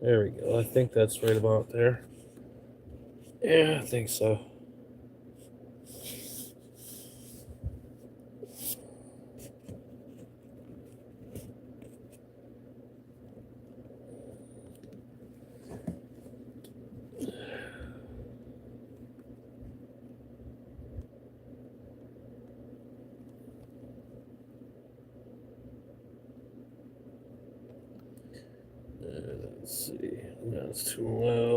There we go. I think that's right about there. Yeah, I think so. Let's see. That's too low.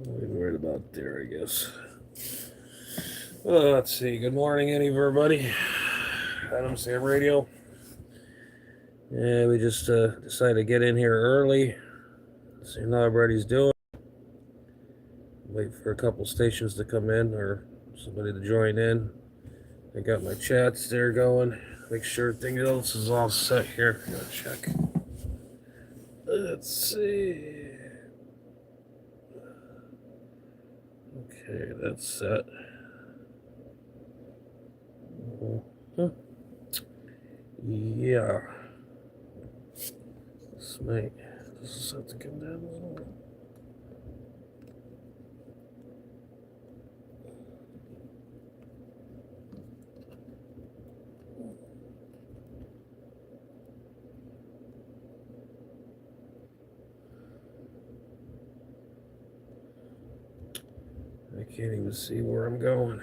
Right about there, I guess. Let's see. Good morning, everybody. HAMRADIO. Yeah, we just decided to get in here early. See how everybody's doing. Wait for a couple stations to come in or somebody to join in. I got my chats there going. Make sure everything else is all set here. Gotta check. Let's see. Okay, that's set. Yeah. This is set to come down a little. I can't even see where I'm going.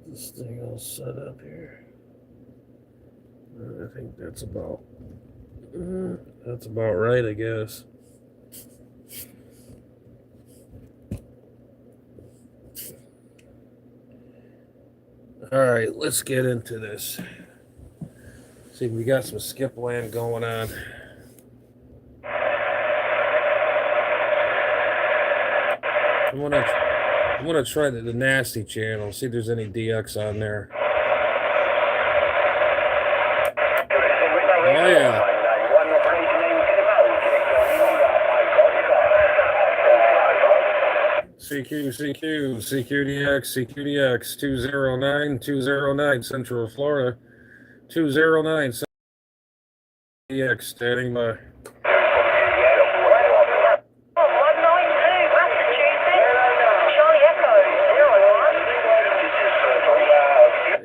This thing all set up here. I think that's about right, I guess. All right, let's get into this. See, we got some skip land going on. I'm gonna try the nasty channel. See if there's any DX on there. Oh yeah. CQDX 209 Central Florida 209 DX standing by.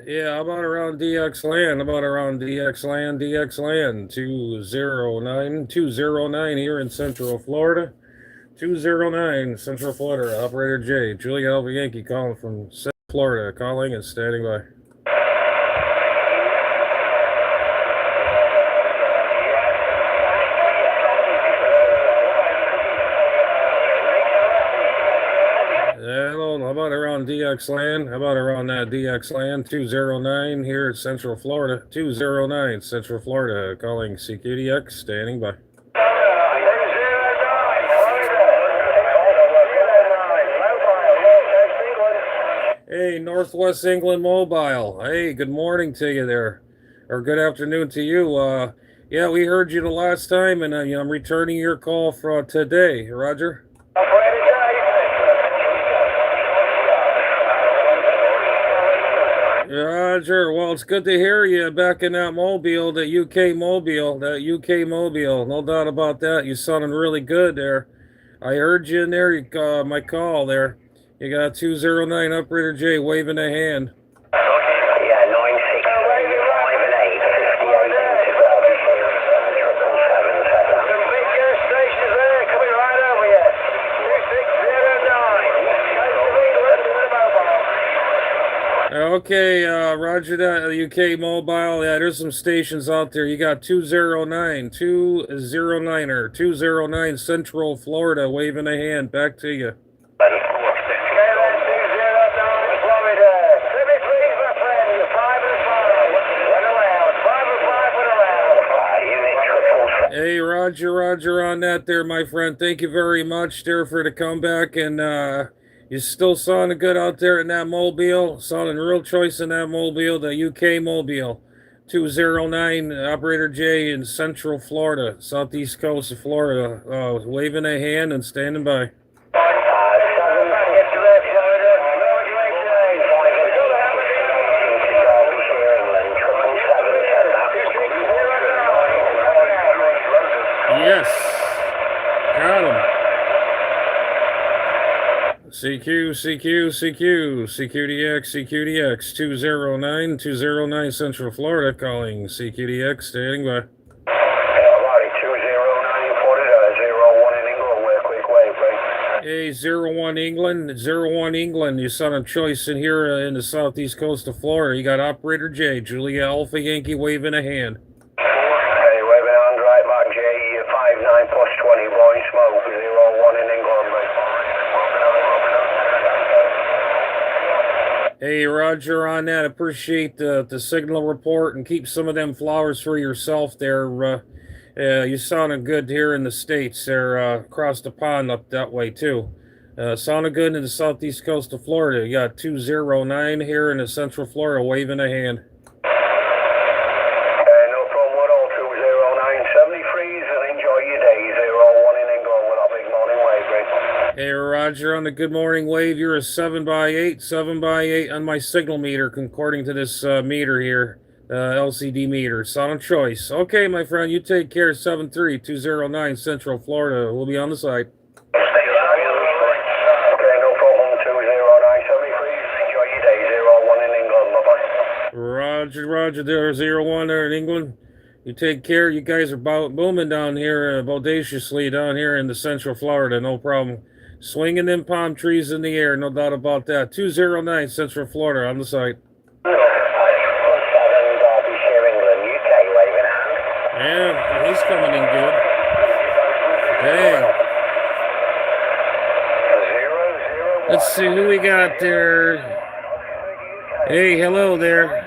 Yeah, about around DX land 209 here in Central Florida. 209 Central Florida, Operator J, Julia Alpha Yankee calling from Central Florida, calling and standing by. How about around DX land? How about around that DX land? 209 here at Central Florida. 209 Central Florida, calling CQDX, standing by. Hey, Northwest England Mobile. Hey, good morning to you there, or good afternoon to you. Yeah, we heard you the last time, and I'm returning your call for today. Roger. Roger. Well, it's good to hear you back in that mobile, that UK mobile. No doubt about that. You sounding really good there. I heard you in there. My call there. You got 209 Operator J waving a hand. Okay, roger that, UK mobile. Yeah, there's some stations out there. You got 209 Central Florida waving a hand. Back to you. Hey, Roger on that there, my friend. Thank you very much there for the comeback, and you still sounding good out there in that mobile. Sounding real choice in that mobile, the UK mobile. 209, Operator J in Central Florida, southeast coast of Florida, waving a hand and standing by. Yes, got him. CQDX, 209 Central Florida calling. CQDX, standing by. Hey, 01 England, you son of choice in here in the southeast coast of Florida. You got Operator J, Julia Alpha Yankee waving a hand. Hey, waving a hand right back, J, 59 plus 20, blowing smoke, 01 in England, mate. Hey, Roger on that. Appreciate the signal report and keep some of them flowers for yourself there. You sounded good here in the States. They're across the pond up that way, too. Sounded good in the southeast coast of Florida. You got 209 here in the Central Florida waving a hand. No problem at all, 209. 70 freeze and enjoy your day. 01 in England with our big morning wave, mate. Hey, Roger on the good morning wave. You're a 7x8 on my signal meter, according to this meter here. LCD meter, sound choice. Okay, my friend, you take care. 73209 Central Florida. We'll be on the site. Okay, no problem. 209. 70 freeze. Enjoy your day. 01 in England. Bye-bye. Roger. There, 01 there in England. You take care. You guys are booming down here, bodaciously down here in the Central Florida. No problem. Swinging them palm trees in the air. No doubt about that. 209 Central Florida on the site. Yeah, he's coming in good. Dang. Let's see who we got there. Hey, hello there.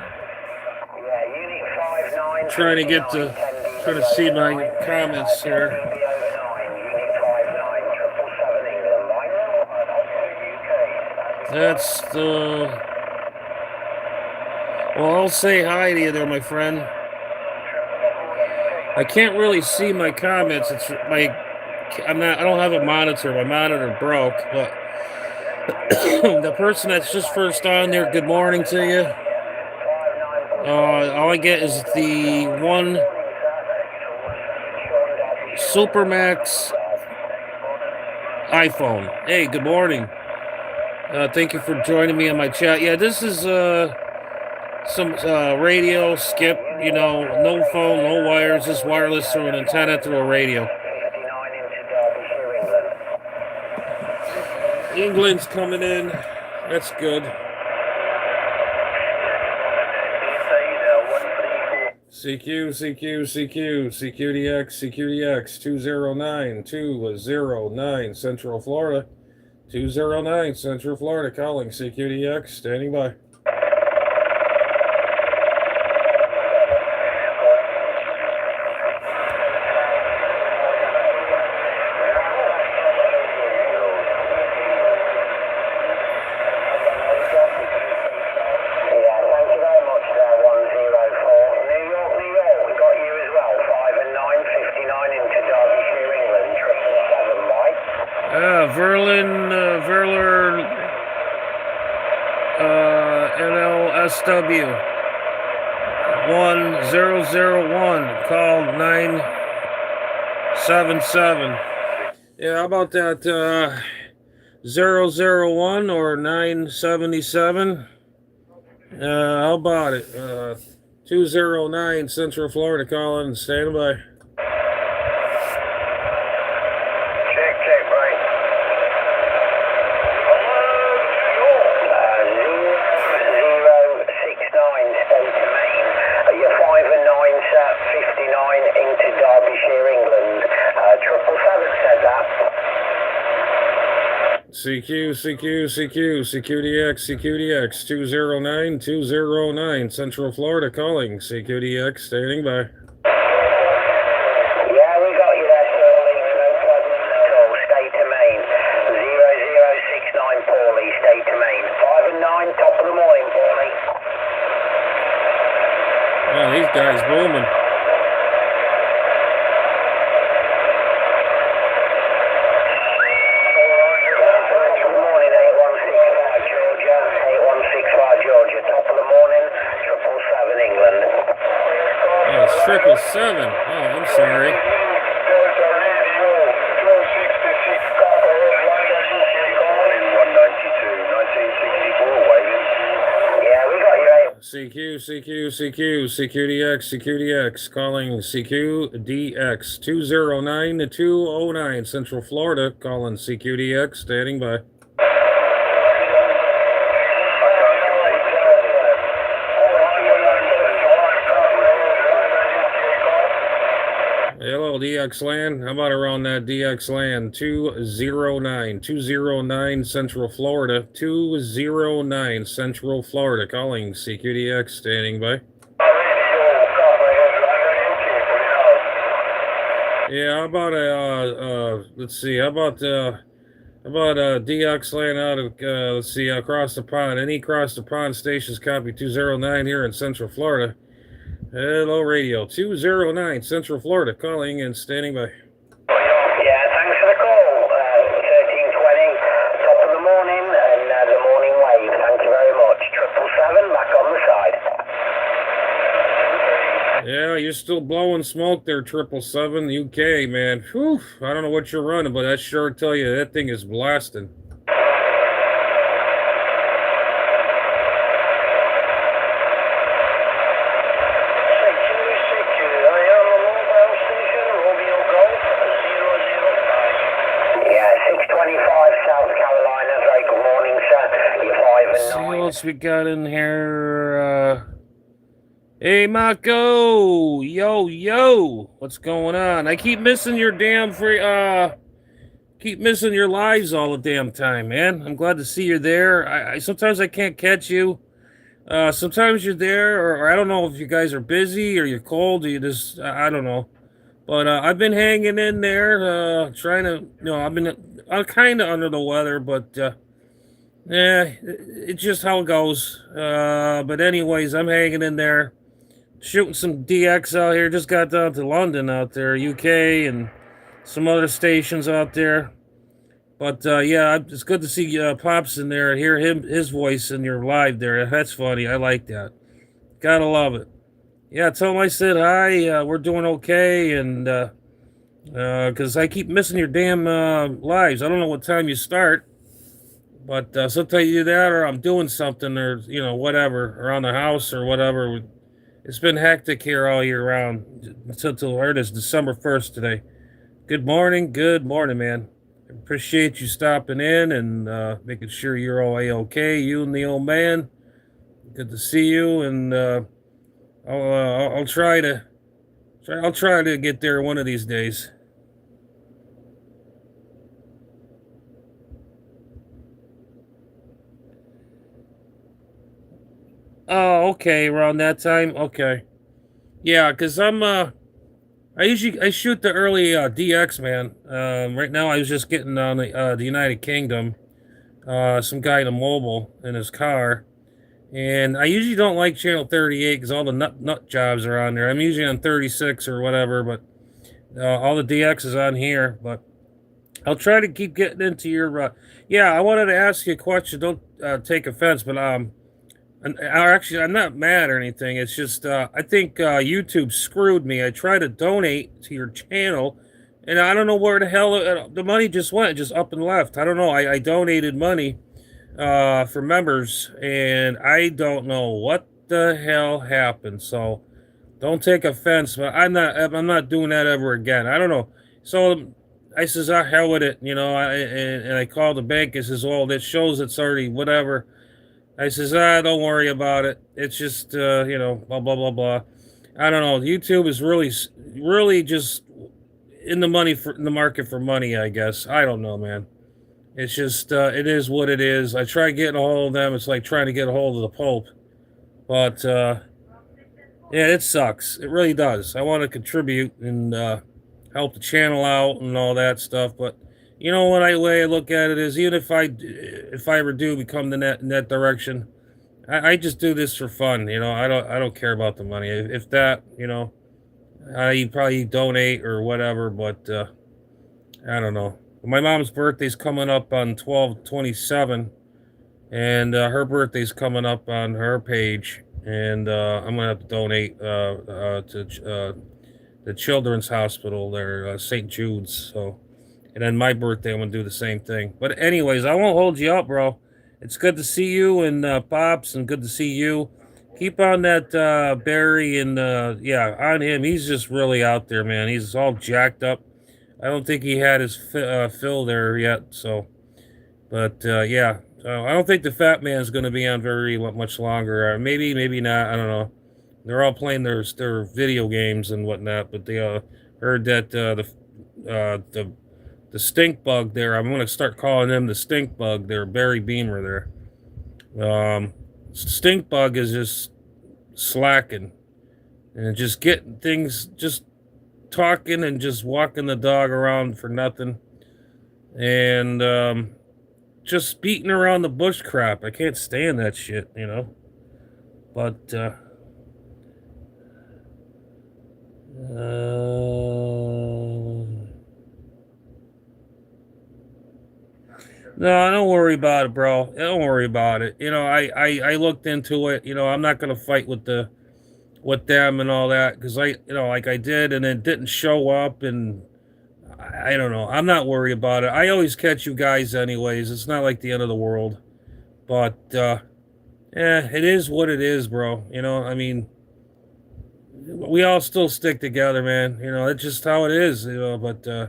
Trying to see my comments here. That's the... Well, I'll say hi to you there, my friend. I can't really see my comments. I don't have a monitor. My monitor broke, but the person that's just first on there, good morning to you. All I get is the one Supermax iPhone. Hey, good morning. Thank you for joining me on my chat. Yeah, this is some radio skip, no phone, no wires, just wireless through an antenna through a radio. England's coming in. That's good. CQDX, 209 Central Florida. 209 Central Florida calling. CQDX, standing by. NLSW 1001 call 977. Yeah, how about that 001 or 977? How about it? 209 Central Florida calling, standing by. CQDX, 209 Central Florida calling. CQDX, standing by. Yeah, we got you there, sir. No problem at all. Stay to main. 0069 Paulie, stay to main. 5 and 9, top of the morning, Paulie. Oh, he's got booming. Oh, it's 777. Oh, I'm sorry. CQ, CQ, CQ, CQDX, CQDX, calling CQDX 209 to 209, Central Florida, calling CQDX, standing by. Hello, DX Land. How about around that DX Land? 209 Central Florida. 209 Central Florida. Calling CQDX. Standing by. Yeah, how about let's see. How about DX Land out of let's see, across the pond. Any across the pond stations copy 209 here in Central Florida. Hello, radio 209 Central Florida, calling and standing by. Yeah, thanks for the call. 1320, top of the morning, and the morning wave. Thank you very much. 777, back on the side. Yeah, you're still blowing smoke there, 777, UK, man. Whew, I don't know what you're running, but I sure tell you, that thing is blasting. What else we got in here? Hey, Mako! Yo! What's going on? I keep missing your damn keep missing your lives all the damn time, man. I'm glad to see you're there. I sometimes I can't catch you. Sometimes you're there, or I don't know if you guys are busy or you're cold or you just, I don't know. But I've been hanging in there, trying to, I'm kind of under the weather, but yeah, it's just how it goes. But anyways, I'm hanging in there, shooting some DX out here. Just got down to London out there, UK, and some other stations out there. But yeah, it's good to see Pops in there and hear his voice in your live there. That's funny. I like that. Gotta love it. Yeah, tell him I said hi. We're doing okay, and because I keep missing your damn lives. I don't know what time you start. But sometimes you do that, or I'm doing something, or whatever, around the house or whatever. It's been hectic here all year round until it is December 1st today. Good morning, man. I appreciate you stopping in and making sure you're all okay. You and the old man. Good to see you, and I'll try to get there one of these days. Oh, okay, around that time. Okay, yeah, because I shoot the early DX, man. Right now I was just getting on the United Kingdom. Some guy in a mobile in his car, and I usually don't like channel 38 because all the nut jobs are on there. I'm usually on 36 or whatever, but all the DX is on here. But I'll try to keep getting into your. Yeah, I wanted to ask you a question. Don't take offense, but actually, I'm not mad or anything. It's just I think YouTube screwed me. I tried to donate to your channel, and I don't know where the hell the money just went. Just up and left. I don't know. I donated money for members, and I don't know what the hell happened. So don't take offense, but I'm not doing that ever again. I don't know. So I says, hell with it, and I called the bank. It says, well, that shows it's already whatever. I says, don't worry about it. It's just, blah, blah, blah, blah. I don't know. YouTube is really just in the market for money, I guess. I don't know, man. It's just, it is what it is. I try getting a hold of them. It's like trying to get a hold of the Pope. But, yeah, it sucks. It really does. I want to contribute and help the channel out and all that stuff, but way I look at it is, even if I ever do become in that direction, I just do this for fun, you know. I don't care about the money. If that, you know, I probably donate or whatever, but I don't know. My mom's birthday's coming up on 12/27, and her birthday's coming up on her page, and I'm gonna have to donate to the Children's Hospital there, St. Jude's. So, and then my birthday, I'm gonna do the same thing. But anyways, I won't hold you up, bro. It's good to see you and Pops, and good to see you. Keep on that Barry, and yeah, on him. He's just really out there, man. He's all jacked up. I don't think he had his fill there yet. So, but yeah, I don't think the Fat Man's going to be on very much longer. Maybe, maybe not. I don't know. They're all playing their video games and whatnot. But they heard that the stink bug there. I'm going to start calling them the stink bug there. Barry Beamer there. Stink bug is just slacking and just getting things, just talking and just walking the dog around for nothing, and just beating around the bush crap. I can't stand that shit, you know. But no, don't worry about it, bro. Don't worry about it. You know, I looked into it. You know, I'm not gonna fight with them and all that, because I, you know, like I did, and it didn't show up, and I don't know. I'm not worried about it. I always catch you guys anyways. It's not like the end of the world. But yeah, it is what it is, bro. You know, I mean, we all still stick together, man. You know, it's just how it is. You know, but yeah,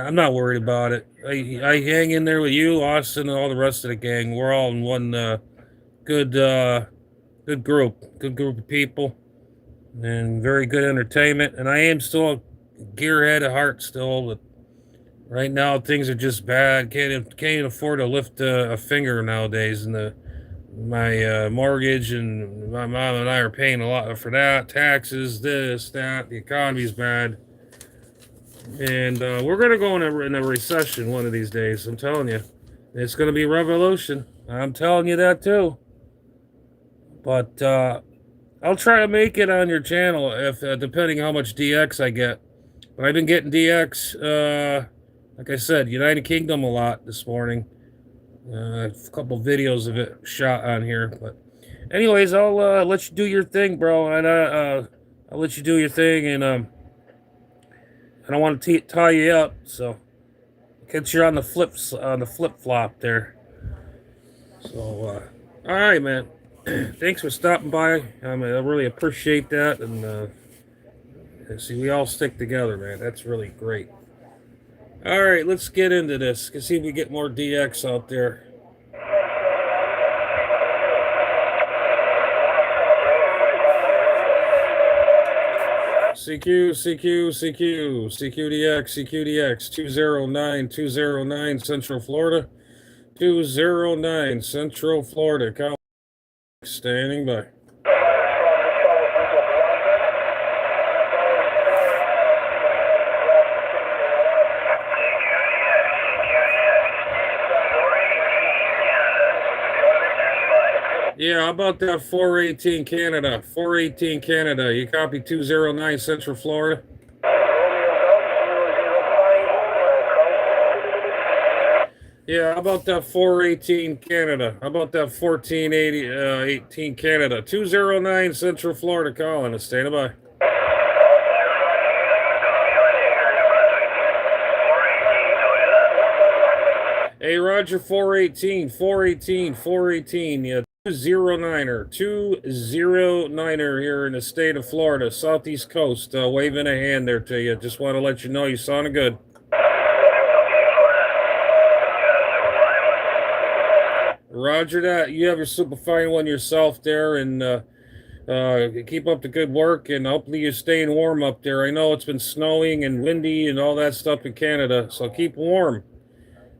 I'm not worried about it. I hang in there with you, Austin, and all the rest of the gang. We're all in one good good group of people, and very good entertainment. And I am still a gearhead at heart still, but right now things are just bad. Can't even afford to lift a finger nowadays, and my mortgage, and my mom and I are paying a lot for that. Taxes, this, that. The economy's bad, and we're gonna go in a recession one of these days. I'm telling you, it's gonna be a revolution. I'm telling you that too. But I'll try to make it on your channel if depending how much DX I get. But I've been getting DX, like I said, United Kingdom a lot this morning. A couple videos of it shot on here. But anyways, I'll let you do your thing, bro. And I'll let you do your thing. And I don't want to tie you up, so catch you on the flip flop there. So all right, man. Thanks for stopping by. I really appreciate that. And see, we all stick together, man. That's really great. All right, let's get into this. Let's see if we get more DX out there. CQDX 209 Central Florida. 209 Central Florida. Cal standing by. Yeah, how about that 418 Canada? 418 Canada. You copy 209 Central Florida? Yeah, how about that 418 Canada? How about that 1480 18 Canada? 209 Central Florida calling. Standing by. Hey, Roger, 418. Yeah, 209er. 209er here in the state of Florida, southeast coast. Waving a hand there to you. Just want to let you know you sounded good. Roger that. You have your super fine one yourself there, and keep up the good work, and hopefully you're staying warm up there. I know it's been snowing and windy and all that stuff in Canada, so keep warm.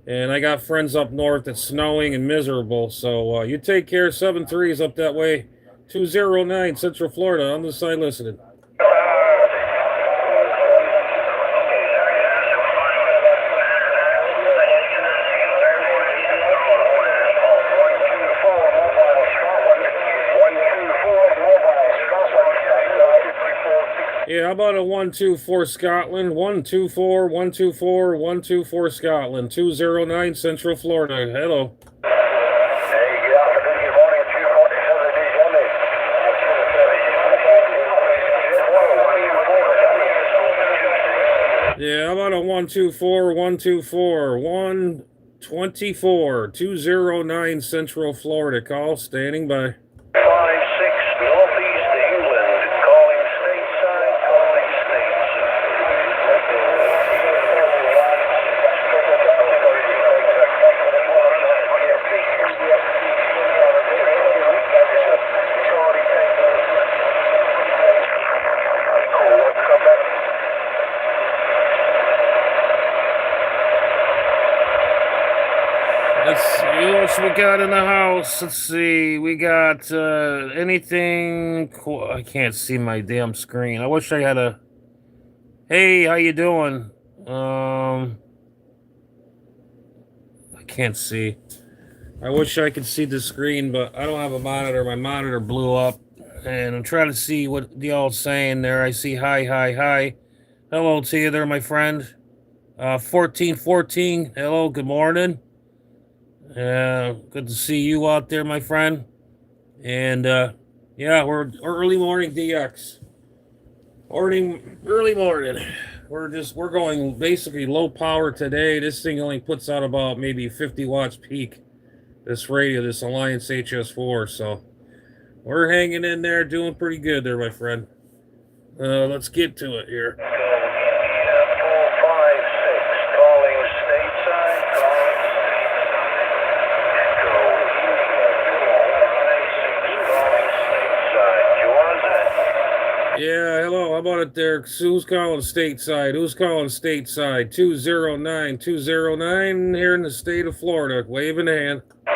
And I got friends up north that's snowing and miserable, so you take care. 7-3 is up that way. 209 Central Florida on the side listening. Yeah, how about a 124 Scotland? 124, 124, 124 Scotland, 209 Central Florida. Hello. Hey, good afternoon, good morning, 247 DJM. Yeah, how about a 124, 124, 124, 209 Central Florida. Call, standing by. 56 Northeast England, calling stateside, calling Let's see what else we got in the house. Let's see. We got anything cool. I can't see my damn screen. I wish I had a. Hey, how you doing? I can't see. I wish I could see the screen, but I don't have a monitor. My monitor blew up, and I'm trying to see what y'all saying there. I see hi, hi, hi. Hello to you there, my friend. 1414. Hello, good morning. Good to see you out there, my friend. And yeah, we're early morning DX. Early morning. We're going basically low power today. This thing only puts out about maybe 50 watts peak. This radio, this Ailunce hs4. So we're hanging in there, doing pretty good there, my friend. Let's get to it here. 456, calling stateside, calling stateside. Yeah, hello. How about it there? Who's calling stateside? Who's calling stateside? 209, 209 here in the state of Florida. Waving a hand. Hey,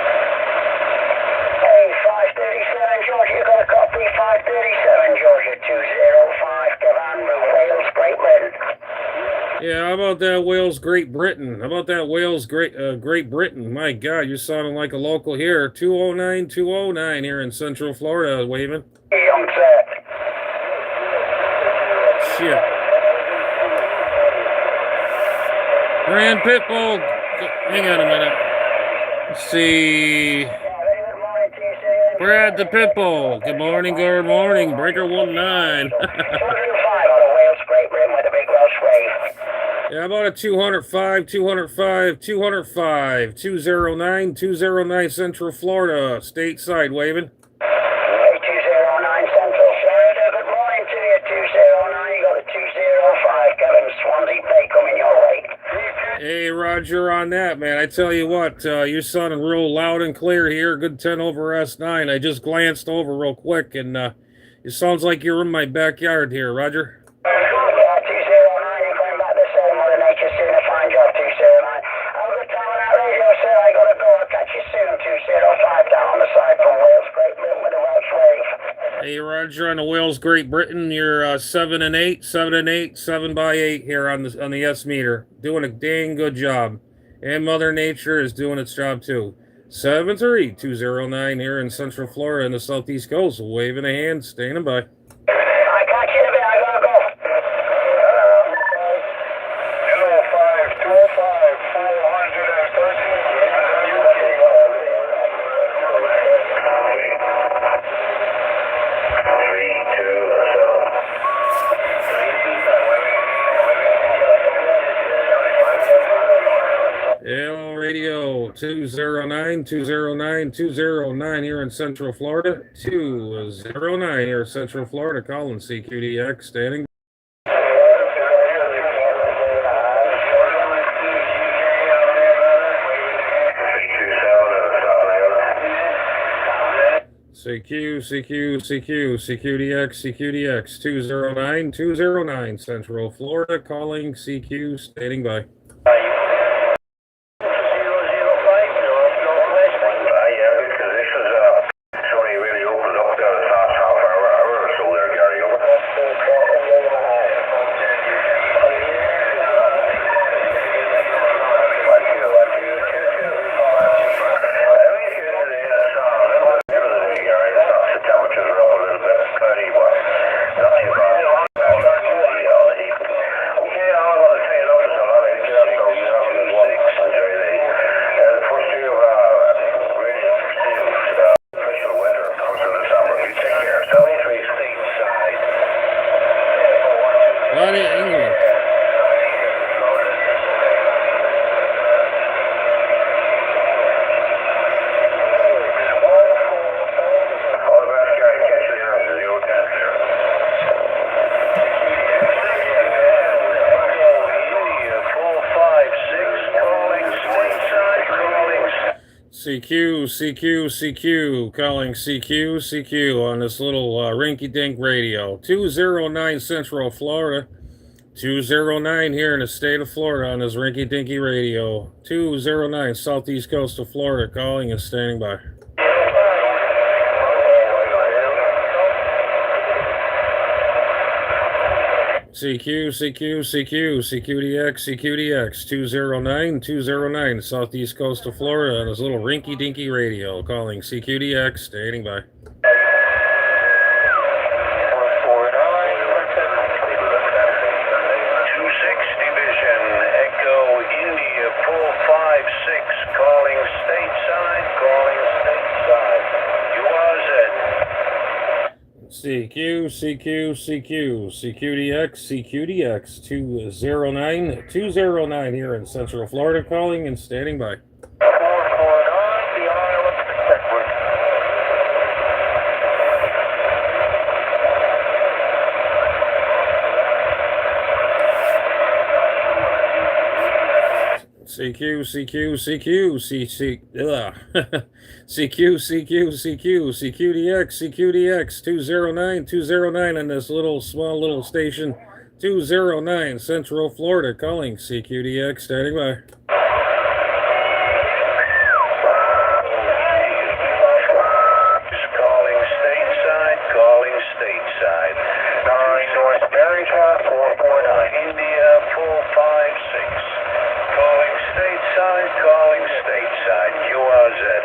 537 Georgia, you got a copy? 537 Georgia, 205, Cavan, Wales, Great Britain. Yeah, how about that Wales, Great Britain? How about that Wales, Great Britain? My God, you're sounding like a local here. 209, 209 here in Central Florida, waving. Young set. Shit. Grand Pitbull. Hang on a minute. Let's see. Brad the Pitbull. Good morning, good morning. Breaker 19. 205 on a Wales, Great Britain with a big Welsh wave. Yeah, how about a 205, 205, 205, 209, 209 Central Florida, stateside, waving. Hey, 209 Central Florida, good morning to you, 209, you got a 205, Kevin, Swansea Bay coming your way. Hey, Roger, on that, man. I tell you what, you're sounding real loud and clear here. Good 10 over S9. I just glanced over real quick, and it sounds like you're in my backyard here, Roger. Yeah, 209, you're going back the same Mother Nature's doing a fine job, 209. Have a good time on that radio, sir. I gotta go. I'll catch you soon, 205 down on the side from Wales, Great Britain with a Welsh wave. Hey, Roger, on the Wales, Great Britain, you're 7 and 8, 7 and 8, 7 by 8 here on the S meter. Doing a dang good job. And Mother Nature is doing its job too. 7-3, 209 here in Central Florida and the Southeast Coast. Waving a hand, standing by. I catch you in a bit. I gotta go. 205, 205, 413. Hello, radio 209, 209, 209 here in Central Florida. 209 here in Central Florida. Calling CQDX, standing. CQDX, CQDX, 209, 209 Central Florida. Calling CQ, standing by. CQ, CQ, CQ, calling CQ, CQ on this little rinky-dink radio. 209 Central Florida. 209 here in the state of Florida on this rinky-dinky radio. 209 southeast coast of Florida, calling and standing by. CQ, CQ, CQ, CQDX, CQDX, 209 southeast coast of Florida on this little rinky-dinky radio, calling CQDX, standing by. 26 Division, Echo India 456, calling state side, calling state side. You was it. CQ, CQ, CQ, CQDX, 209 here in Central Florida, calling and standing by. 449, the ailunce Edward. CQ, CQ, CQ, CQ, CQ, CQ, CQDX, CQDX, 209 on this small little station, 209 Central Florida, calling CQDX, standing by. Calling stateside, 9 North America, 449, India 456. Calling stateside, you was it.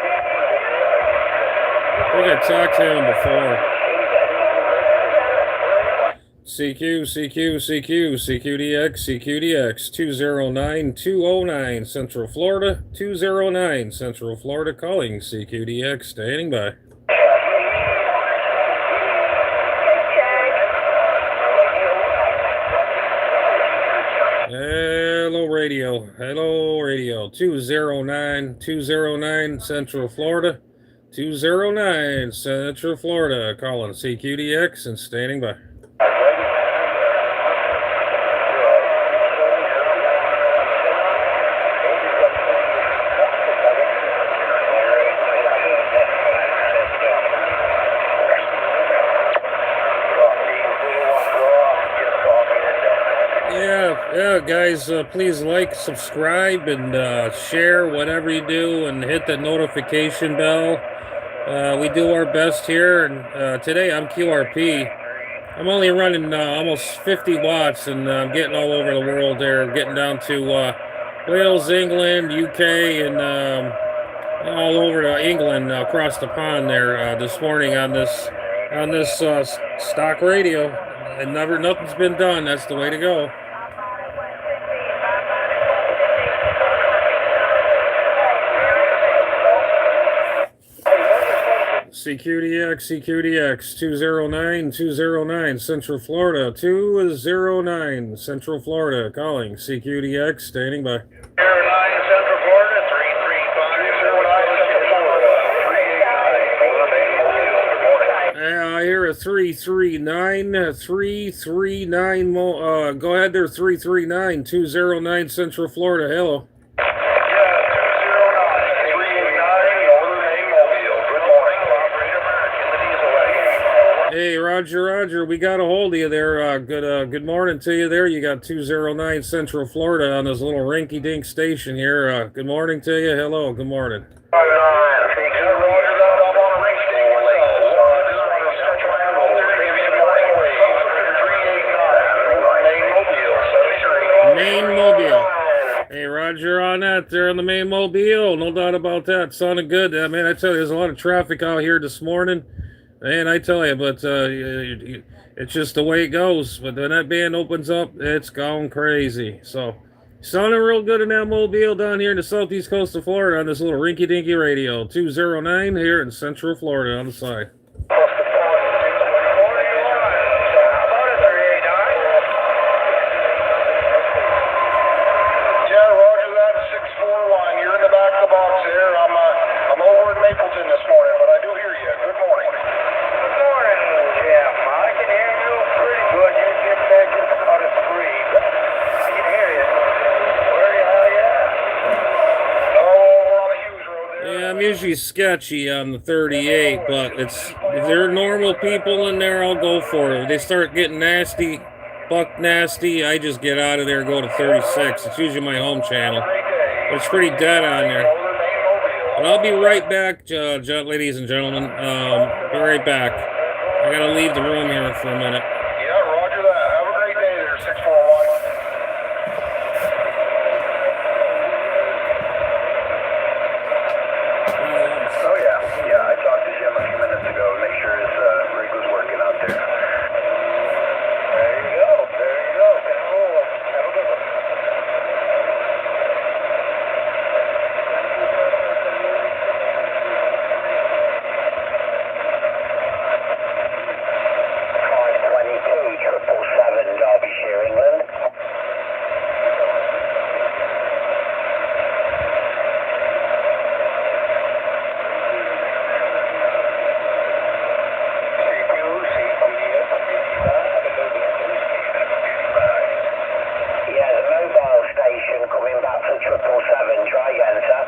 I think I talked to him before. CQ, CQ, CQ, CQDX, CQDX, 209 Central Florida, 209 Central Florida, calling CQDX, standing by. Hello radio, 209 Central Florida, 209 Central Florida, calling CQDX and standing by. Yeah, guys, please like, subscribe, and share whatever you do, and hit the notification bell. We do our best here, and today I'm QRP. I'm only running almost 50 watts, and I'm getting all over the world there, getting down to Wales, England, UK, and all over to England, across the pond there this morning on this stock radio. And nothing's been done. That's the way to go. CQDX, 209 Central Florida, 209 Central Florida, calling CQDX, standing by. 09 Central Florida, 335. I hear a 339, go ahead there, 339, 209 Central Florida, hello. Hey, Roger, we got a hold of you there. Good morning to you there. You got 209 Central Florida on this little rinky-dink station here. Good morning to you. Hello, good morning. Main Mobile. Hey, Roger on that there on the main Mobile. No doubt about that. Sounded good. Man, I tell you, there's a lot of traffic out here this morning. Man, I tell you, but it's just the way it goes. But when that band opens up, it's gone crazy. So, sounding real good in that Mobile down here in the southeast coast of Florida on this little rinky-dinky radio. 209 here in Central Florida on the side. usually sketchy on the 38, but if there are normal people in there, I'll go for it. If they start getting nasty, buck nasty, I just get out of there and go to 36. It's usually my home channel. But it's pretty dead on there. But I'll be right back, ladies and gentlemen. Be right back. I gotta leave the room here for a minute. Yeah, roger that. Have a great day there, 641. Oh yeah, I talked to Jim a few minutes ago. Make sure his rig was working out there. There you go. Cool. Have a good one. Derbyshire, England. Yeah, the mobile station coming back for 777. Try again, sir.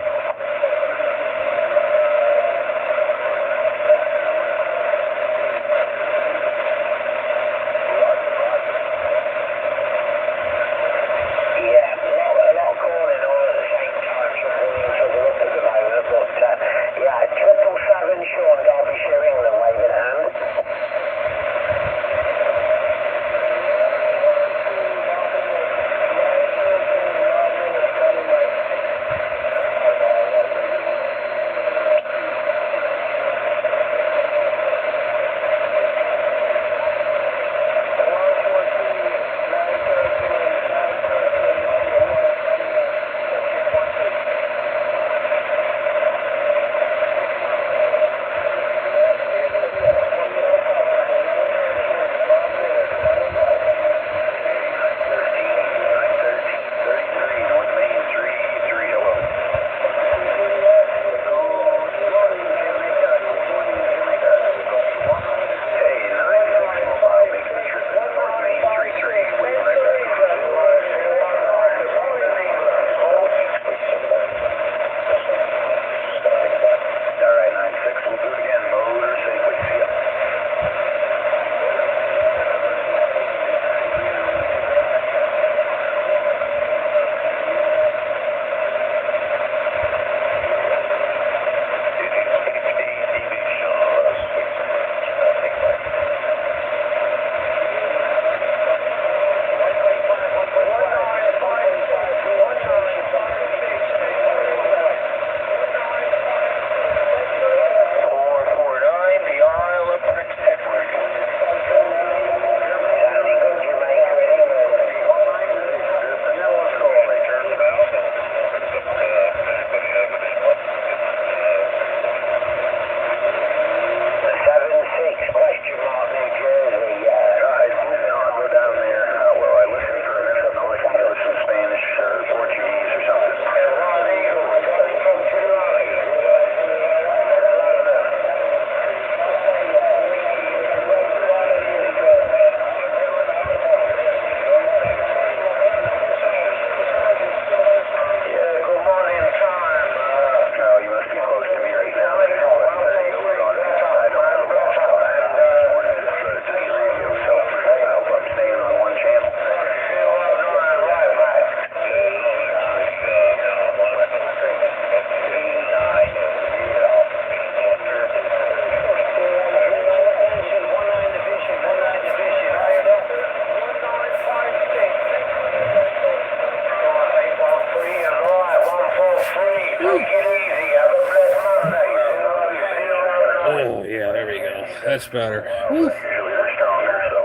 Oh, yeah, there we go. That's better. Woo.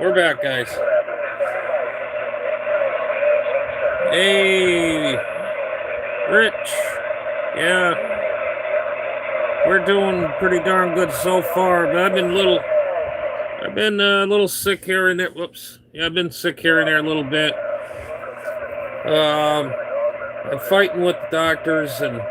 We're back, guys. Hey, Rich. Yeah, we're doing pretty darn good so far, but I've been a little sick here and there. Whoops. Yeah, I've been sick here and there a little bit. I'm fighting with the doctors and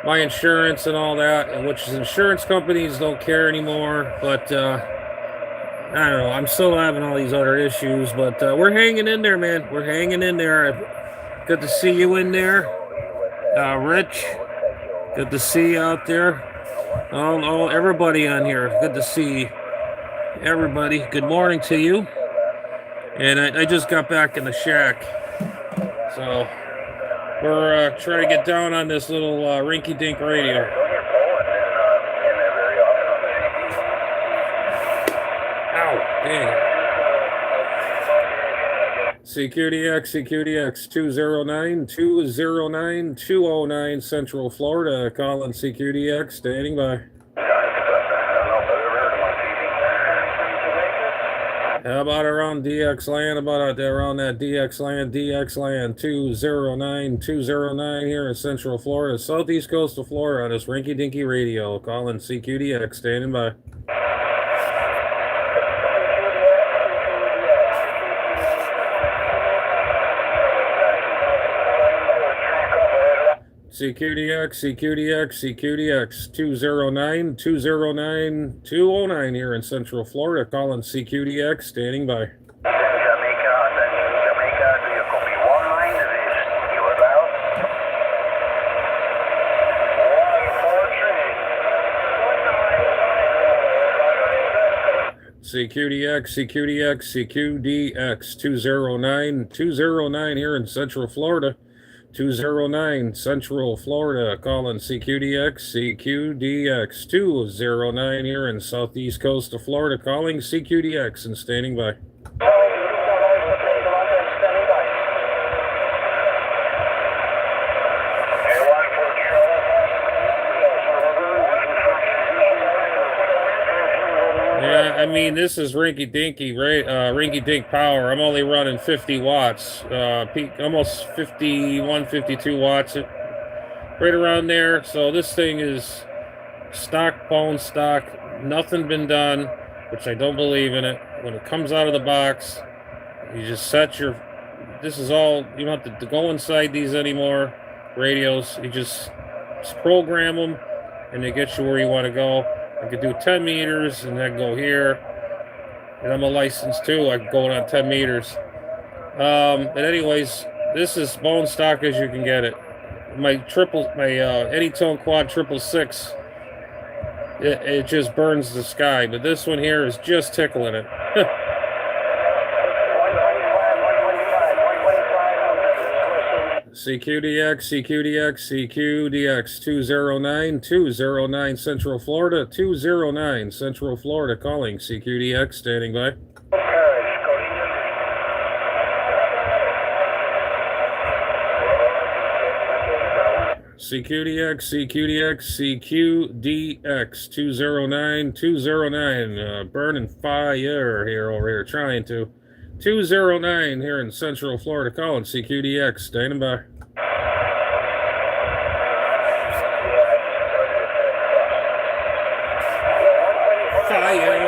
my insurance and all that, which is insurance companies don't care anymore. But I don't know. I'm still having all these other issues, but we're hanging in there, man. We're hanging in there. Good to see you in there, Rich. Good to see you out there. all everybody on here. Good to see everybody. Good morning to you. And I just got back in the shack, so we're trying to get down on this little rinky-dink radio. Ow, dang. CQDX 209 Central Florida. Calling CQDX, standing by. How about around DX land? About around that DX land 209 here in Central Florida, southeast coast of Florida, on this rinky-dinky radio. Calling CQDX, standing by. CQDX 209 here in Central Florida, calling CQDX, standing by. Jamaica, do you copy 19? You CQDX 209 here in Central Florida. 209 Central Florida, calling CQDX 209 here in southeast coast of Florida, calling CQDX and standing by. Yeah, I mean, this is rinky-dinky, right? Rinky-dink power. I'm only running 50 watts, peak almost 51, 52 watts, right around there. So this thing is stock, bone stock, nothing been done, which I don't believe in it. When it comes out of the box, you just set your, this is all, you don't have to go inside these anymore, radios. You just program them, and they get you where you want to go. I could do 10 meters and then go here. And I'm a licensed too. I can go on 10 meters. But anyways, this is bone stock as you can get it. My Anytone Quad 666, it just burns the sky. But this one here is just tickling it. CQDX 209 Central Florida, 209 Central Florida, calling CQDX, standing by. CQDX 209, burning fire here over here, trying to. 209 here in Central Florida, calling CQDX, standing by. Fire.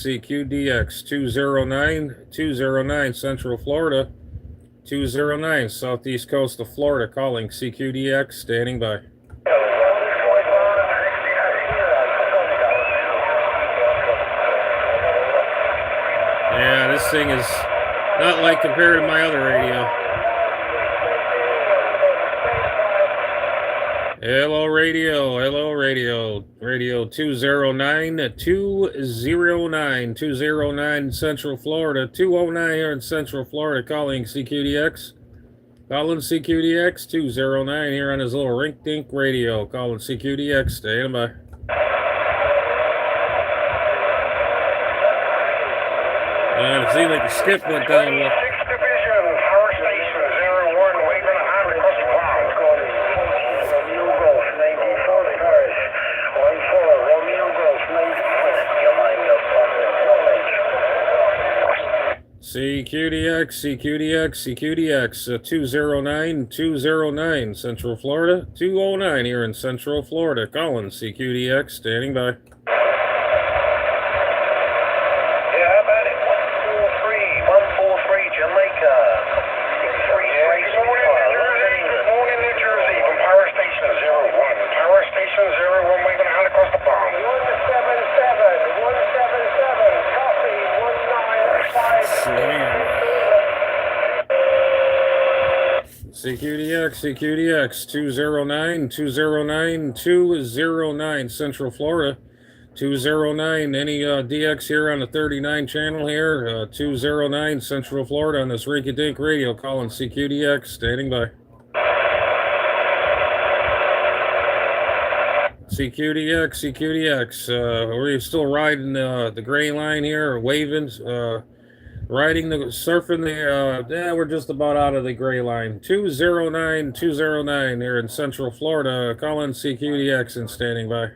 CQDX 209 Central Florida, 209 southeast coast of Florida, calling CQDX, standing by. Yeah, this thing is not like compared to my other radio. Hello radio, radio 209 Central Florida, 209 here in Central Florida, calling CQDX. Calling CQDX 209 here on his little rink-dink radio, calling CQDX, standing by. And it seems like the skip went down. CQDX 209 Central Florida, 209 here in Central Florida, calling CQDX, standing by. CQDX 209 Central Florida. 209, any DX here on the 39 channel here, 209 Central Florida on this Rinky Dink radio, calling CQDX, standing by. CQDX, we're still riding the gray line here, waving, surfing the, we're just about out of the gray line. 209 here in Central Florida, calling CQDX and standing by.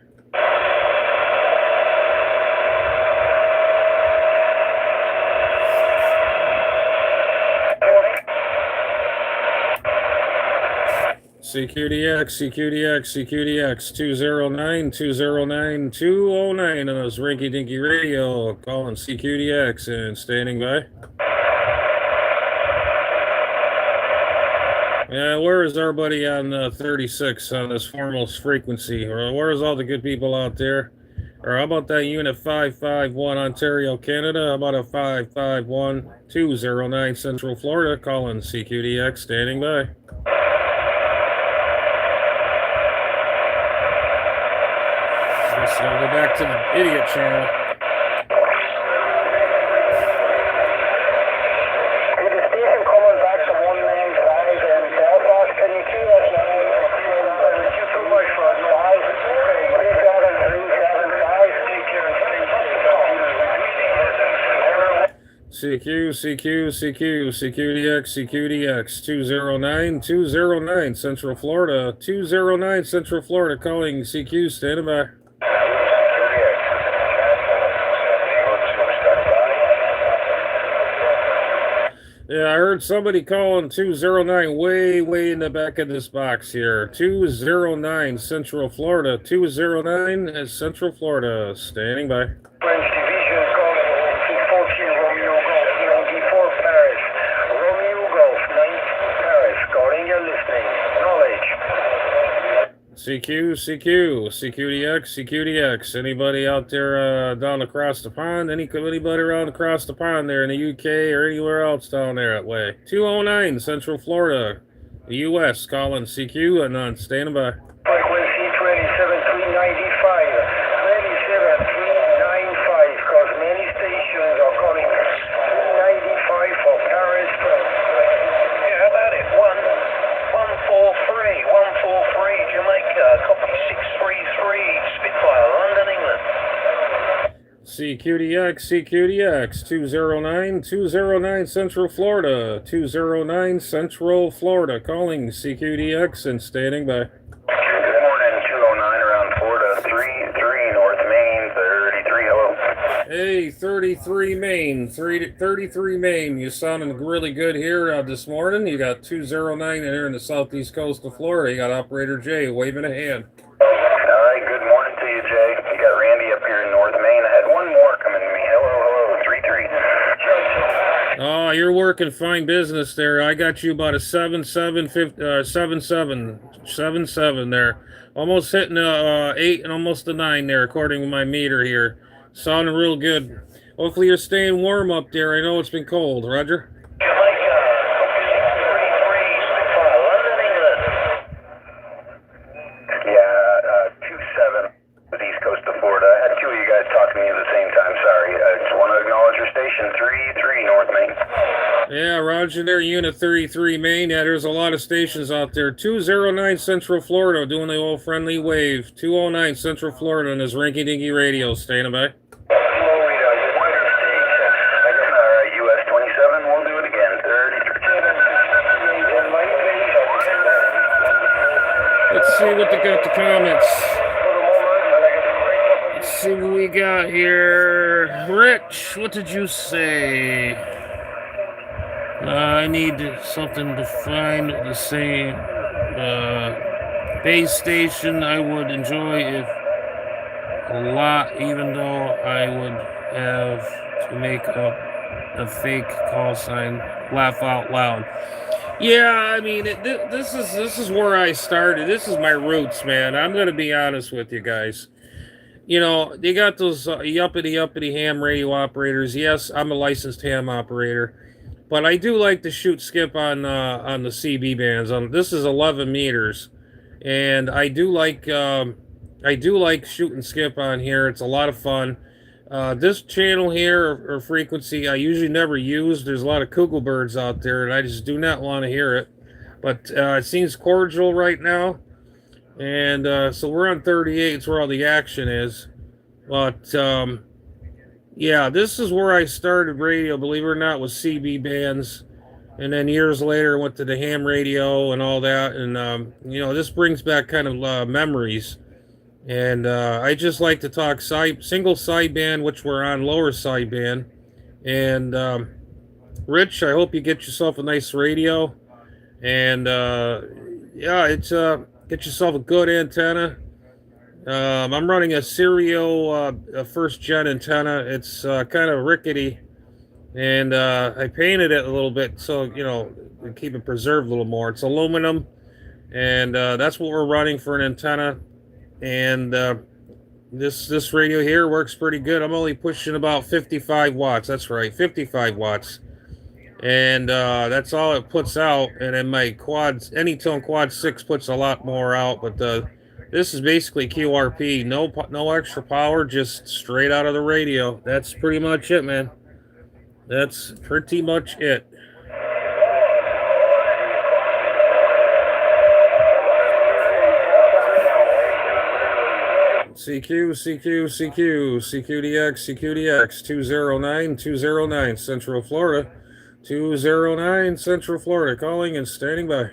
CQDX 209 on those Rinky Dinky radio, calling CQDX and standing by. Yeah, where is our buddy on 36 on this foremost frequency? Where's all the good people out there? Or how about that unit 551 Ontario, Canada? How about a 551 209 Central Florida, calling CQDX, standing by. So we'll go back to the idiot channel. Hey, the station coming back to 195 in Belfast. Can you keep us now? You took my phone. 53735. CQDX 209 Central Florida. 209 Central Florida, calling CQ, standing by. Yeah, I heard somebody calling 209 way in the back of this box here. 209 Central Florida. 209 Central Florida. Standing by. French Division Golf 214 Romeo Golf 94 Paris. Romeo Golf 9 Paris. Calling your listening. Knowledge. CQDX. Anybody out there down across the pond? Anybody around across the pond there in the UK or anywhere else down there that way? 209 Central Florida, the US, calling CQ and on standing by. Frequency 27395. 27395, because many stations are calling 295 for Paris. Yeah, how about it? 143 Jamaica, copy 633 Spitfire, London, England. CQDX 209 Central Florida. 209 Central Florida, calling CQDX and standing by. Good morning, 209 around Florida, 33 North Main, 33, hello. Hey, 33 Maine. You sounding really good here this morning. You got 209 here in the southeast coast of Florida. You got Operator Jay waving a hand. All right, good morning to you, Jay. You got Randy up here in North Main. I had one more coming to me. Hello, 33. Oh, you're working fine business there. I got you about a 77 there. Almost hitting a 8 and almost a 9 there, according to my meter here. Sounding real good. Hopefully you're staying warm up there. I know it's been cold. Roger. Jamaica, copy 633 Spitfire, London, England. Yeah, 27 with East Coast of Florida. I had two of you guys talking to me at the same time. Sorry. I just want to acknowledge your station, 33 North Main. Yeah, Roger there, Unit 33 Maine. Yeah, there's a lot of stations out there. 209 Central Florida, doing the old friendly wave. 209 Central Florida on this Rinky Dinky radio. Standing by. Alright, US 27, we'll do it again. 33. Let's see what they got the comments. Let's see what we got here. Rich, what did you say? I need something to find the same base station. I would enjoy if a lot, even though I would have to make up a fake call sign. Laugh out loud. Yeah, I mean, this is where I started. This is my roots, man. I'm gonna be honest with you guys. You know, they got those uppity ham radio operators. Yes, I'm a licensed ham operator. But I do like to shoot skip on the CB bands. This is 11 meters, and I do like shooting skip on here. It's a lot of fun. This channel here or frequency I usually never use. There's a lot of cuckoo birds out there, and I just do not want to hear it. But it seems cordial right now, and so we're on 38. It's where all the action is. But yeah, this is where I started radio, believe it or not, with CB bands. And then years later, went to the ham radio and all that. And, you know, this brings back kind of memories. And I just like to talk single sideband, which we're on lower sideband. And Rich, I hope you get yourself a nice radio. And yeah, it's get yourself a good antenna. I'm running a Serial first gen antenna. It's kind of rickety, and I painted it a little bit so you know to keep it preserved a little more. It's aluminum, and that's what we're running for an antenna. And this radio here works pretty good. I'm only pushing about 55 watts. That's right, 55 watts, and that's all it puts out. And then my Anytone Quad 6 puts a lot more out, but this is basically QRP, no extra power, just straight out of the radio. That's pretty much it, man. That's pretty much it. CQDX, 209, Central Florida. 209, Central Florida, calling and standing by.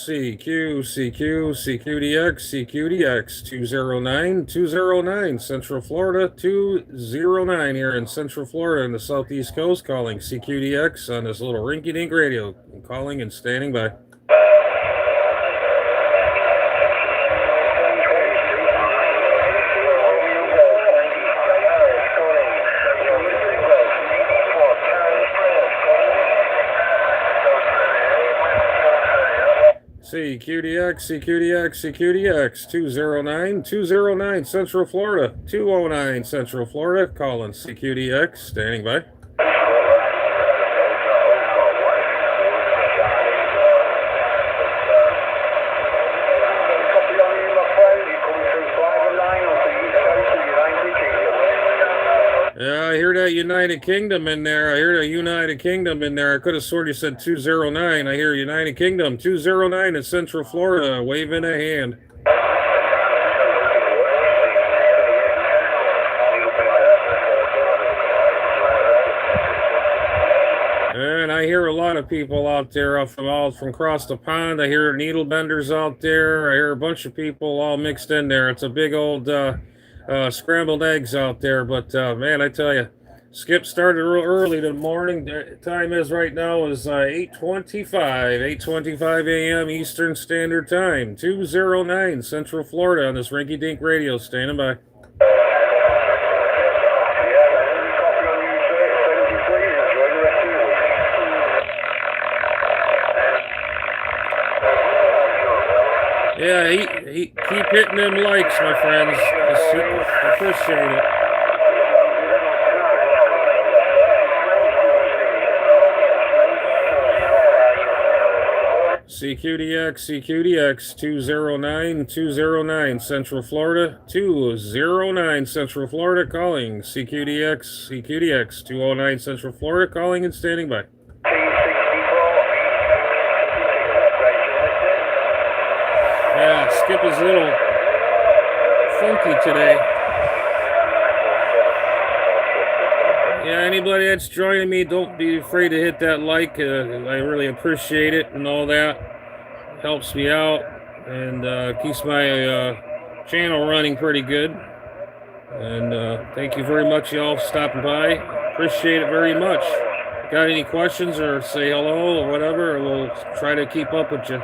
CQDX, 209, Central Florida, 209 here in Central Florida on the southeast coast, calling CQDX on this little rinky-dink radio, calling and standing by. CQDX, 209, Central Florida, 209, Central Florida, calling CQDX, standing by. Yeah, I hear that United Kingdom in there. I could have sworn you said 209. I hear United Kingdom, 209 in Central Florida, waving a hand. And I hear a lot of people out there from across the pond. I hear needle benders out there. I hear a bunch of people all mixed in there. It's a big old scrambled eggs out there. But man, I tell you, Skip started real early the morning. Time is right now is 8:25 a.m. Eastern Standard Time. 209 Central Florida on this rinky-dink radio. Standing by. Yeah, keep hitting them likes, my friends. I appreciate it. CQDX, 209, Central Florida, 209 Central Florida, calling CQDX, 209 Central Florida, calling and standing by. Yeah, Skip is a little funky today. Yeah, anybody that's joining me, don't be afraid to hit that like. I really appreciate it and all that. Helps me out and keeps my channel running pretty good. And thank you very much, y'all, for stopping by. Appreciate it very much. Got any questions or say hello or whatever, we'll try to keep up with you.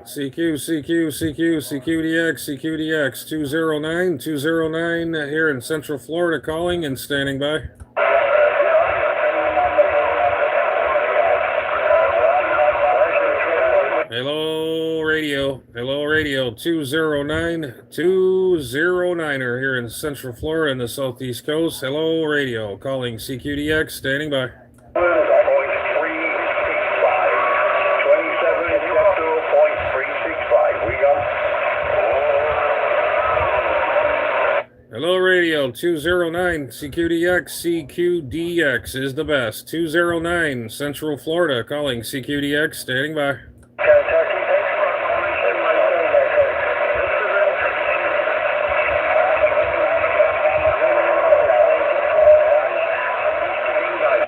CQDX, 209 here in Central Florida, calling and standing by. Hello radio, 209er here in Central Florida and the Southeast Coast. Hello radio, calling CQDX, standing by. Hello radio, 209 CQDX is the best. 209 Central Florida, calling CQDX, standing by.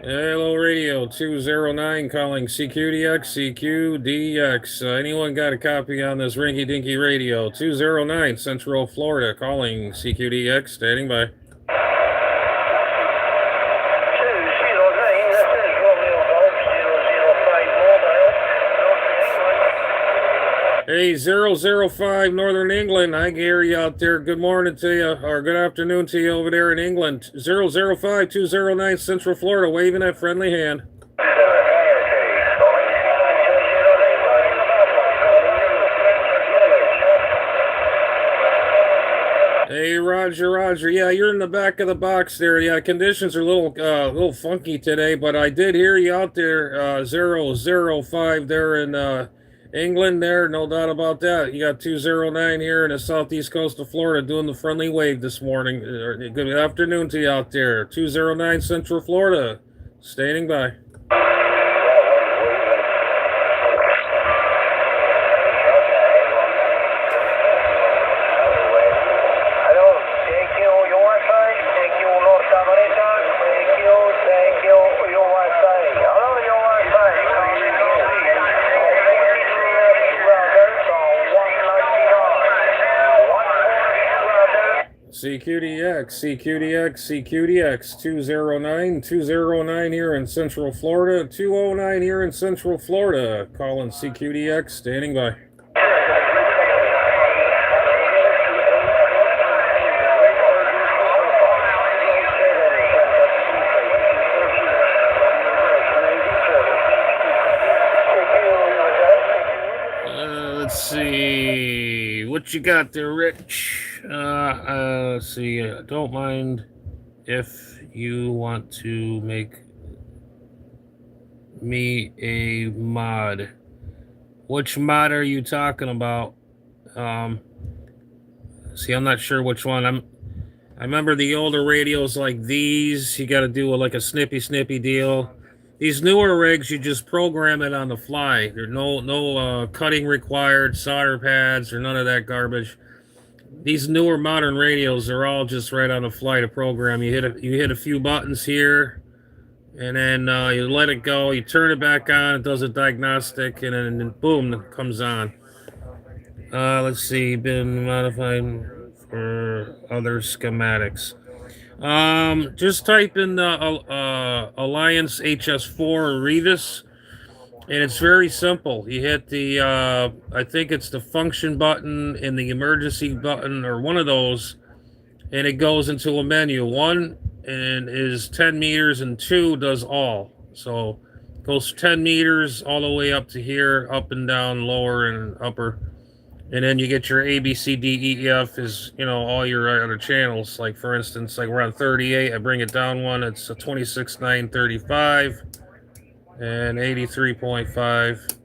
Hello radio, 209 calling CQDX. Anyone got a copy on this rinky dinky radio? 209 Central Florida, calling CQDX, standing by. Hey, 005 Northern England. Hi, Gary out there. Good morning to you, or good afternoon to you over there in England. 005 209 Central Florida, waving that friendly hand. Hey, Roger. Yeah, you're in the back of the box there. Yeah, conditions are a little funky today, but I did hear you out there, 005 there in England there, no doubt about that. You got 209 here in the southeast coast of Florida doing the friendly wave this morning. Good afternoon to you out there. 209 Central Florida, standing by. CQDX, 209 here in Central Florida, 209 here in Central Florida, calling CQDX, standing by. Let's see, what you got there, Rich? Let's see, don't mind if you want to make me a mod. Which mod are you talking about? See, I'm not sure which one. I remember the older radios like these, you got to do like a snippy deal. These newer rigs, you just program it on the fly. There's no cutting required, solder pads, or none of that garbage. These newer modern radios are all just right on the fly to program. You hit a few buttons here, and then you let it go. You turn it back on. It does a diagnostic, and then boom, it comes on. Let's see, been modified for other schematics. Just type in ailunce hs4 retevis, and it's very simple. You hit the I think it's the function button and the emergency button, or one of those, and it goes into a menu. 1 and is 10 meters, and 2 does all. So it goes 10 meters all the way up to here, up and down, lower and upper. And then you get your A, B, C, D, E, F is, all your other channels. Like, for instance, like we're on 38. I bring it down one. It's a 26.935 and 83.5.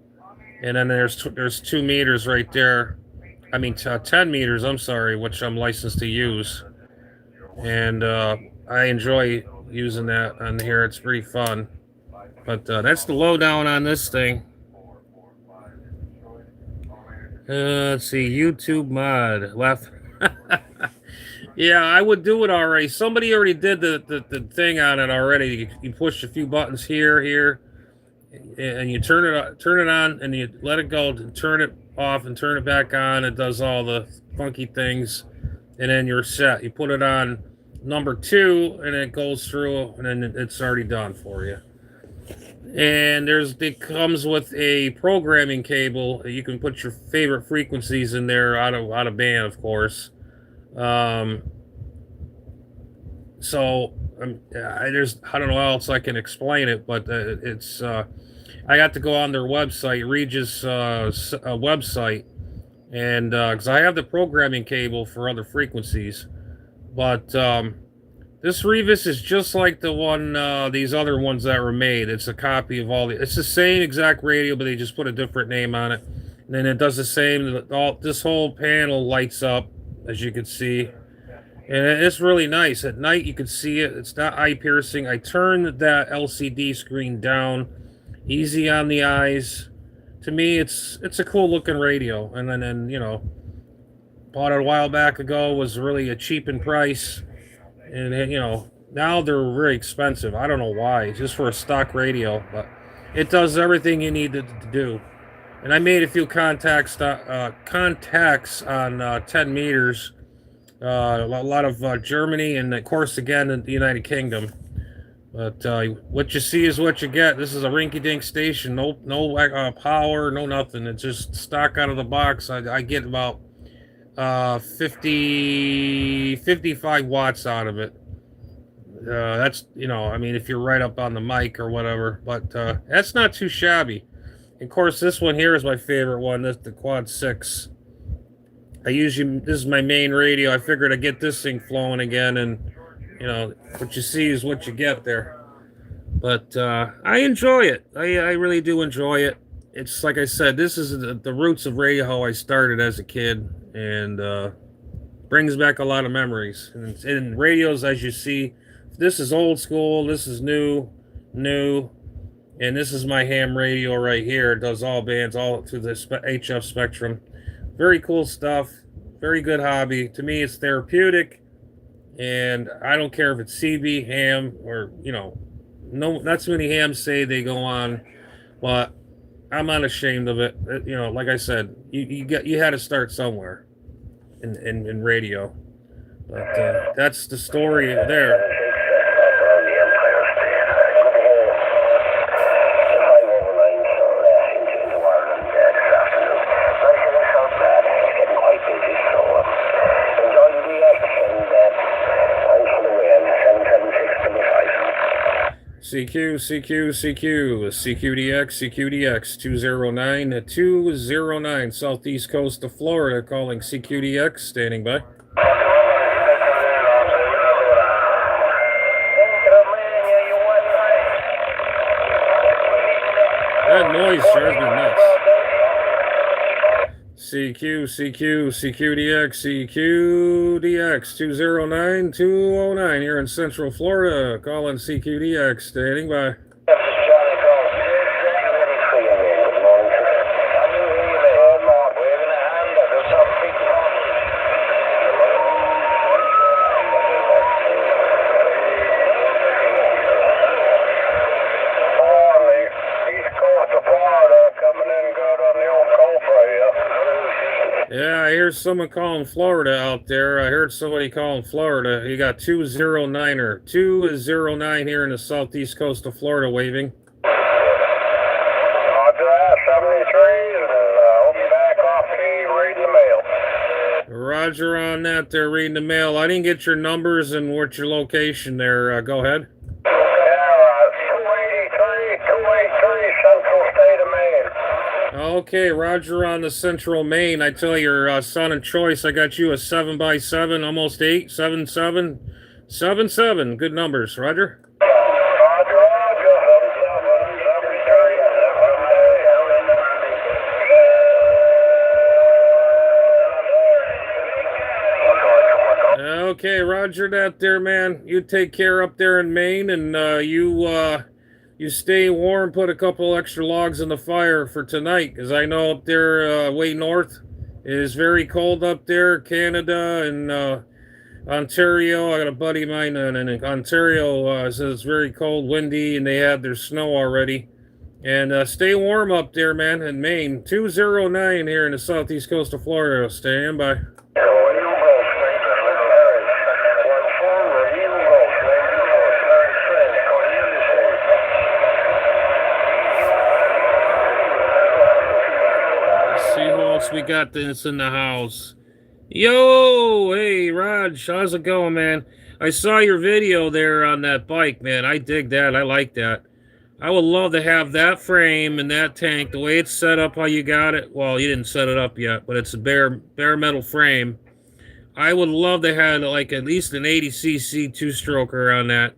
And then there's 2 meters right there. I mean, 10 meters, I'm sorry, which I'm licensed to use. And I enjoy using that on here. It's pretty fun. But that's the lowdown on this thing. Let's see, YouTube mod. Left. Yeah, I would do it already. Somebody already did the thing on it already. You push a few buttons here, and you turn it on, and you let it go, turn it off, and turn it back on. It does all the funky things, and then you're set. You put it on number 2, and it goes through, and then it's already done for you. And it comes with a programming cable. You can put your favorite frequencies in there out of band, of course. So I don't know how else I can explain it, but it's I got to go on their website, Regis website, and because I have the programming cable for other frequencies, but this retevis is just like the one these other ones that were made. It's a copy of all the. It's the same exact radio, but they just put a different name on it, and then it does the same. This whole panel lights up, as you can see. And it's really nice. At night, you can see it. It's not eye-piercing. I turned that LCD screen down. Easy on the eyes. To me, it's a cool-looking radio. And then, you know, bought it a while back ago. Was really a cheap in price. And, you know, now they're very expensive. I don't know why. Just for a stock radio. But it does everything you need to do. And I made a few contacts on 10 meters. A lot of Germany, and of course again in the United Kingdom. But what you see is what you get. This is a rinky-dink station. No power, no nothing. It's just stock out of the box. I get about 55 watts out of it. That's, you know, I mean, if you're right up on the mic or whatever. But that's not too shabby. Of course, this one here is my favorite one. That's the Quad 6. This is my main radio. I figured I'd get this thing flowing again, and, you know, what you see is what you get there. But I enjoy it. I really do enjoy it. It's like I said, this is the roots of radio, how I started as a kid, and brings back a lot of memories. And radios, as you see, this is old school, this is new, and this is my ham radio right here. It does all bands, all through the HF spectrum. Very cool stuff. Very good hobby. To me, it's therapeutic. And I don't care if it's CB, ham, or, you know, not too many hams say they go on. But I'm unashamed of it. You know, like I said, you had to start somewhere in radio. But that's the story there. CQDX 209 Southeast Coast of Florida, calling CQDX, standing by. That noise drives me nuts. CQDX 209 here in Central Florida, calling CQDX, standing by. Yeah, I hear someone calling Florida out there. I heard somebody calling Florida. You got 209er. 209 here in the southeast coast of Florida waving. Roger on that there, reading the mail. I didn't get your numbers and what's your location there. Go ahead. 283 Central State of Maine. Okay, Roger on the Central Maine. I tell your son and choice, I got you a 7x7, almost 8, 7-7, 7-7. Good numbers, Roger. Okay, Roger that there, man. You take care up there in Maine, and you stay warm, put a couple extra logs in the fire for tonight, because I know up there way north it is very cold up there, Canada and Ontario. I got a buddy of mine in Ontario says it's very cold, windy, and they had their snow already. And stay warm up there, man, in Maine. 209 here in the southeast coast of Florida. Stand by. CQDX, we got this in the house. Yo, hey, Raj, how's it going, man? I saw your video there on that bike, man. I dig that. I like that. I would love to have that frame and that tank, the way it's set up, how you got it. Well, you didn't set it up yet, but it's a bare metal frame. I would love to have like at least an 80cc two-stroker on that.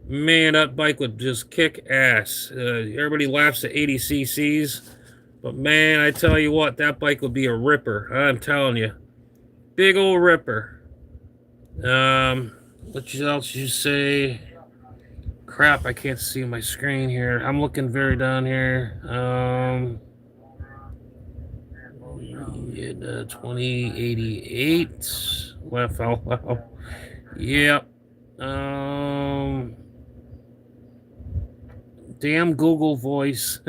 Man, that bike would just kick ass. Everybody laughs at 80cc's, but man, I tell you what, that bike would be a ripper. I'm telling you, big old ripper. What else you say? Crap, I can't see my screen here. I'm looking very down here. 2088. Wow. Yep. Damn Google voice.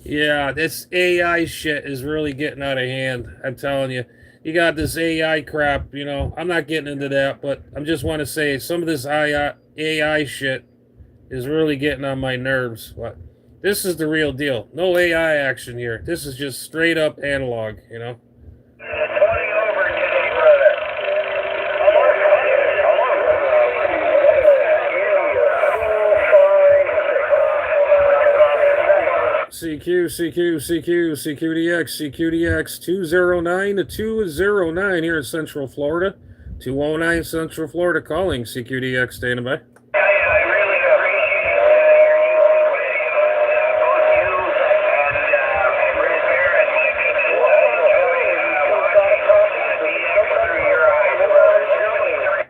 Yeah, this AI shit is really getting out of hand. I'm telling you. You got this AI crap, you know. I'm not getting into that, but I just want to say some of this AI shit is really getting on my nerves. But this is the real deal. No AI action here. This is just straight up analog, you know. CQDX 209 to 209 here in Central Florida. 209 Central Florida calling. CQDX standing by.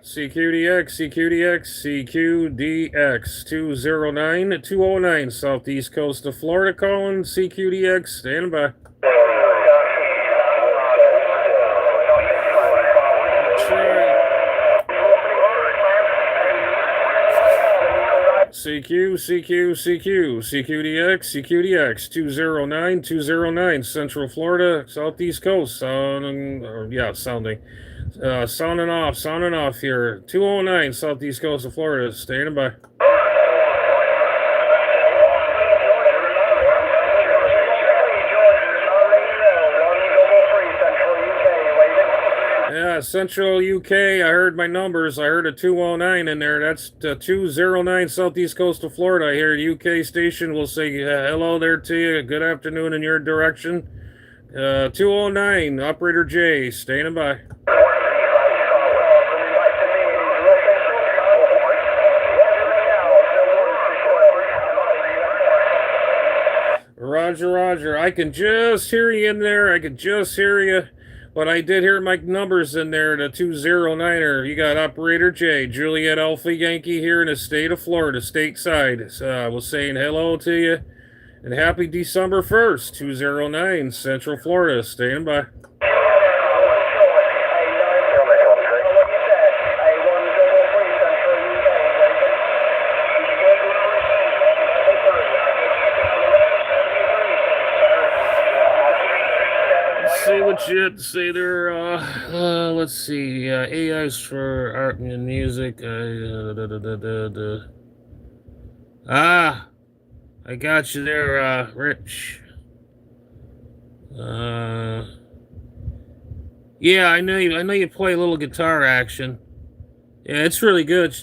CQDX 209 Southeast Coast of Florida calling. CQDX standing by. CQDX 209 Central Florida Southeast Coast sounding off here. 209 Southeast Coast of Florida standing by. Yeah, Central UK, I heard my numbers. I heard a 209 in there. That's 209 Southeast Coast of Florida. I hear UK station will say hello there to you. Good afternoon in your direction. 209, Operator J, standing by. Roger. I can just hear you in there. But I did hear my numbers in there, the 209er. You got Operator J, Juliet Alpha Yankee here in the state of Florida, stateside. So I was saying hello to you. And happy December 1st, 209, Central Florida. Stand by. See what you had to say there. Let's see. AIs for art and music. I got you there, Rich. Yeah, I know you play a little guitar action. Yeah, it's really good.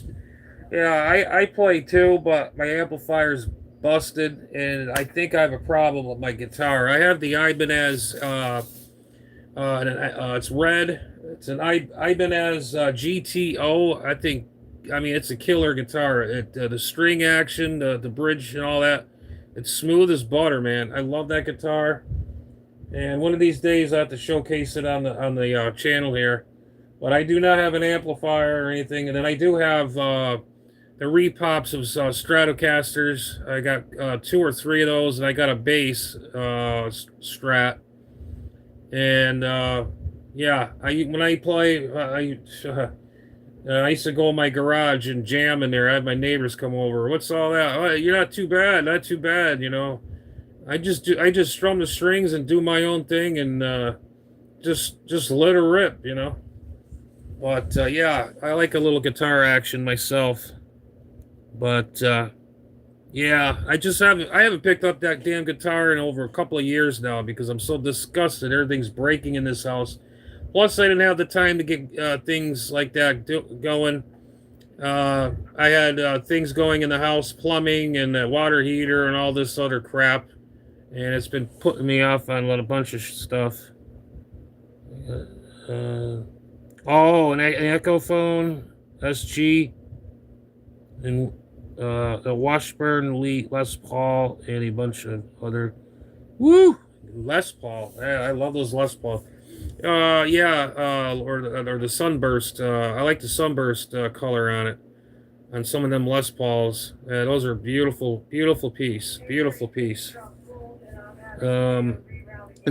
Yeah, I play too, but my amplifier's busted, and I think I have a problem with my guitar. I have the Ibanez. It's red. It's an Ibanez GTO. I mean, it's a killer guitar. The string action, the bridge, and all that. It's smooth as butter, man. I love that guitar. And one of these days, I have to showcase it on the channel here. But I do not have an amplifier or anything. And then I do have the repops of Stratocasters. I got 2 or 3 of those, and I got a bass Strat. And yeah, when I play, I used to go in my garage and jam in there. I had my neighbors come over. What's all that? Oh, you're not too bad, you know. I just strum the strings and do my own thing and just let her rip, you know. But yeah, I like a little guitar action myself. But Yeah, I haven't picked up that damn guitar in over a couple of years now because I'm so disgusted. Everything's breaking in this house. Plus, I didn't have the time to get things like that going. I had things going in the house, plumbing and the water heater and all this other crap, and it's been putting me off on a bunch of stuff. Oh, an Echo phone, SG, and a Washburn Les Paul, and a bunch of other. Woo! Les Paul. Yeah, I love those Les Paul. Yeah, or the sunburst. I like the sunburst color on it, on some of them Les Pauls. Those are beautiful, beautiful piece, beautiful piece. And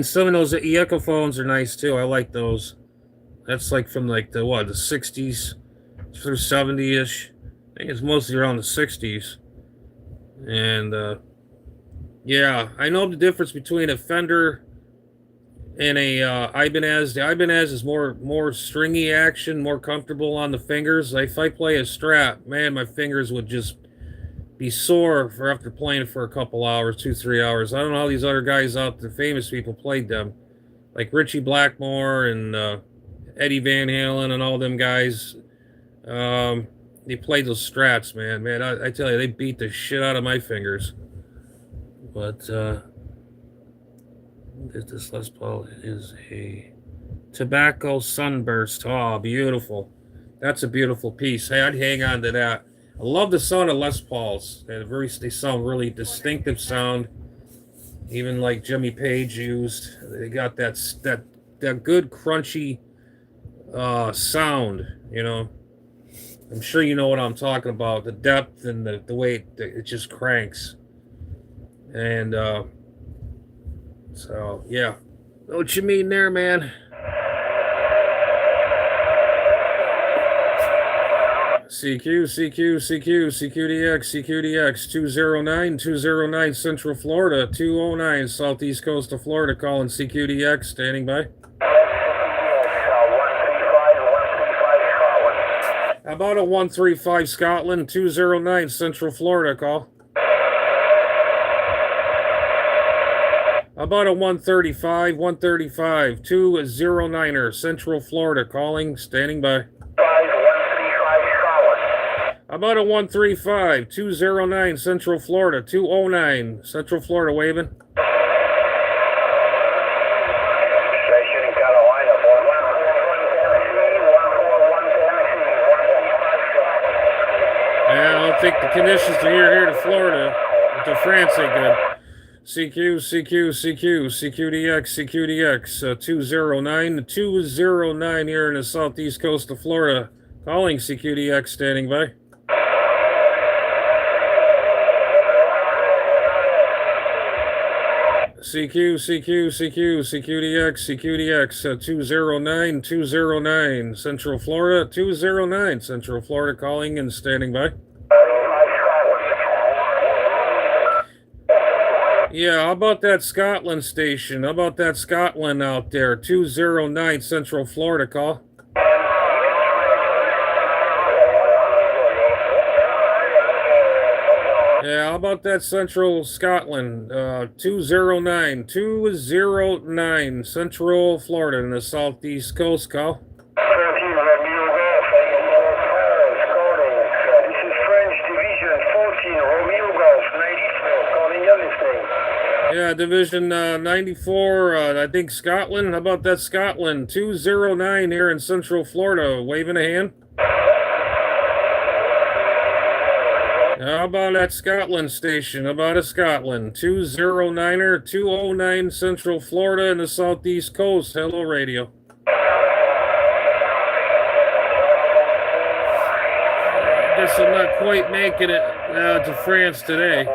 some of those Echo phones are nice too. I like those. That's like from like the 60s through 70-ish. I think it's mostly around the 60s. And yeah, I know the difference between a Fender and a Ibanez. The Ibanez is more stringy action, more comfortable on the fingers. If I play a Strat, man, my fingers would just be sore for after playing for a couple hours, 2-3 hours. I don't know how these other guys out, the famous people, played them, like Richie Blackmore and Eddie Van Halen and all them guys. They played those Strats, man. Man, I tell you, they beat the shit out of my fingers. But this Les Paul is a Tobacco Sunburst. Oh, beautiful. That's a beautiful piece. Hey, I'd hang on to that. I love the sound of Les Pauls. They sound really distinctive sound. Even like Jimmy Page used. They got that good crunchy sound, you know. I'm sure you know what I'm talking about. The depth and the way it just cranks. And so yeah. Know what you mean there, man. CQDX 209 Central Florida, 209 Southeast Coast of Florida, calling CQDX, standing by. About a 135 Scotland, 209 Central Florida, call. About a 135, 209er Central Florida, calling, standing by. About a 135, 209 Central Florida, 209 Central Florida, waving. Yeah, I don't think the conditions to here to Florida, to France ain't good. CQDX 209 here in the southeast coast of Florida. Calling CQDX, standing by. CQDX 209 Central Florida, 209 Central Florida, calling and standing by. Yeah, how about that Scotland station? How about that Scotland out there? 209 Central Florida, call. Yeah, how about that Central Scotland? 209 Central Florida in the southeast coast, call. Yeah, Division 94, I think Scotland. How about that Scotland? 209 here in Central Florida. Waving a hand. How about that Scotland station? How about a Scotland? 209er, 209 Central Florida in the southeast coast. Hello, radio. I guess I'm not quite making it to France today.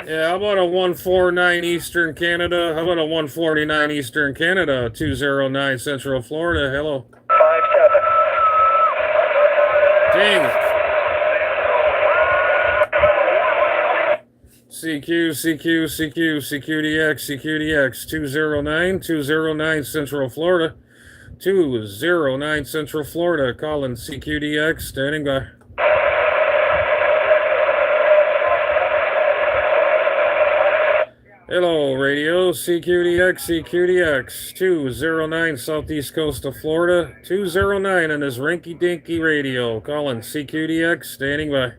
Yeah, how about a 149 Eastern Canada? How about a 149 Eastern Canada? 209 Central Florida. Hello. 57. Dang it. CQDX 209 Central Florida. 209 Central Florida, calling CQDX, standing by. Hello, radio, CQDX, 209 Southeast Coast of Florida, 209 on this rinky-dinky radio, calling CQDX, standing by.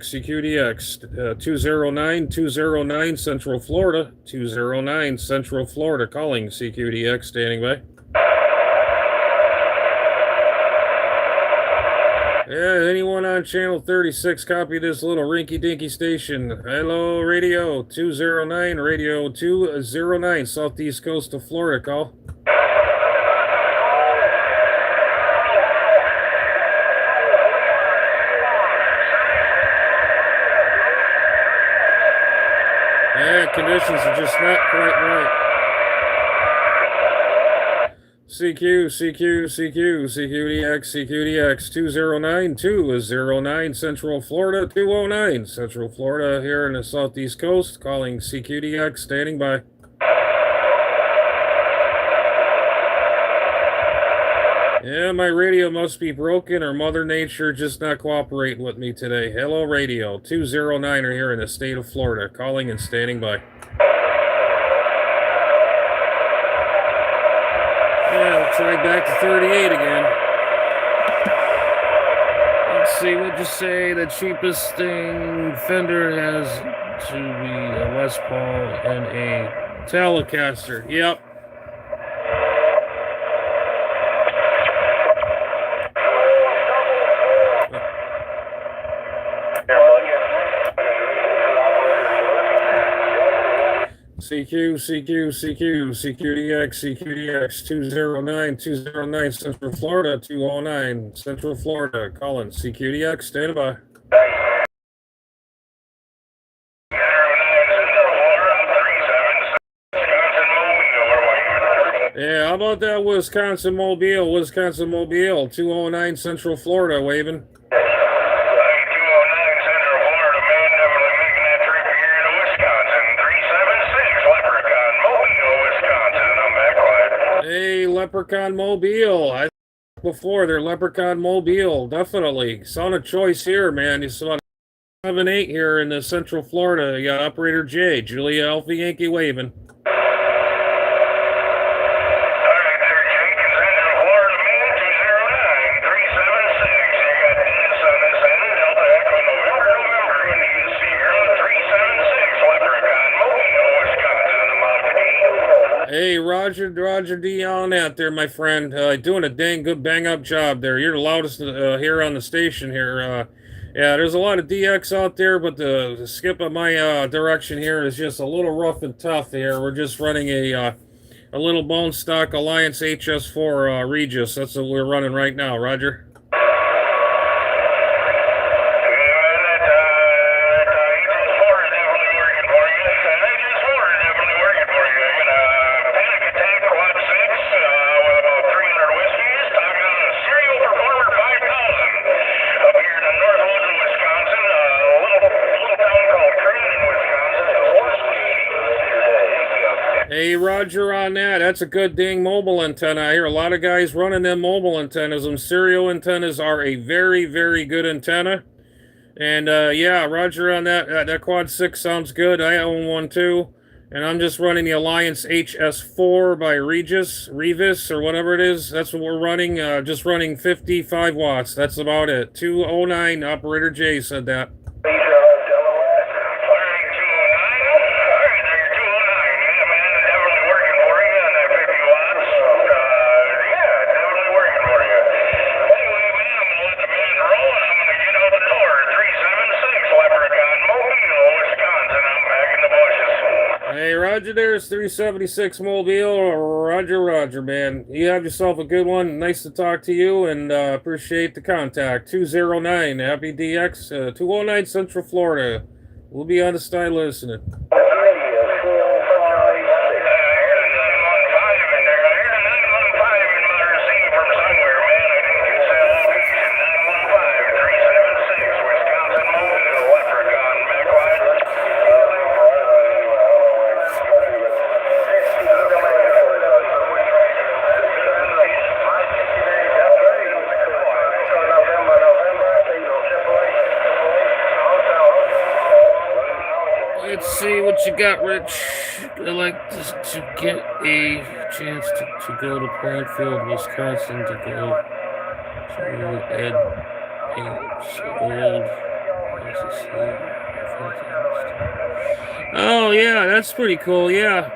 CQDX, 209 Central Florida, 209 Central Florida, calling CQDX, standing by. Yeah, anyone on channel 36, copy this little rinky-dinky station. Hello, radio, 209, Southeast Coast of Florida, call. Yeah, conditions are just not quite right. CQDX, 209 Central Florida, 209 Central Florida here in the Southeast Coast, calling CQDX, standing by. Yeah, my radio must be broken or Mother Nature just not cooperating with me today. Hello, radio, 209 are here in the state of Florida, calling and standing by. Yeah, we'll try back to 38 again. Let's see, what'd you say the cheapest thing Fender has to be a Les Paul and a Telecaster? Yep. CQDX, 209 Central Florida, 209 Central Florida, calling CQDX, stand by. Yeah, how about that Wisconsin Mobile, 209 Central Florida, waving. Hey, Leprechaun Mobile. I before they're Leprechaun Mobile, definitely. Sound of choice here, man. It's about 7-8 here in the Central Florida. You got Operator J, Julia Alpha Yankee waving. Hey, Roger D on out there, my friend. Doing a dang good bang-up job there. You're the loudest here on the station here. Yeah, there's a lot of DX out there, but the skip of my direction here is just a little rough and tough here. We're just running a little bone stock Alliance hs4 Regis. That's what we're running right now, Roger. Hey, Roger on that. That's a good dang mobile antenna. I hear a lot of guys running them mobile antennas. Them serial antennas are a very, very good antenna. And yeah, Roger on that. That Quad 6 sounds good. I own one too. And I'm just running the Alliance hs4 by Revis, or whatever it is. That's what we're running. Just running 55 watts. That's about it. 209, Operator J said that. Hey, Roger, there's 376 Mobile. Roger, man. You have yourself a good one. Nice to talk to you, and appreciate the contact. 209, Happy DX, 209 Central Florida. We'll be on the style listening. you got, Rich? I'd like to get a chance to go to Plainfield, Wisconsin, to go to Ed Paint's old. Oh yeah, that's pretty cool. Yeah,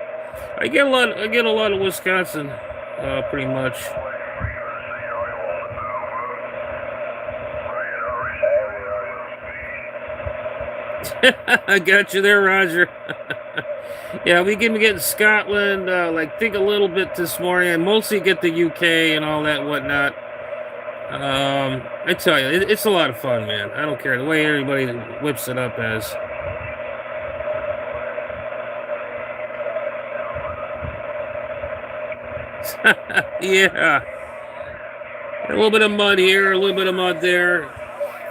I get a lot of Wisconsin, pretty much. I got you there, Roger. Yeah, we can get Scotland, think a little bit this morning. I mostly get the UK and all that whatnot. I tell you, it's a lot of fun, man. I don't care the way everybody whips it up as. Yeah, a little bit of mud here, a little bit of mud there.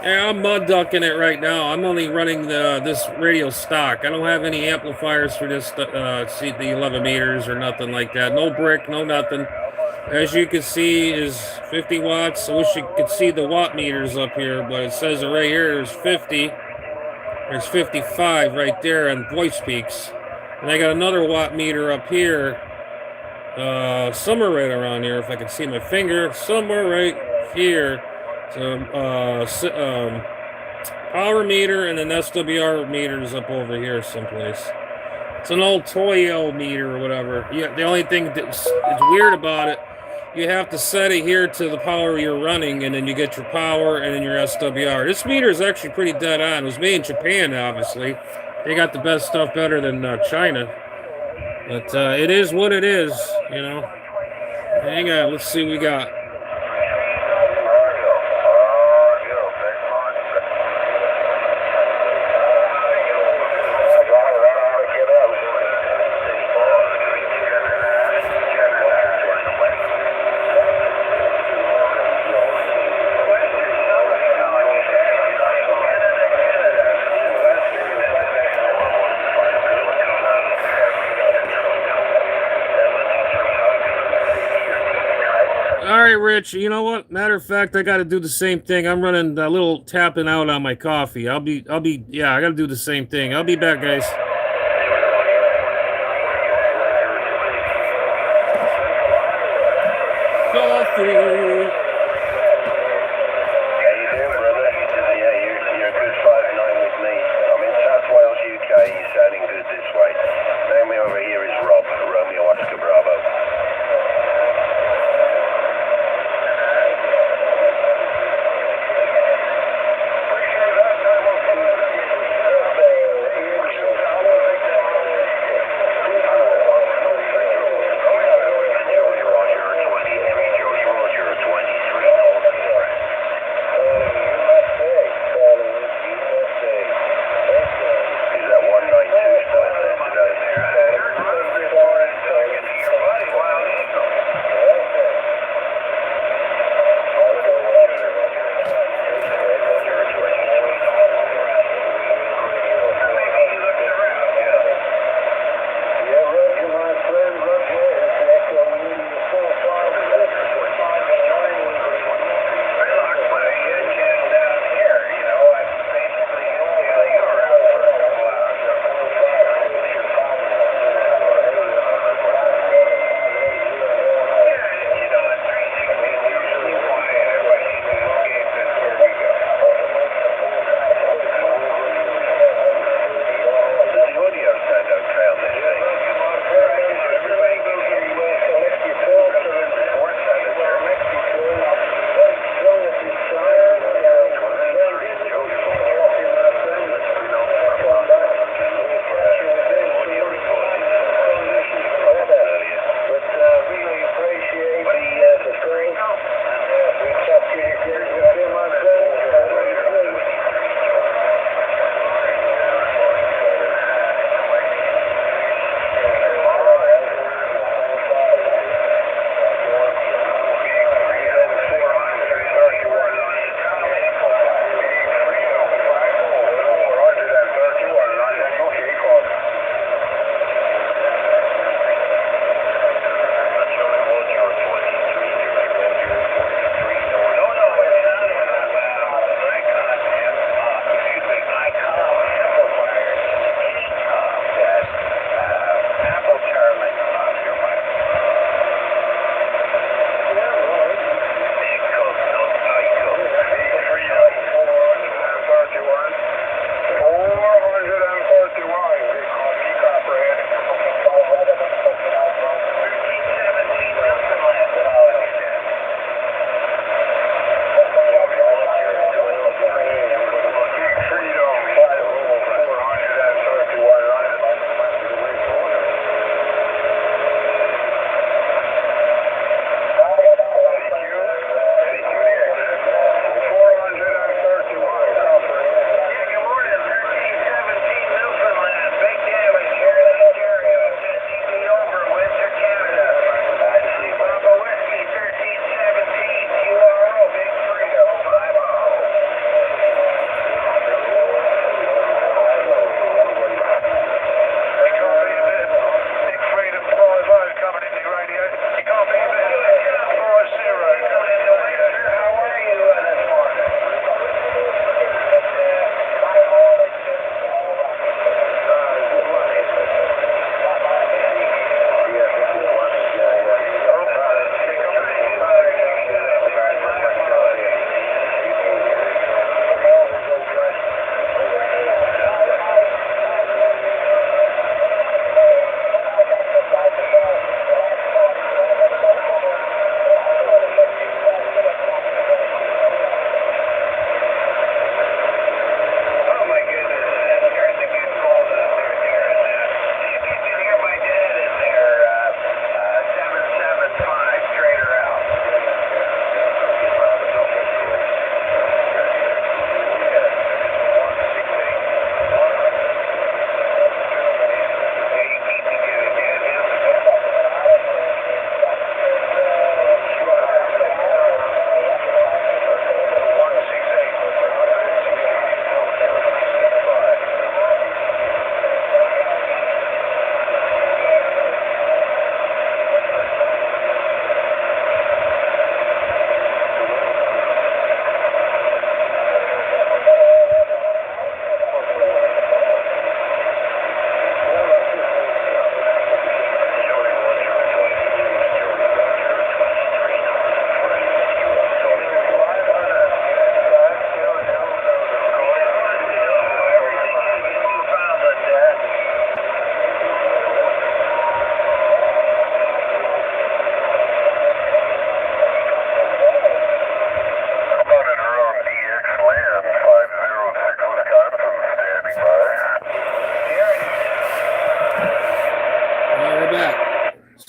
Yeah, I'm mud ducking it right now. I'm only running this radio stock. I don't have any amplifiers for this, the 11 meters or nothing like that. No brick, no nothing. As you can see, is 50 watts. I wish you could see the watt meters up here, but it says it right here. There's 50. There's 55 right there on voice peaks, and I got another watt meter up here. Somewhere right around here, if I can see my finger, somewhere right here. So, power meter and an SWR meter is up over here someplace. It's an old Toyo meter or whatever. Yeah, the only thing that's weird about it, you have to set it here to the power you're running, and then you get your power and then your SWR. This meter is actually pretty dead on. It was made in Japan, obviously. They got the best stuff better than China. But it is what it is, you know. Hang on, let's see what we got. Rich, you know what? Matter of fact, I got to do the same thing. I'm running a little tapping out on my coffee. Yeah, I got to do the same thing. I'll be back, guys. Coffee.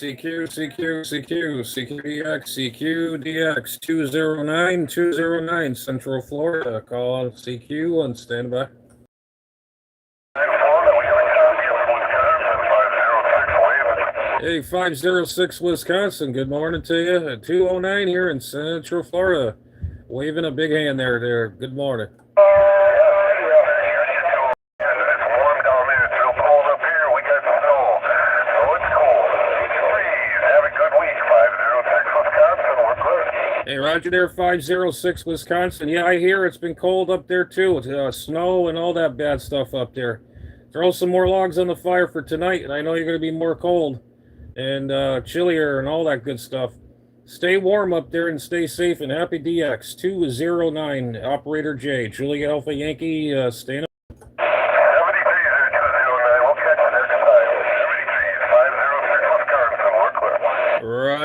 CQ, CQDX, CQDX, 209 Central Florida. Call on CQ on standby. Hey, 506 Wisconsin, good morning to you. At 209 here in Central Florida. Waving a big hand there. Good morning. Hey, roger there, 506 Wisconsin. Yeah, I hear it's been cold up there too. Snow and all that bad stuff up there. Throw some more logs on the fire for tonight, and I know you're going to be more cold and chillier and all that good stuff. Stay warm up there and stay safe, and happy DX 209, Operator J, Julia Alpha Yankee, stand up.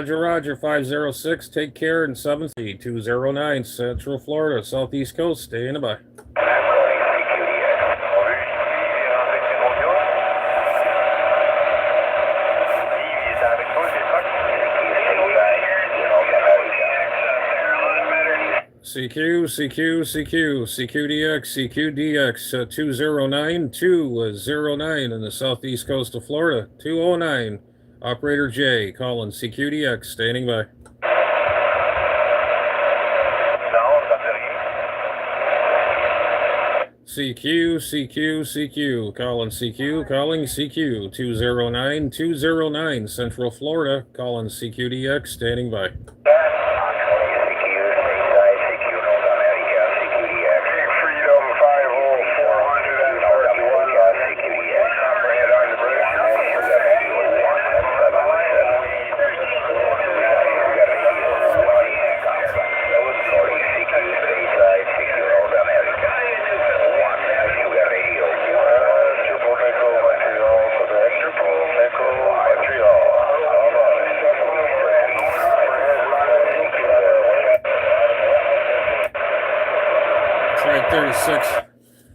Roger, 506, take care, and 73209, Central Florida, Southeast Coast, stay in by. CQDX, 209 in the southeast coast of Florida, 209. Operator J, calling CQDX, standing by. CQ, calling CQ, 209 Central Florida, calling CQDX, standing by.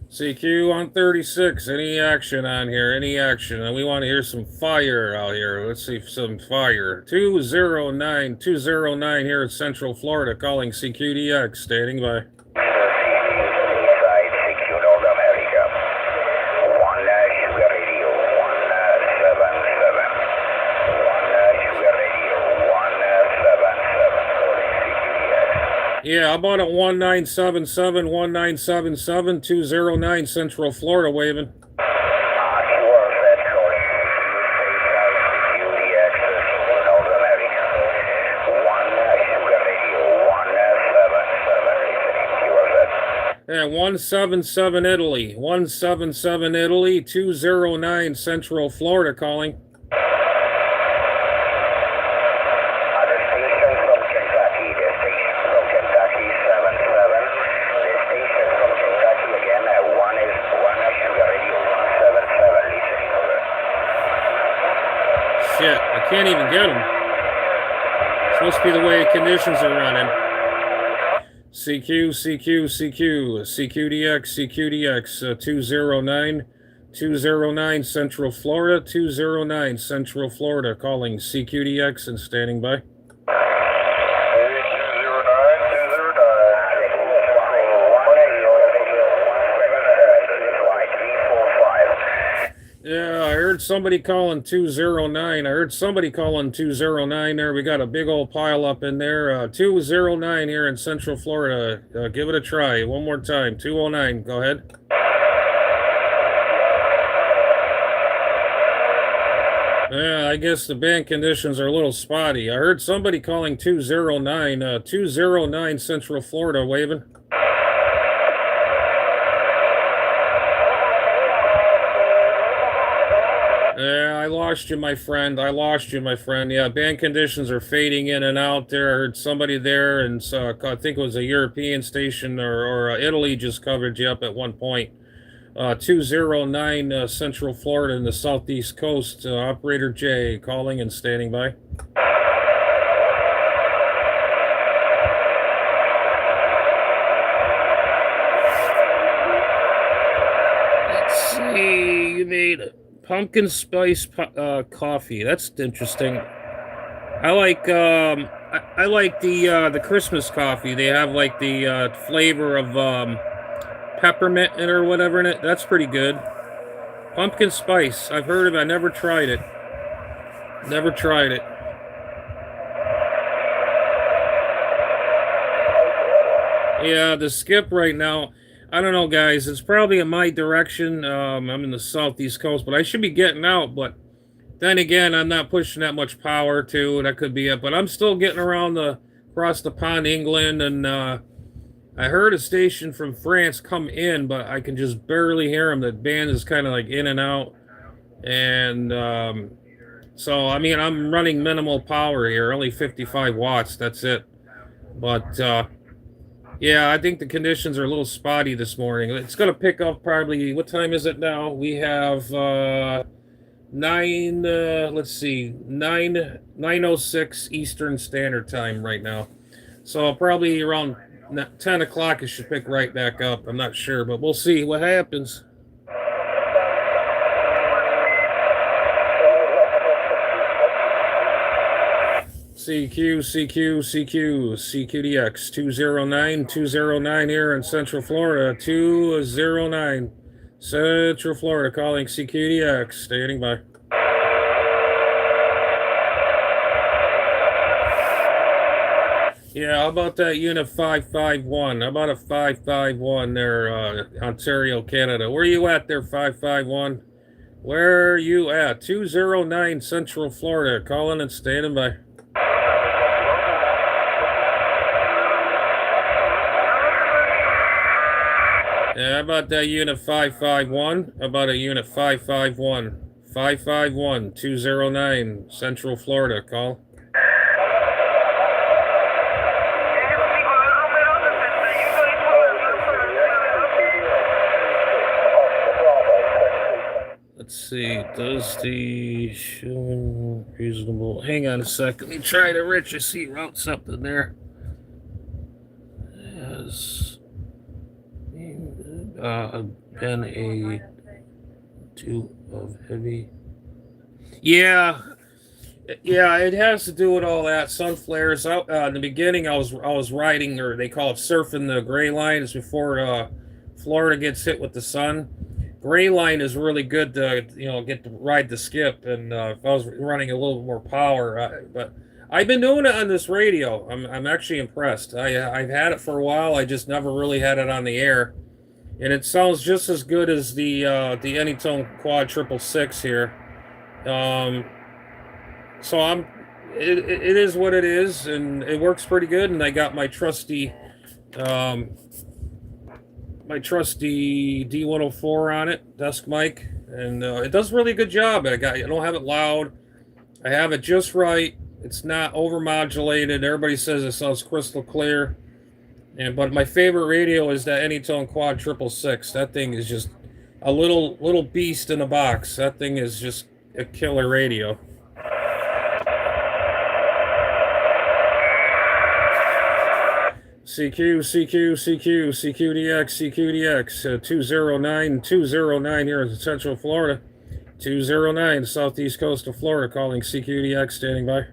CQ on 36. Any action on here? Any action? And we want to hear some fire out here. Let's see some fire. 209 here in Central Florida, calling CQDX, standing by. Yeah, I'm on at 1977, 209 Central Florida, waving. Yeah, 177 Italy, 209 Central Florida, calling. Shit, I can't even get them. It's supposed to be the way conditions are running. CQDX, 209 Central Florida, 209 Central Florida, calling CQDX and standing by. Yeah, I heard somebody calling 209. There. We got a big old pile up in there. 209 here in Central Florida. Give it a try. One more time. 209. Go ahead. Yeah, I guess the band conditions are a little spotty. I heard somebody calling 209 Central Florida, waving. Yeah, I lost you, my friend. Yeah, band conditions are fading in and out there. I heard somebody there, and so I think it was a European station or Italy just covered you up at one point. 209 Central Florida in the southeast coast. Operator J calling and standing by. Let's see, you made pumpkin spice coffee. That's interesting. I like I like the Christmas coffee. They have like the flavor of peppermint in it or whatever in it. That's pretty good. Pumpkin spice. I've heard of it. I never tried it. Never tried it. Yeah, the skip right now. I don't know, guys. It's probably in my direction. I'm in the southeast coast, but I should be getting out. But then again, I'm not pushing that much power too. That could be it. But I'm still getting around across the pond, England, and I heard a station from France come in, but I can just barely hear them. The band is kind of like in and out, and so I mean, I'm running minimal power here, only 55 watts. That's it. But yeah, I think the conditions are a little spotty this morning. It's going to pick up probably. What time is it now? We have 9. Let's see, 9:06 Eastern Standard Time right now. So probably around 10 o'clock it should pick right back up. I'm not sure, but we'll see what happens. CQDX 209 here in Central Florida. 209 Central Florida calling CQDX. Standing by. Yeah, how about that unit 551? How about a 551 there, Ontario, Canada? Where are you at there, 551? Where are you at? 209 Central Florida. Calling and standing by. Yeah, how about that unit 551? How about a unit 551? 551, 209 Central Florida. Call. Let's see, does the showing reasonable? Hang on a second. Let me try to reach a seat route something there. Has been a 2 of heavy. Yeah, it has to do with all that sun flares. Out in the beginning, I was riding, or they call it surfing, the gray line. Is before Florida gets hit with the sun. Gray line is really good to get to ride the skip, and if I was running a little more power, but I've been doing it on this radio. I'm actually impressed. I've had it for a while. I just never really had it on the air, and it sounds just as good as the Anytone Quad 666 here. So it is what it is, and it works pretty good. And I got my trusty D104 on it, desk mic, and it does a really good job. I don't have it loud. I have it just right. It's not overmodulated. Everybody says it sounds crystal clear. But my favorite radio is that Anytone Quad 666. That thing is just a little beast in a box. That thing is just a killer radio. CQDX 209 here in Central Florida. 209 southeast coast of Florida calling CQDX, standing by.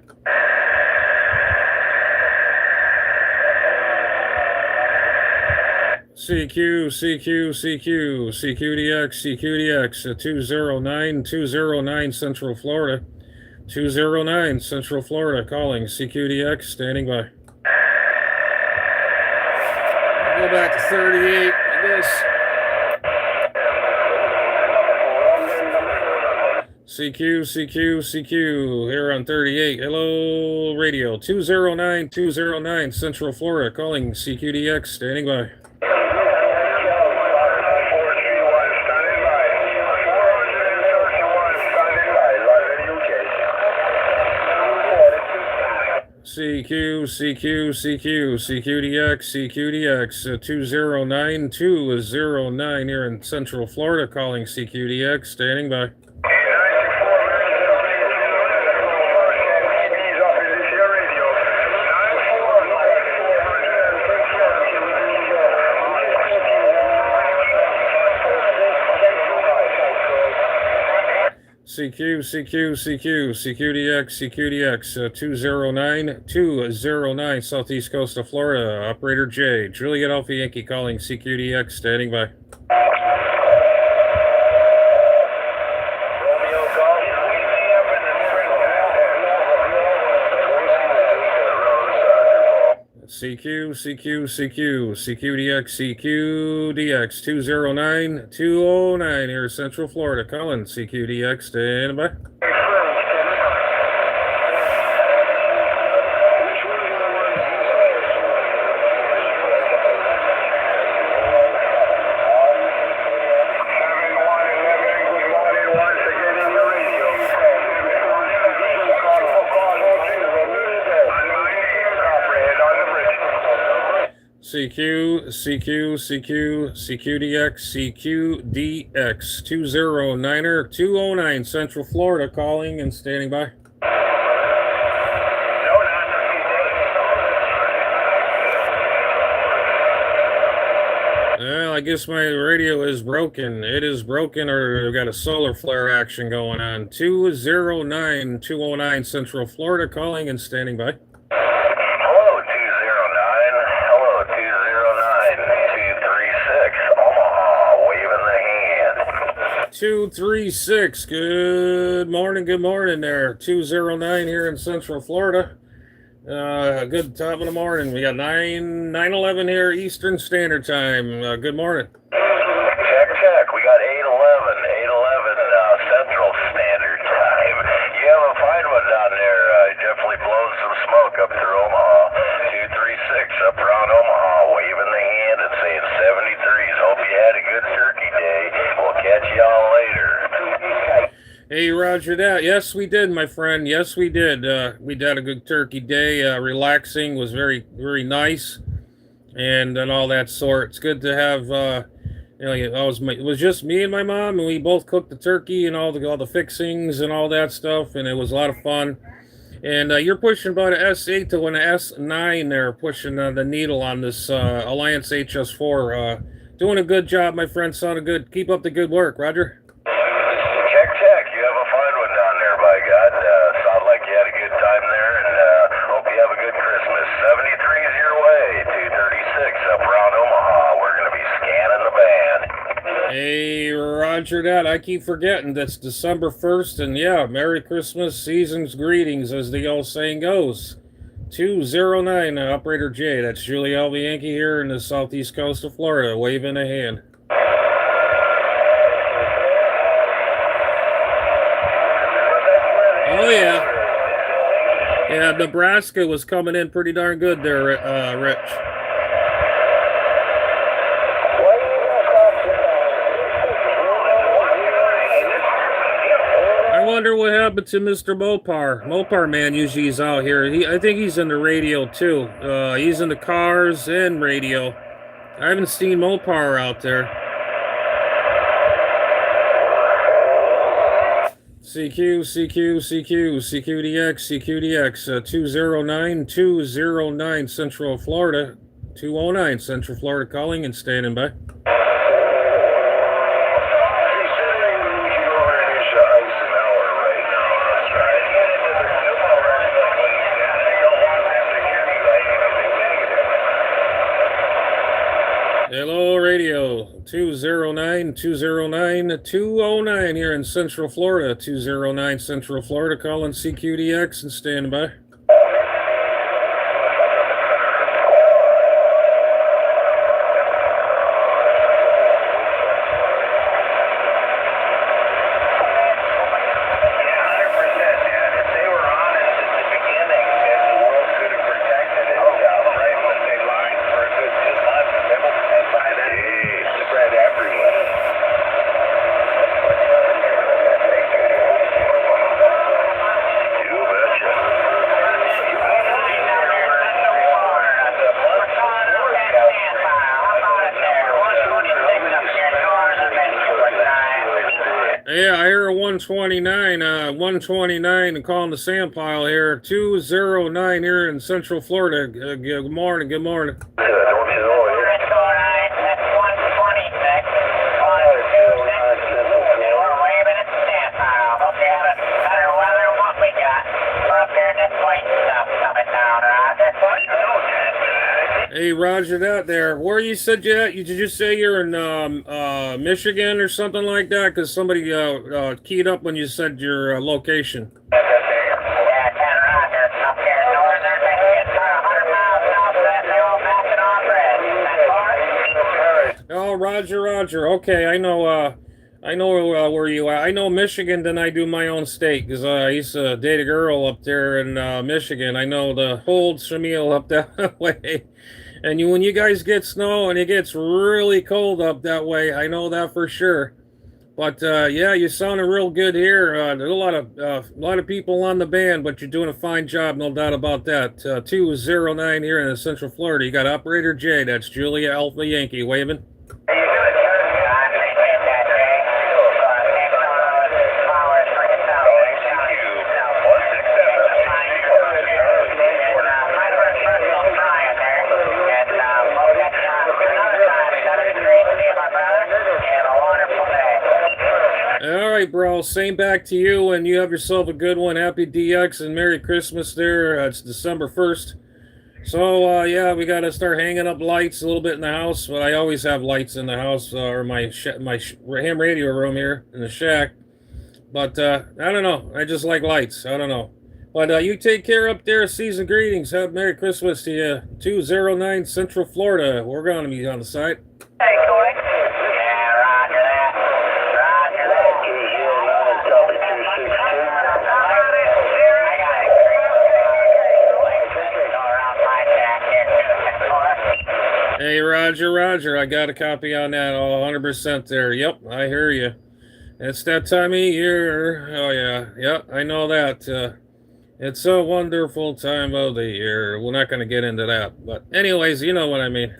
CQDX 209 Central Florida. 209 Central Florida calling CQDX, standing by. Go back to 38, I guess. CQ here on 38. Hello, radio. 209 Central Florida calling CQDX, standing by. CQDX 209 here in Central Florida calling CQDX, standing by. CQDX, 209 Southeast Coast of Florida. Operator J, Juliet Alpha Yankee calling CQDX, standing by. CQDX, 209 here, Central Florida, calling CQDX, standing by. CQDX, 209 Central Florida, calling and standing by. Well, I guess my radio is broken. It is broken, or we've got a solar flare action going on. 209 Central Florida, calling and standing by. 236. Good morning there. 209 here in Central Florida. Good top of the morning. We got 9:11 here Eastern Standard Time. Good morning. Check. We got 8:11 Central Standard Time. You have a fine one down there. Definitely blowing some smoke up through Omaha. 236 up around Omaha, waving the hand and saying 73s. Hope you had a good turkey day. We'll catch y'all later. Hey, roger that. Yes, we did, my friend. Yes, we did. We had a good turkey day. Relaxing, was very, very nice, and all that sort. It's good to have. It was just me and my mom, and we both cooked the turkey and all the fixings and all that stuff, and it was a lot of fun. And you're pushing about an S8 to an S9 there, pushing the needle on this Ailunce hs4. Doing a good job, my friend. Sounded good. Keep up the good work, Roger. Check. You have a fine one down there, by God. Sound like you had a good time there, and hope you have a good Christmas. 73's your way. 236 up around Omaha. We're going to be scanning the band. Hey, roger that. I keep forgetting that's December 1st, and yeah, Merry Christmas, season's greetings, as the old saying goes. 209, Operator J. That's Julie Alpha Yankee here in the Southeast Coast of Florida, waving a hand. Oh, yeah. Yeah, Nebraska was coming in pretty darn good there, Rich. I wonder what happened to Mr. Mopar. Mopar man usually is out here. I think he's in the radio too. He's in the cars and radio. I haven't seen Mopar out there. CQDX, 209 Central Florida, 209 Central Florida, calling and standing by. Hello, radio, 209 here in Central Florida, 209 Central Florida, calling CQDX and standing by. Yeah, I hear a 129 and calling the sand pile here. 209 here in Central Florida. Good morning. Hey, Roger that there. Where you said you at? Did you say you're in Michigan or something like that? Because somebody keyed up when you said your location. Yeah, 10 Roger. Up here in northern Michigan, 100 miles south of that new old Basket Off Red. Oh, Roger, Roger. Okay, I know where you are. I know Michigan than I do my own state because I used to date a girl up there in Michigan. I know the whole Shamil up that way. And when you guys get snow and it gets really cold up that way, I know that for sure. But yeah, you sounded real good here. There's a lot of people on the band, but you're doing a fine job, no doubt about that. 209 here in Central Florida. You got Operator J. That's Julia Alpha Yankee waving. All right, bro. Same back to you, and you have yourself a good one. Happy DX and Merry Christmas there. It's December 1st. So, yeah, we got to start hanging up lights a little bit in the house. Well, I always have lights in the house or my ham radio room here in the shack. But I don't know. I just like lights. I don't know. But you take care up there. Season greetings. Have Merry Christmas to you. 209 Central Florida. We're going to be on the site. Hey, Corey. Yeah, roger that. Roger that. Hey, Roger, Roger. I got a copy on that. Oh, 100% there. Yep, I hear you. It's that time of year. Oh, yeah. Yep, I know that. It's a wonderful time of the year. We're not going to get into that. But anyways, you know what I mean.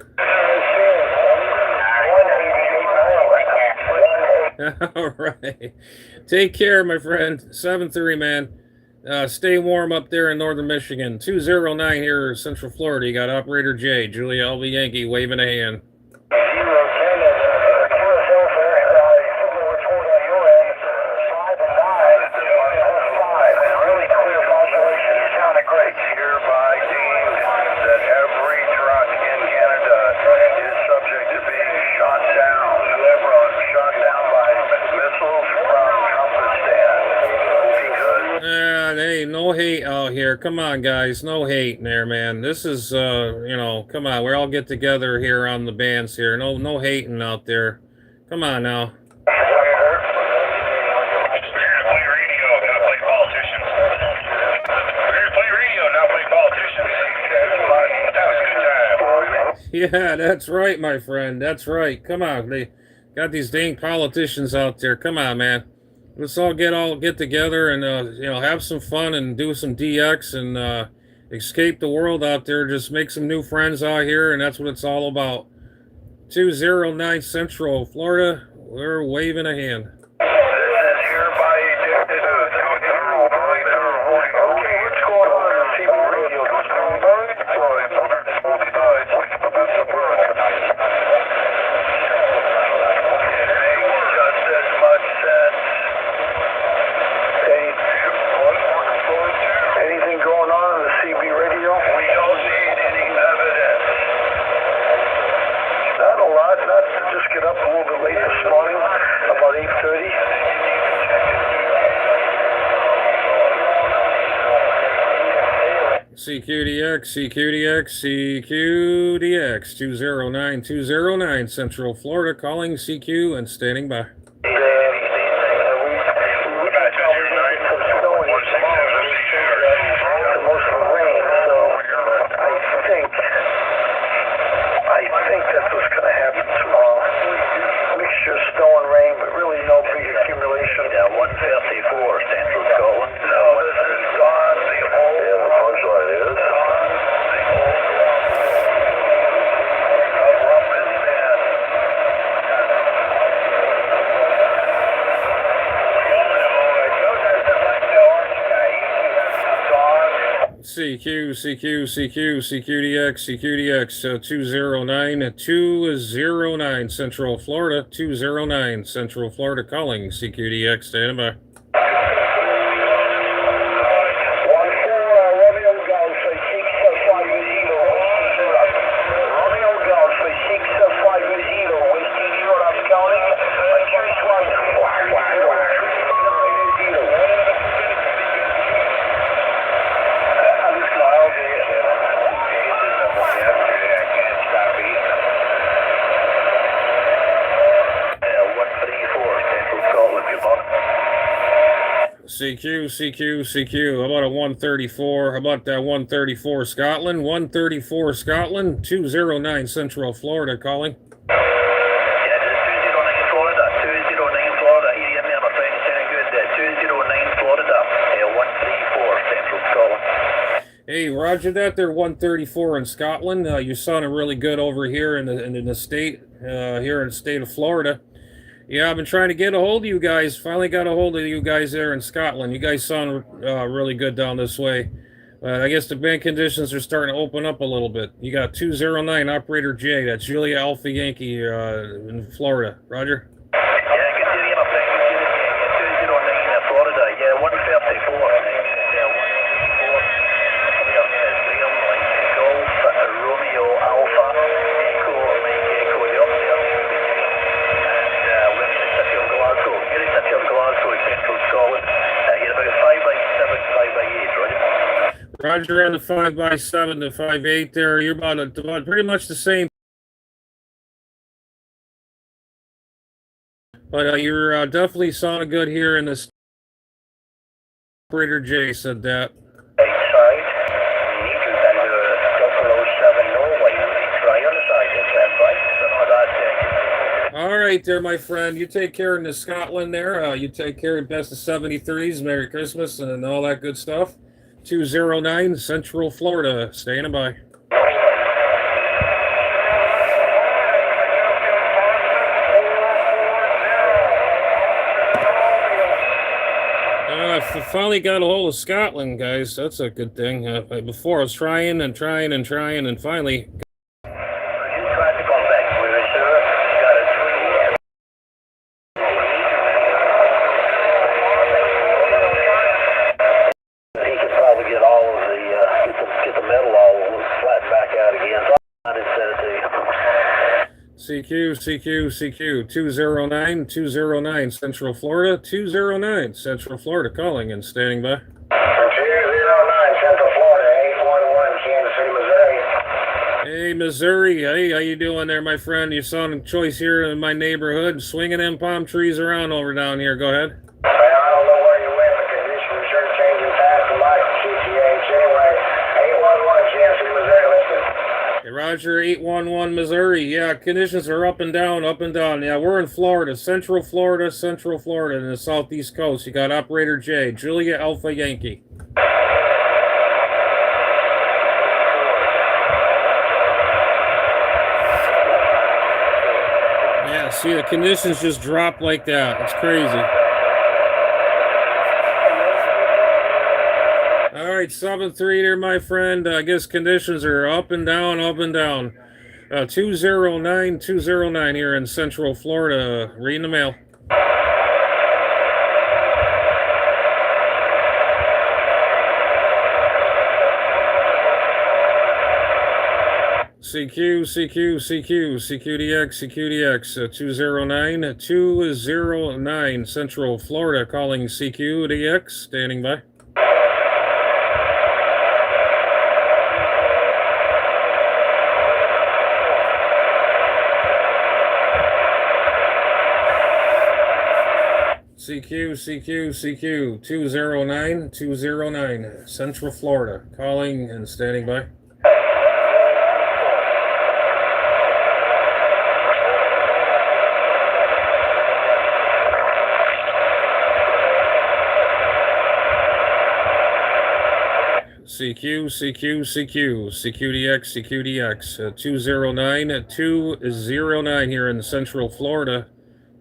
All right. Take care, my friend. 7-3, man. Stay warm up there in northern Michigan. 209 here, Central Florida. You got Operator J, Julia LV Yankee, waving a hand. No hate out here. Come on, guys. No hate there, man. This is, you know, come on. We're all get together here on the bands here. No hating out there. Come on now. Yeah, that's right, my friend. That's right. Come on. They got these dang politicians out there. Come on, man. Let's all get together and you know, have some fun and do some DX and escape the world out there. Just make some new friends out here, and that's what it's all about. 209 Central Florida. We're waving a hand. CQDX, 209 Central Florida, calling CQ and standing by. CQDX, 209 Central Florida, 209 Central Florida, calling CQDX, standing by. CQ, CQ, CQ. How about a 134? How about that 134 Scotland? 134 Scotland, 209 Central Florida calling. Yeah, just 209 Florida, 209 Florida. Here you are, my friend. Sounding good. 209 Florida, 134 Central Scotland. Hey, roger that. They're 134 in Scotland. You sounded really good over here in the state, here in the state of Florida. Yeah, I've been trying to get a hold of you guys. Finally got a hold of you guys there in Scotland. You guys sound really good down this way. I guess the band conditions are starting to open up a little bit. You got 209 Operator J. That's Julia Alpha Yankee in Florida. Roger. Yeah, good to hear you, my friend. Good to hear you. 209 Florida. Yeah, 134. Yeah, 134. Golf Romeo Alpha Echo Mike Echo. Yep, yep. Glasgow. You're in City of Glasgow, Central Scotland. You're about 5x7, 5x8, right? Roger on the 5x7 to 5.8 there. You're about pretty much the same. But you're definitely sounding good here in this. Operator J said that. Side. Meters and 007 Norway. Try on the side, that's right. Something like that. All right there, my friend. You take care in the Scotland there. You take care of best of 73s. Merry Christmas and all that good stuff. 209 Central Florida. Staying by. Finally got a hold of Scotland, guys. That's a good thing. Before I was trying and finally. CQ, CQ, CQ, 209 Central Florida, 209 Central Florida calling and standing by. 209 Central Florida, 811 Kansas City, Missouri. Hey, Missouri. Hey, how you doing there, my friend? You sound choice here in my neighborhood, swinging them palm trees around over down here. Go ahead. Well, I don't know where you went, but conditions are sure changing fast in my QTH anyway. 811 Kansas City, Missouri, listen. Hey, Roger, 811 Missouri. Yeah, conditions are up and down, up and down. Yeah, we're in Florida, Central Florida, in the southeast coast. You got Operator J, Julia Alpha Yankee. Yeah, see, the conditions just drop like that. It's crazy. All right, 7-3 there, my friend. I guess conditions are up and down, up and down. 209 here in Central Florida. Reading the mail. CQ, CQ, CQ, CQDX, CQDX, 209 Central Florida, calling CQDX, standing by. CQ, CQ, CQ, 209 Central Florida, calling and standing by. CQ, CQ, CQ, CQDX, CQDX, 209 here in Central Florida,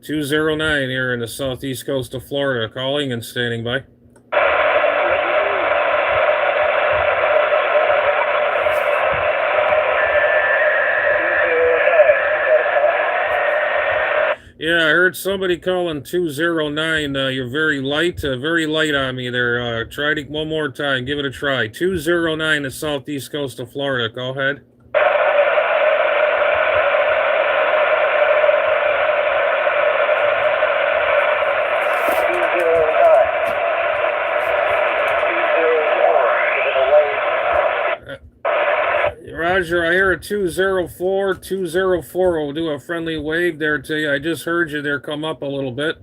209 here in the southeast coast of Florida, calling and standing by. Yeah, I heard somebody calling 209. You're very light on me there. Try it one more time. Give it a try. 209, the southeast coast of Florida. Go ahead. Roger, I hear a 204. We'll do a friendly wave there to you. I just heard you there come up a little bit.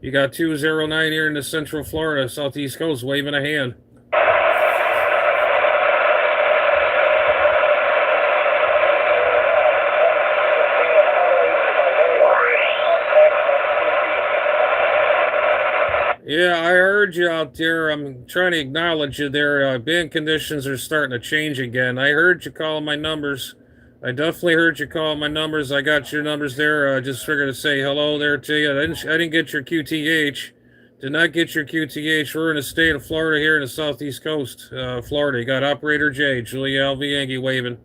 You got 209 here in the Central Florida, Southeast Coast, waving a hand. Yeah, I heard you out there. I'm trying to acknowledge you there. Band conditions are starting to change again. I heard you calling my numbers. I definitely heard you calling my numbers. I got your numbers there. I just figured to say hello there to you. I didn't get your QTH. Did not get your QTH. We're in the state of Florida here in the Southeast Coast. Florida. You got Operator J, Julia Alva Yankee waving.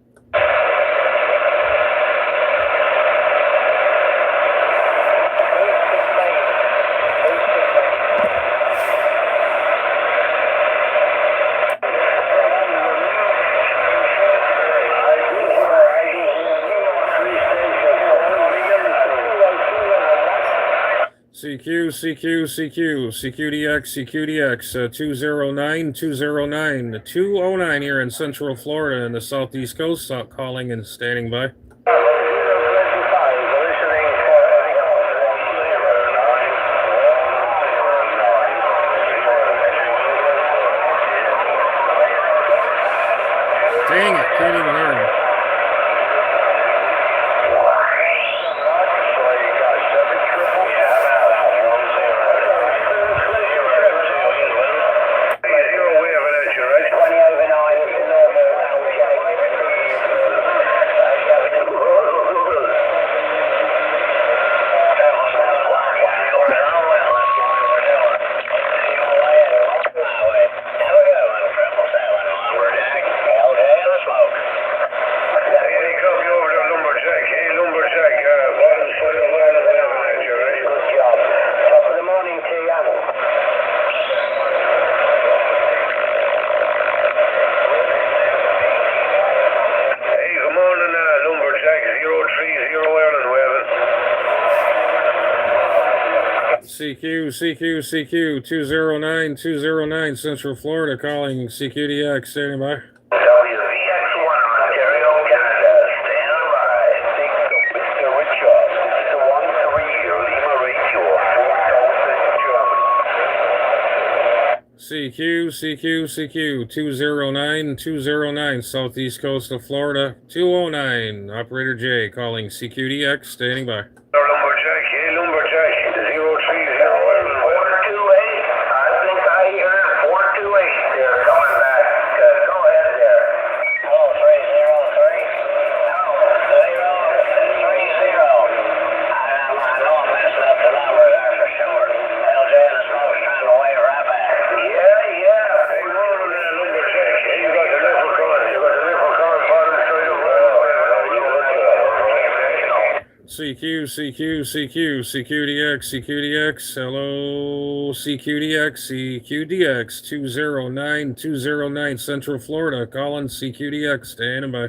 CQDX, 209 here in Central Florida and the Southeast Coast, calling and standing by. Dang it, can't even hear him. CQ, 209 Central Florida, calling CQDX, standing by. WVX1 Ontario, Canada, stand by. Mr. Richard, 13 Lima Radio, 4000 Germany. CQ, 209 Southeast Coast of Florida, 209, Operator J, calling CQDX, standing by. Lumberjack, hey, Lumberjack, 030. 428 there, coming back. Go ahead there. Oh, 303. Oh, 030. I know I'm messing up the number there for sure. LJ and the smoke's trying to wave right back. Yeah. Hey, morning there, Lumberjack. Hey, you got the leprechaun. Bottom side of CQDX, hello, CQDX, 209 Central Florida, calling CQDX, standing by.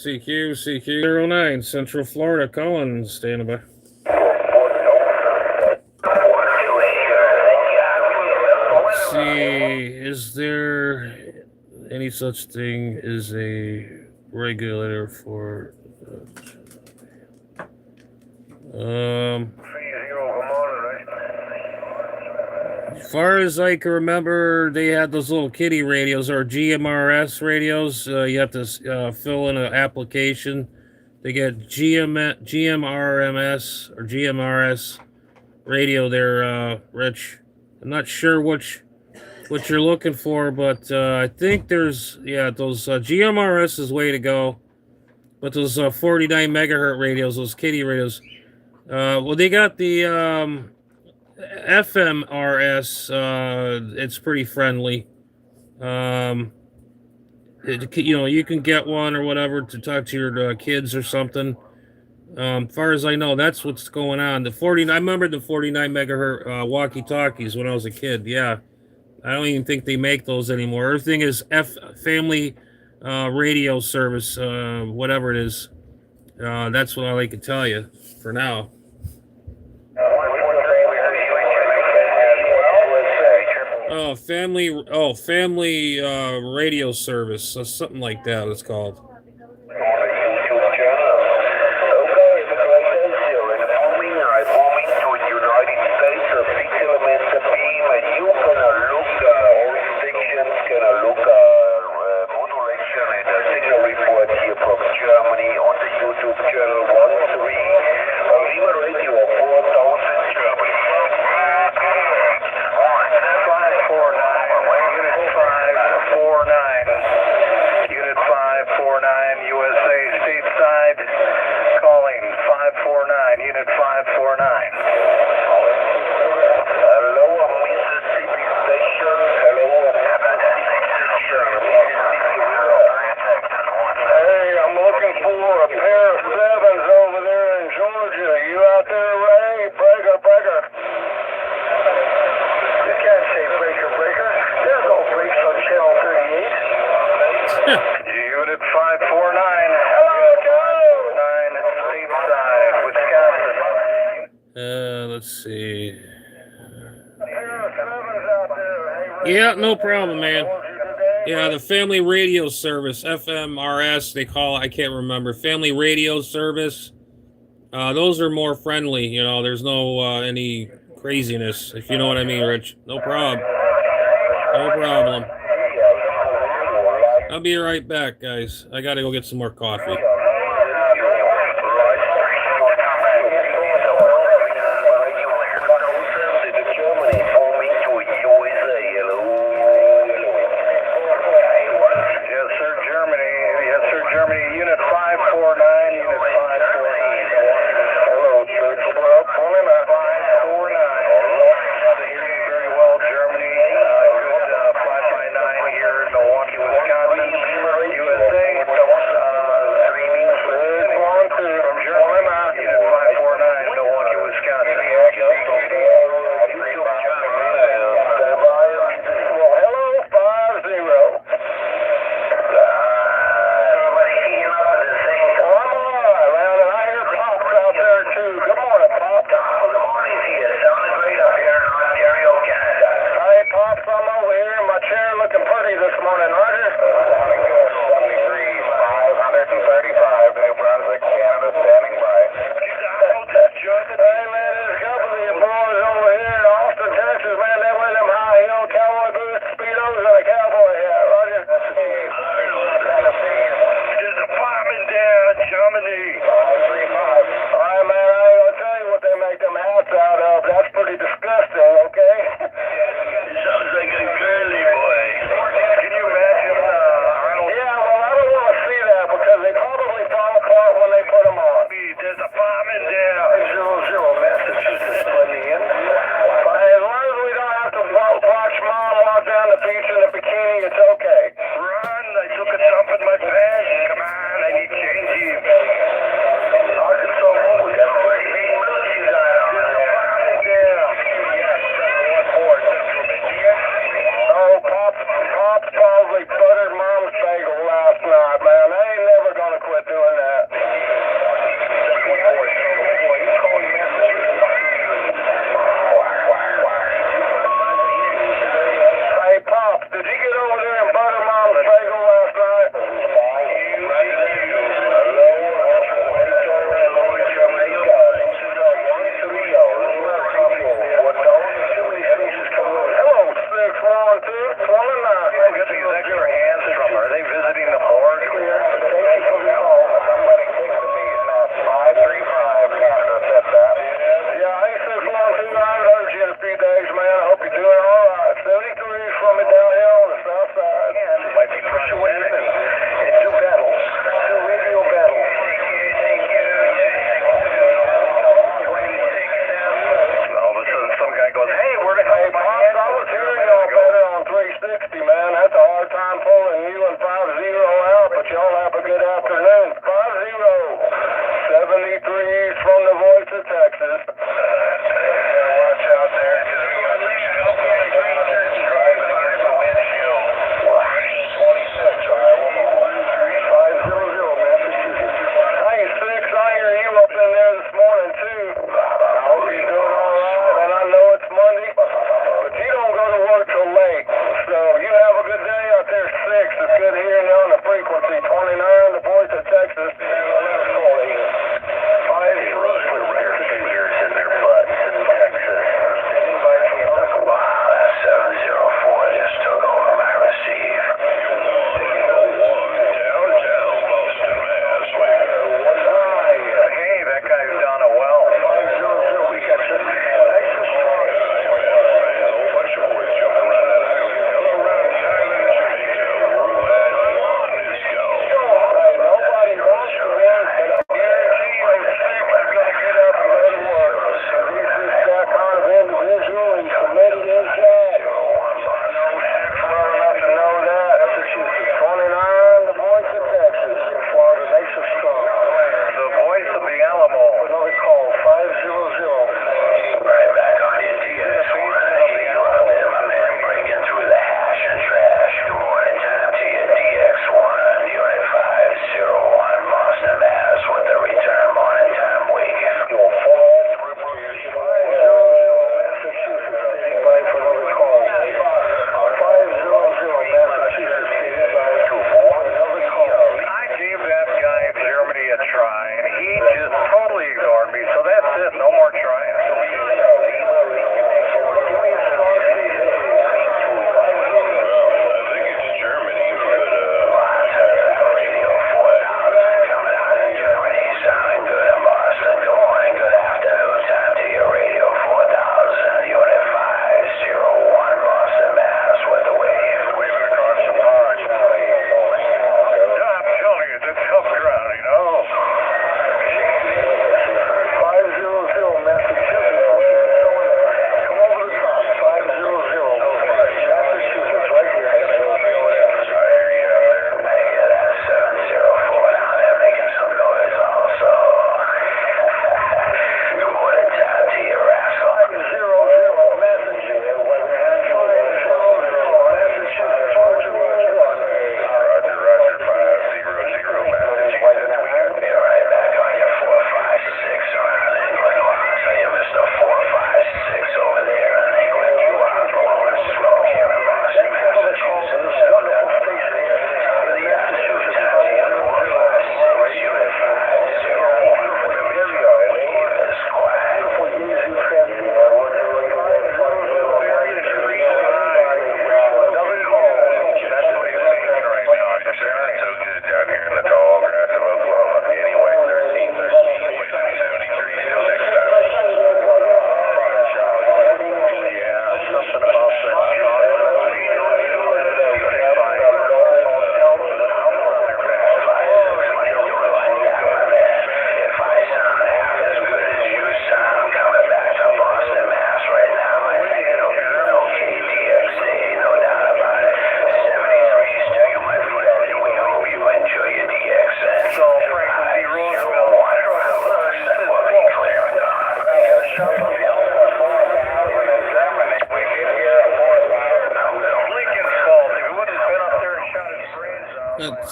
CQ 09 Central Florida, calling, standing by. See, is there any such thing as a regulator for as far as I can remember, they had those little kiddie radios or GMRS radios. You have to fill in an application. They get GMRMS or GMRS radio there, Rich. I'm not sure what you're looking for, but I think there's, those GMRS is way to go. But those 49 megahertz radios, those kiddie radios, well, they got the FMRS, it's pretty friendly. You can get one or whatever to talk to your kids or something. As far as I know, that's what's going on. The 49, I remember the 49 megahertz walkie-talkies when I was a kid. Yeah, I don't even think they make those anymore. Everything is family radio service, whatever it is. That's what all I can tell you for now. Family radio service, something like that. It's called. Unit 549. Hello, Joe. 9 stateside, Wisconsin. Let's see. Yeah, no problem, man. Yeah, the family radio service, FMRS, they call it. I can't remember. Family radio service. Those are more friendly. You know, there's no any craziness, if you know what I mean, Rich. No problem. No problem. I'll be right back, guys. I gotta go get some more coffee.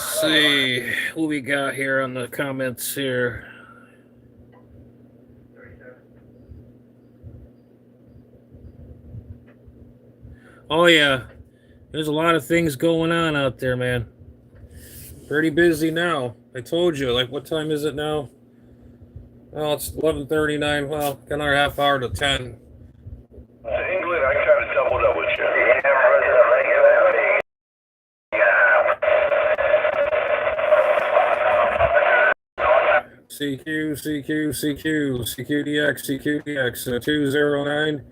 Let's see what we got here on the comments here. Oh yeah, there's a lot of things going on out there, man. Pretty busy now. I told you, like, what time is it now? Oh, it's 11:39. Well, got another half hour to 10. England, I kind of doubled up with you. Yeah, President Regularity. CQ, CQ, CQ, CQDX, CQDX, 209,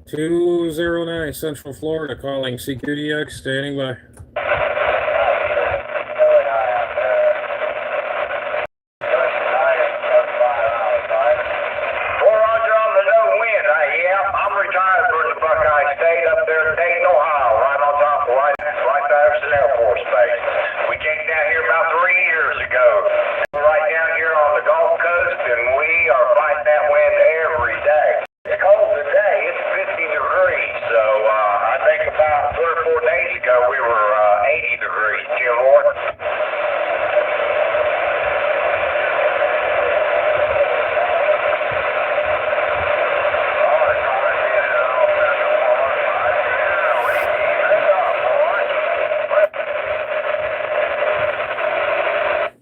209, Central Florida, calling CQDX, standing by.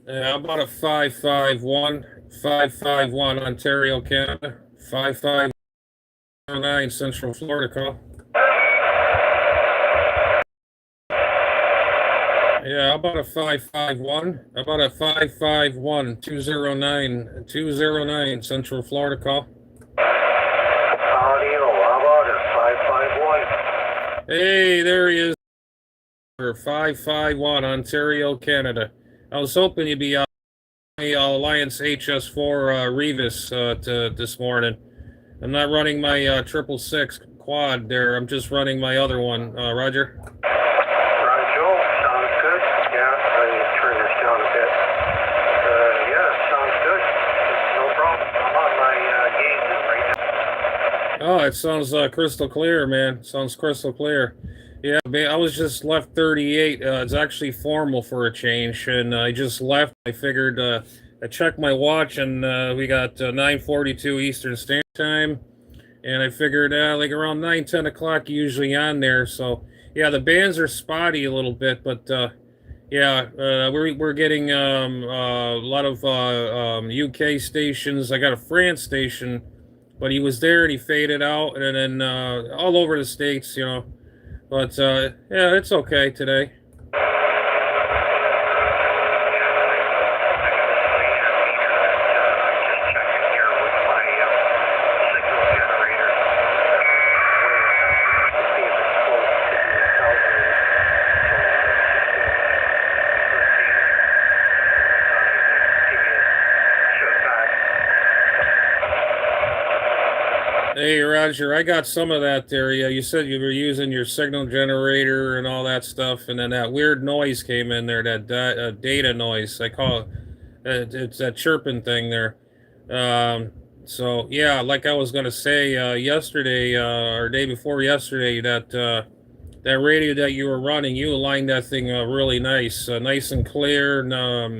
How about a 551 Ontario, Canada, 5509 Central Florida, call. Yeah, how about a 551? How about a 551 209 Central Florida, call. Audio, how about a 551? Hey, there he is. 551 Ontario, Canada. I was hoping you'd be Alliance hs4 retevis this morning. I'm not running my 666 quad there. I'm just running my other one. Roger. Roger, sounds good. Yeah, I turn this down a bit. Yeah, sounds good. No problem. I'm on my gauges right now. Oh, it sounds crystal clear, man. Sounds crystal clear. Yeah, I was just left 38. It's actually formal for a change, and I just left. I figured I checked my watch, and we got 9:42 Eastern Standard Time, and I figured like around 9-10 o'clock usually on there. So yeah, the bands are spotty a little bit, but yeah, we're getting a lot of UK stations. I got a France station, but he was there and he faded out, and then all over the States, you know. But, yeah, it's okay today. Hey, Roger, I got some of that there. Yeah, you said you were using your signal generator and all that stuff, and then that weird noise came in there, that data noise. I call it, it's that chirping thing there. So, yeah, like I was going to say yesterday, or day before yesterday, that radio that you were running, you aligned that thing really nice and clear, and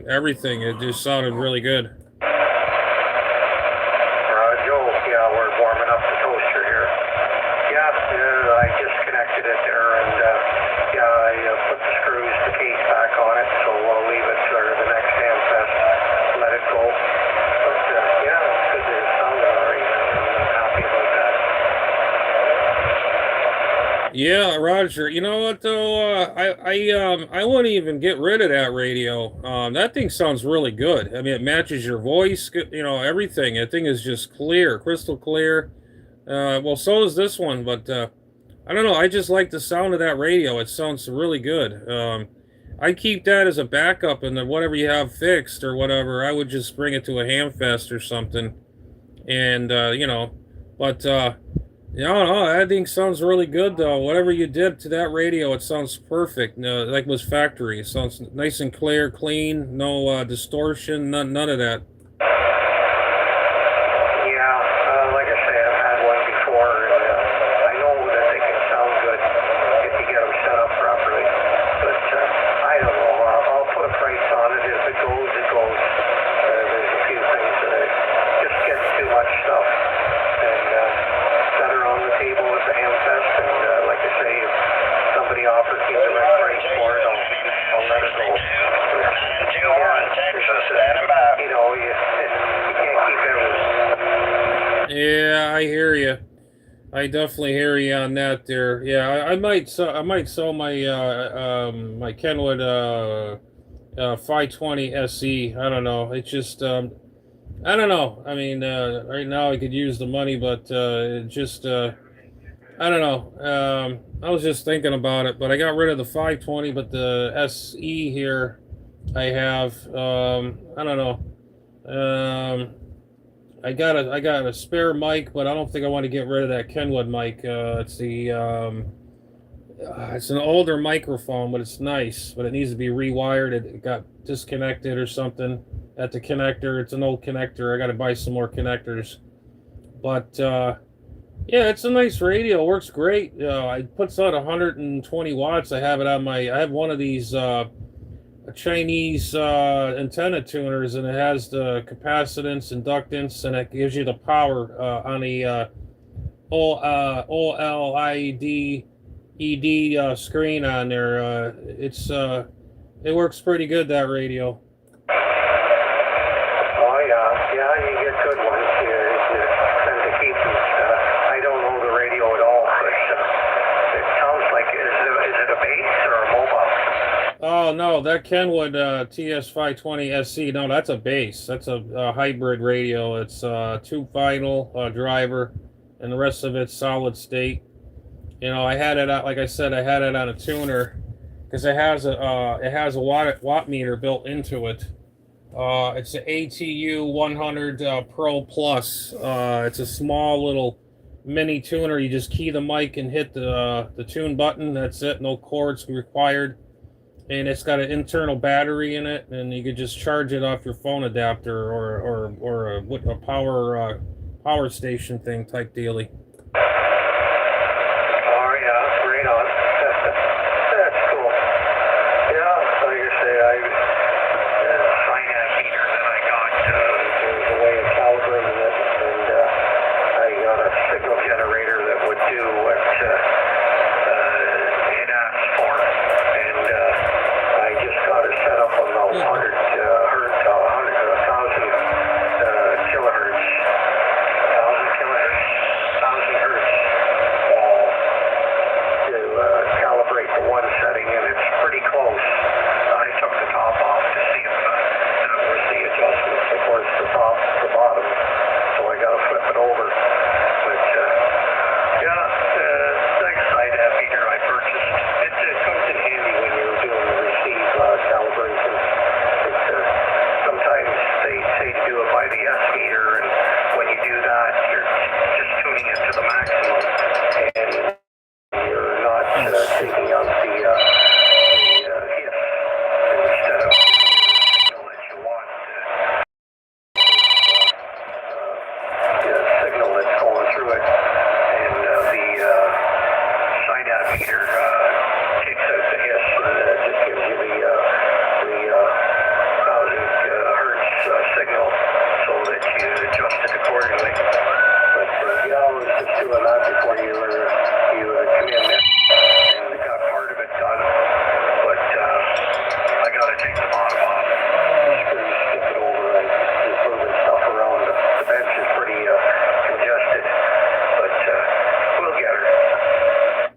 everything. It just sounded really good. Yeah, Roger. You know what though? I wouldn't even get rid of that radio. That thing sounds really good. I mean, it matches your voice. You know, everything. That thing is just clear, crystal clear. Well, so is this one, but I don't know. I just like the sound of that radio. It sounds really good. I keep that as a backup, and then whatever you have fixed or whatever, I would just bring it to a hamfest or something, and you know, but. No, that thing sounds really good though. Whatever you did to that radio, it sounds perfect. Like it was factory. It sounds nice and clear, clean, no distortion, none of that. Yeah, like I say, I've had one before, and I know that they can sound good if you get them set up properly. But I don't know. I'll put a price Yeah, I hear you. I definitely hear you on that there. Yeah, I might sell my my Kenwood 520 SE. I don't know. It's just I don't know. I mean, right now I could use the money, but it just I don't know. I was just thinking about it, but I got rid of the 520, but the SE here I have. I don't know. I got a spare mic, but I don't think I want to get rid of that Kenwood mic. It's an older microphone, but it's nice. But it needs to be rewired. It got disconnected or something at the connector. It's an old connector. I got to buy some more connectors. But yeah, it's a nice radio. It works great. It puts out 120 watts. I have it on my. I have one of these Chinese antenna tuners, and it has the capacitance, inductance, and it gives you the power on the OLED screen on there. It works pretty good, that radio. Oh yeah, you get good ones. You tend to keep them. I don't know the radio at all, but it sounds like is it a bass or a mobile? Oh no, that Kenwood TS520 SC. No, that's a bass. That's a hybrid radio. It's two final driver, and the rest of it's solid state. You know, I had it out, like I said, I had it on a tuner because it has a watt meter built into it. It's an ATU 100 Pro Plus. It's a small little mini tuner. You just key the mic and hit the tune button. That's it. No cords required. And it's got an internal battery in it, and you could just charge it off your phone adapter or a power station thing type dealy.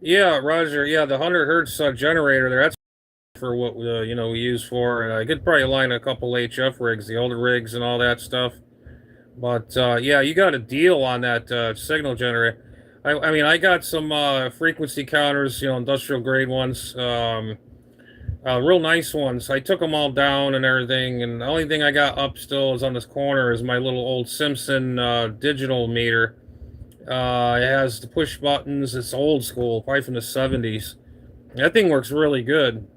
Yeah, Roger. Yeah, the 100 hertz generator there. That's for what we use for. And I could probably line a couple HF rigs, the older rigs, and all that stuff. But yeah, you got a deal on that signal generator. I mean, I got some frequency counters, industrial grade ones, real nice ones. I took them all down and everything, and the only thing I got up still is on this corner is my little old Simpson digital meter. It has the push buttons. It's old school, probably from the 70s. That thing works really good,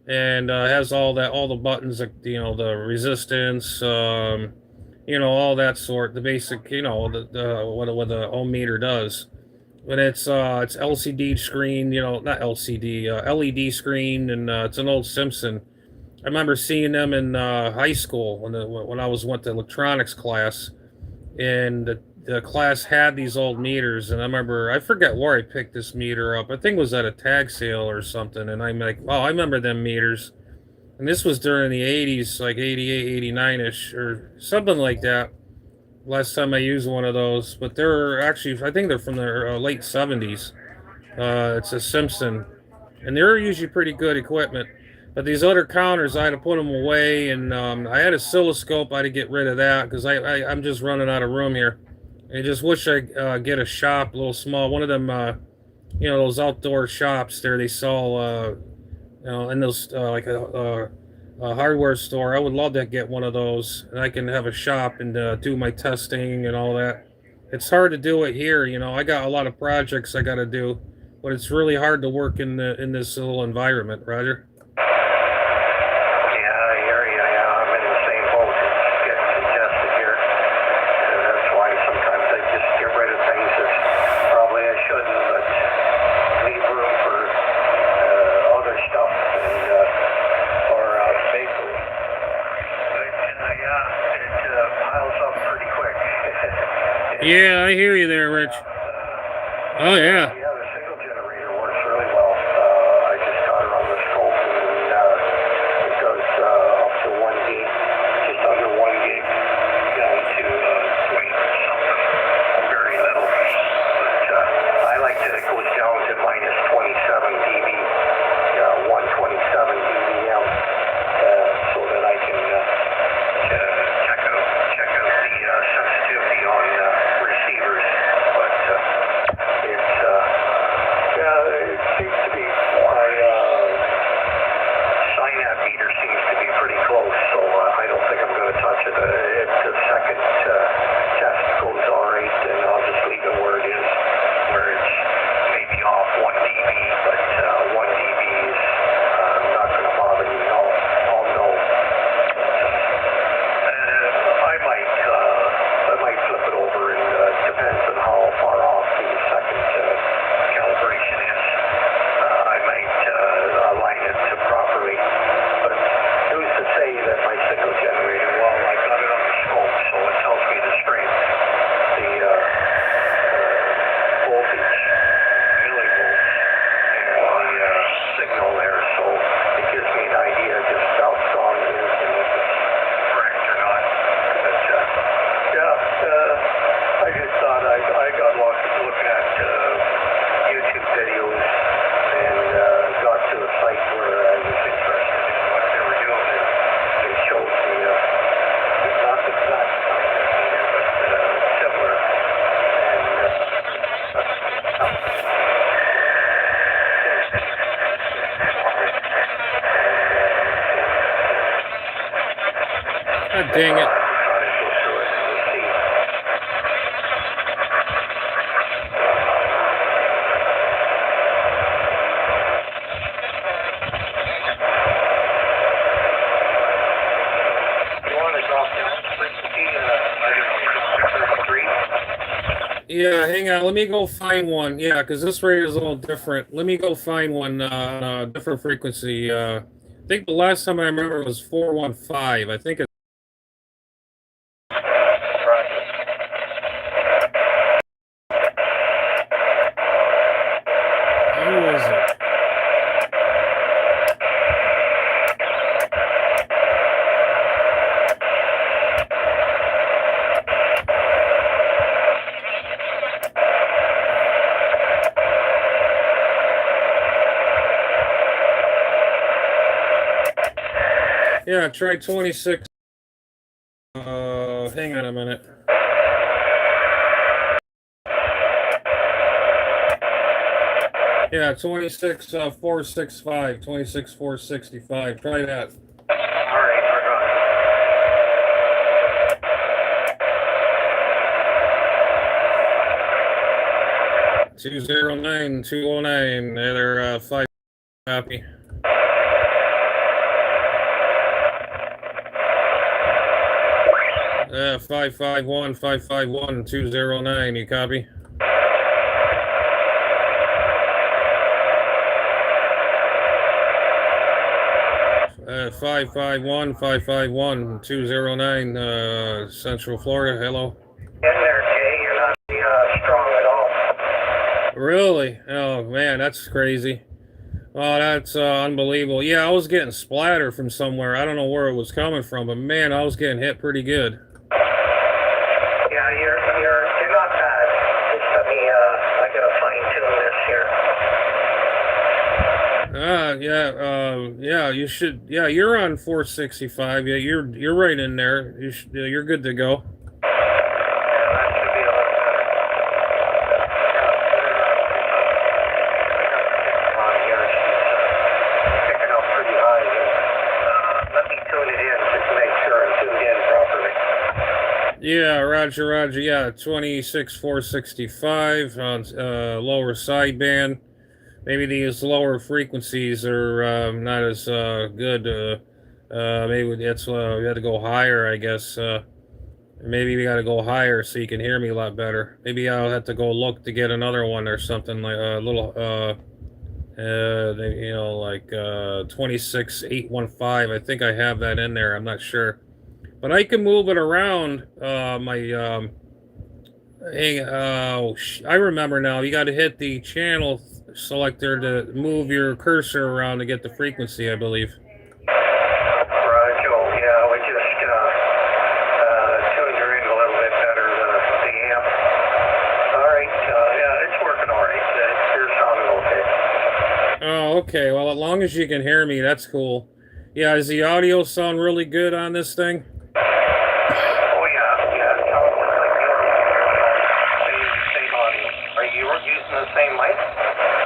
and has all the buttons, the resistance, all that sort. The basic, what the ohm meter does. But it's LCD screen, not LCD, LED screen, and it's an old Simpson. I remember seeing them in high school when I went to electronics class, and the class had these old meters, and I forget where I picked this meter up. I think it was at a tag sale or something, and I'm like, oh, I remember them meters. And this was during the 80s, like 88, 89-ish, or something like that. last time I used one of those, but they're actually, I think they're from the late 70s. It's a Simpson, and they're usually pretty good equipment. But these other counters, I had to put them away, and I had a oscilloscope. I had to get rid of that because I'm just running out of room here. I just wish I get a shop, a little small, one of them, those outdoor shops there. They sell, in those like a hardware store. I would love to get one of those, and I can have a shop and do my testing and all that. It's hard to do it here. I got a lot of projects I got to do, but it's really hard to work in this little environment, Roger. Yeah, I hear you. Yeah, I'm in the same boat. It's getting congested here. And that's why sometimes I just get rid of things that probably I shouldn't, but leave room for other stuff and or basically. But yeah, it piles up pretty quick. Yeah, I hear you there, Rich. Oh yeah. Yeah, the single generator works really well. I just got it on the scope, and it goes up to 1 gig, just under 1 gig, down to 20 or something. Very little. But I like that it goes down to minus 27 dB, 127 dBm, so that I can check out the sensitivity on receivers. But it's it seems to be my synapse meter seems to be pretty close, so I don't think I'm going to touch it. If the second test goes all right, then I'll just leave it where it is, where it's maybe off 1 dB, but 1 dB is not going to bother me. I'll know. I might flip it over, and depends on how far off the second calibration is. I might align it to properly. But who's to say that my signal generator, well, I got it on the scope, so it tells me the strength, the voltage, millivolts, and the signal there, so it gives me an idea just how strong it is and if it's correct or not. But I just thought I got lost looking at YouTube videos and got to a site where I was interested in what they were doing, and it showed me not the exact meter, but similar. God dang it. Yeah, hang on. Let me go find one. Yeah, because this radio is a little different. Let me go find one on a different frequency. I think the last time I remember was 415. I think it's. Who is it? Yeah, try 26. Hang on a minute. Yeah, 26 465, 26 465. Try that. All right, we're gone. 209 209. They're 5 copy. 551 551 209. You copy? 551 551 209. Central Florida. Hello. In there, Jay. You're not strong at all. Really? Oh man, that's crazy. Oh, that's unbelievable. Yeah, I was getting splattered from somewhere. I don't know where it was coming from, but man, I was getting hit pretty good. Yeah, yeah. You should. Yeah, you're on 465. Yeah, you're right in there. You're good to go. Yeah, Roger. Yeah, 26,465 on lower sideband. Maybe these lower frequencies are not as good. Maybe that's we had to go higher, I guess. Maybe we got to go higher so you can hear me a lot better. Maybe I'll have to go look to get another one or something like a little, like 26,815. I think I have that in there. I'm not sure. But I can move it around. I remember now. You got to hit the channel selector to move your cursor around to get the frequency, I believe. Roger. Yeah, we just tuned her in a little bit better than the amp. All right. Yeah, it's working all right. You're sounding okay. Oh, okay. Well, as long as you can hear me, that's cool. Yeah, does the audio sound really good on this thing?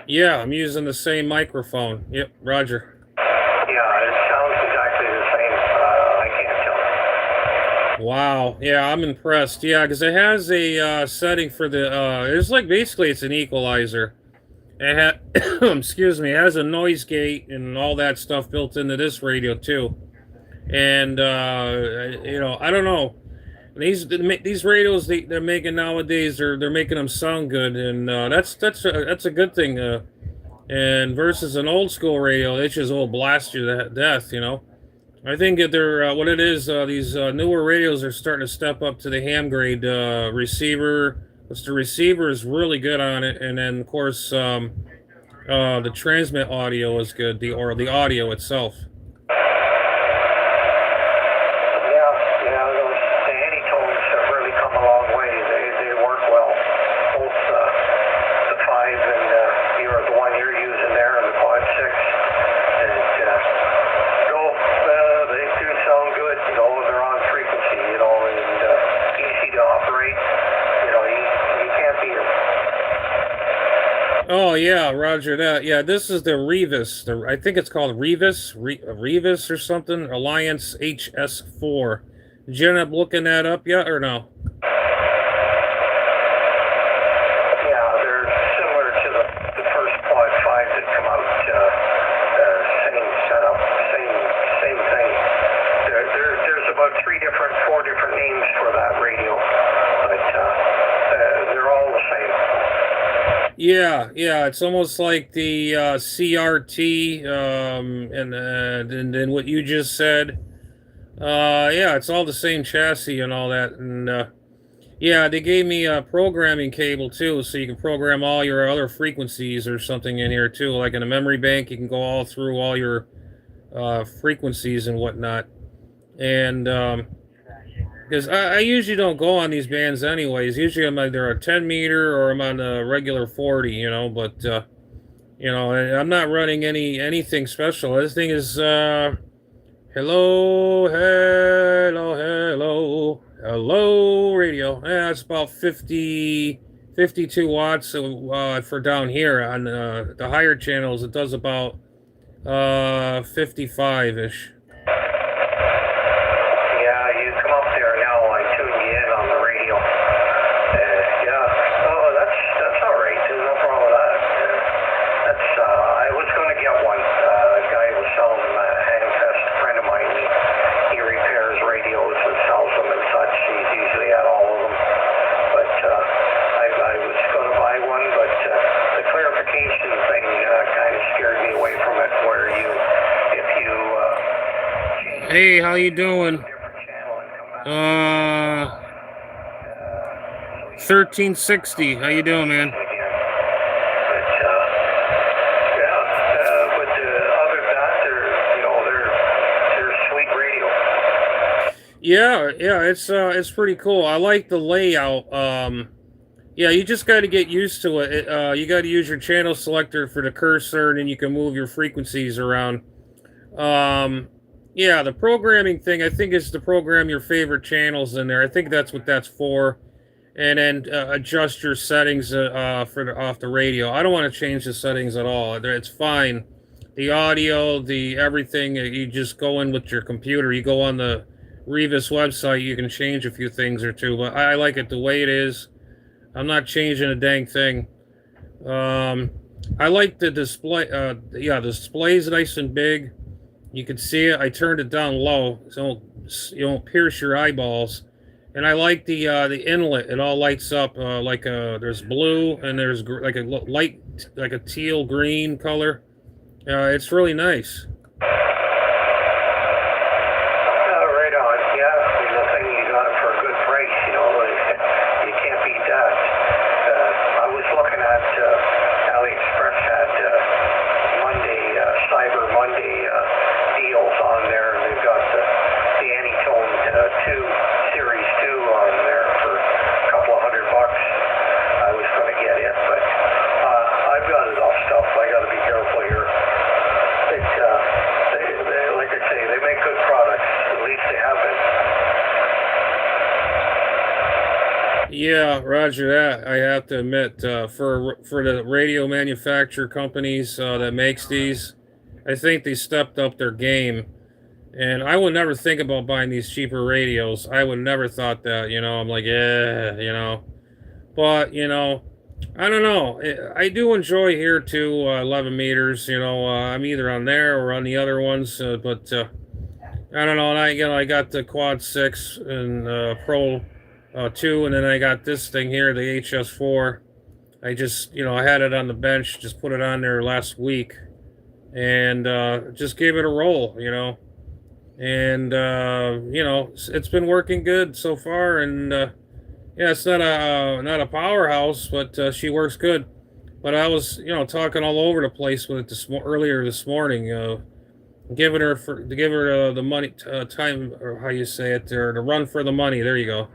Yeah, I'm using the same microphone. Yep, Roger. Yeah, it sounds exactly the same. I can't tell. Wow. Yeah, I'm impressed. Yeah, because it has a setting for the. It's like basically it's an equalizer. It excuse me, it has a noise gate and all that stuff built into this radio too. And I don't know. These radios they're making nowadays they're making them sound good, and that's a good thing. And versus an old school radio, they just will blast you to death. I think that they're what it is. These newer radios are starting to step up to the ham grade receiver. Which the receiver is really good on it, and then of course the transmit audio is good. The audio itself. Oh yeah, Roger that. Yeah, this is the retevis. I think it's called retevis or something. Ailunce hs4. Did you end up looking that up yet or no? Yeah, they're similar to the first Quad 5 that come out. Same setup, same thing. There's about 4 different names for that radio, but they're all the same. Yeah, it's almost like the CRT, and then what you just said. Yeah, it's all the same chassis and all that, and yeah, they gave me a programming cable too, so you can program all your other frequencies or something in here too. Like in a memory bank, you can go all through all your frequencies and whatnot, and because I usually don't go on these bands anyways. Usually I'm either a 10 meter or I'm on a regular 40, but I'm not running anything special. This thing is hello radio. Yeah, it's about 52 watts for down here. On the higher channels it does about 55-ish. Hey, how you doing? 1360. How you doing, man? Yeah, it's pretty cool. I like the layout. Yeah, you just got to get used to it. You got to use your channel selector for the cursor, and then you can move your frequencies around. Yeah, the programming thing, I think, is to program your favorite channels in there. I think that's what that's for. And then adjust your settings off the radio. I don't want to change the settings at all. It's fine. The audio, the everything, you just go in with your computer. You go on the retevis website, you can change a few things or two, but I like it the way it is. I'm not changing a dang thing. I like the display. Yeah, the display's nice and big. You can see it. I turned it down low so you don't pierce your eyeballs. And I like the inlet. It all lights up there's blue and there's like a light, like a teal green color. It's really nice. Right on. Yeah, the thing you got it for a good price. You know, you can't beat that. I was looking at AliExpress had Monday Cyber Monday deals on there, and they've got the Antitone 2 Series 2 on there for a couple of $100. I was going to get it, but I've got enough stuff. I got to be careful here. They, like I say, they make good products. At least they have been. Yeah, Roger that. I have to admit, for the radio manufacturer companies that makes these, I think they stepped up their game. And I would never think about buying these cheaper radios. I would never thought that, you know. I'm like, yeah, you know. But, you know, I don't know. I do enjoy here too, 11 meters. You know, I'm either on there or on the other ones. But I don't know. And I got the Quad 6 and Pro 2, and then I got this thing here, the hs4. I just, you know, I had it on the bench, just put it on there last week, and just gave it a roll, you know. And you know, it's been working good so far. And yeah, it's not a powerhouse, but she works good. But I was, you know, talking all over the place with it earlier this morning, giving her to give her the money time, or how you say it, or the run for the money. There you go.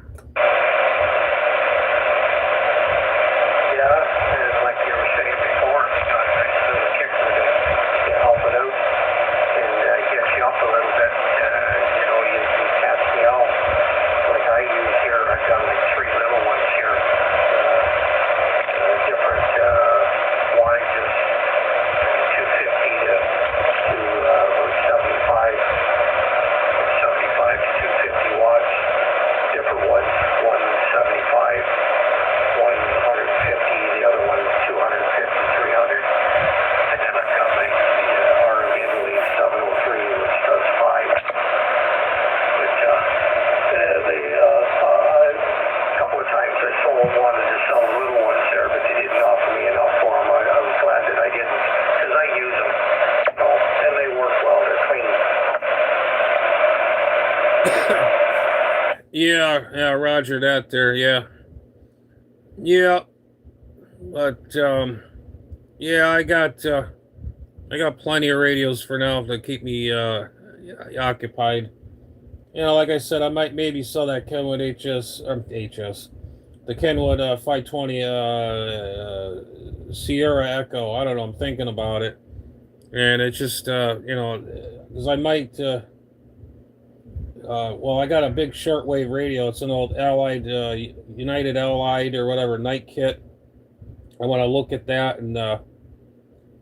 Yeah, Roger that there, yeah. But yeah, I got plenty of radios for now to keep me occupied. You know, like I said, I might maybe sell that Kenwood the Kenwood 520 Sierra Echo. I don't know, I'm thinking about it. And it's just, you know, because I might, well, I got a big shortwave radio. It's an old Allied, United Allied or whatever, night kit. I want to look at that and,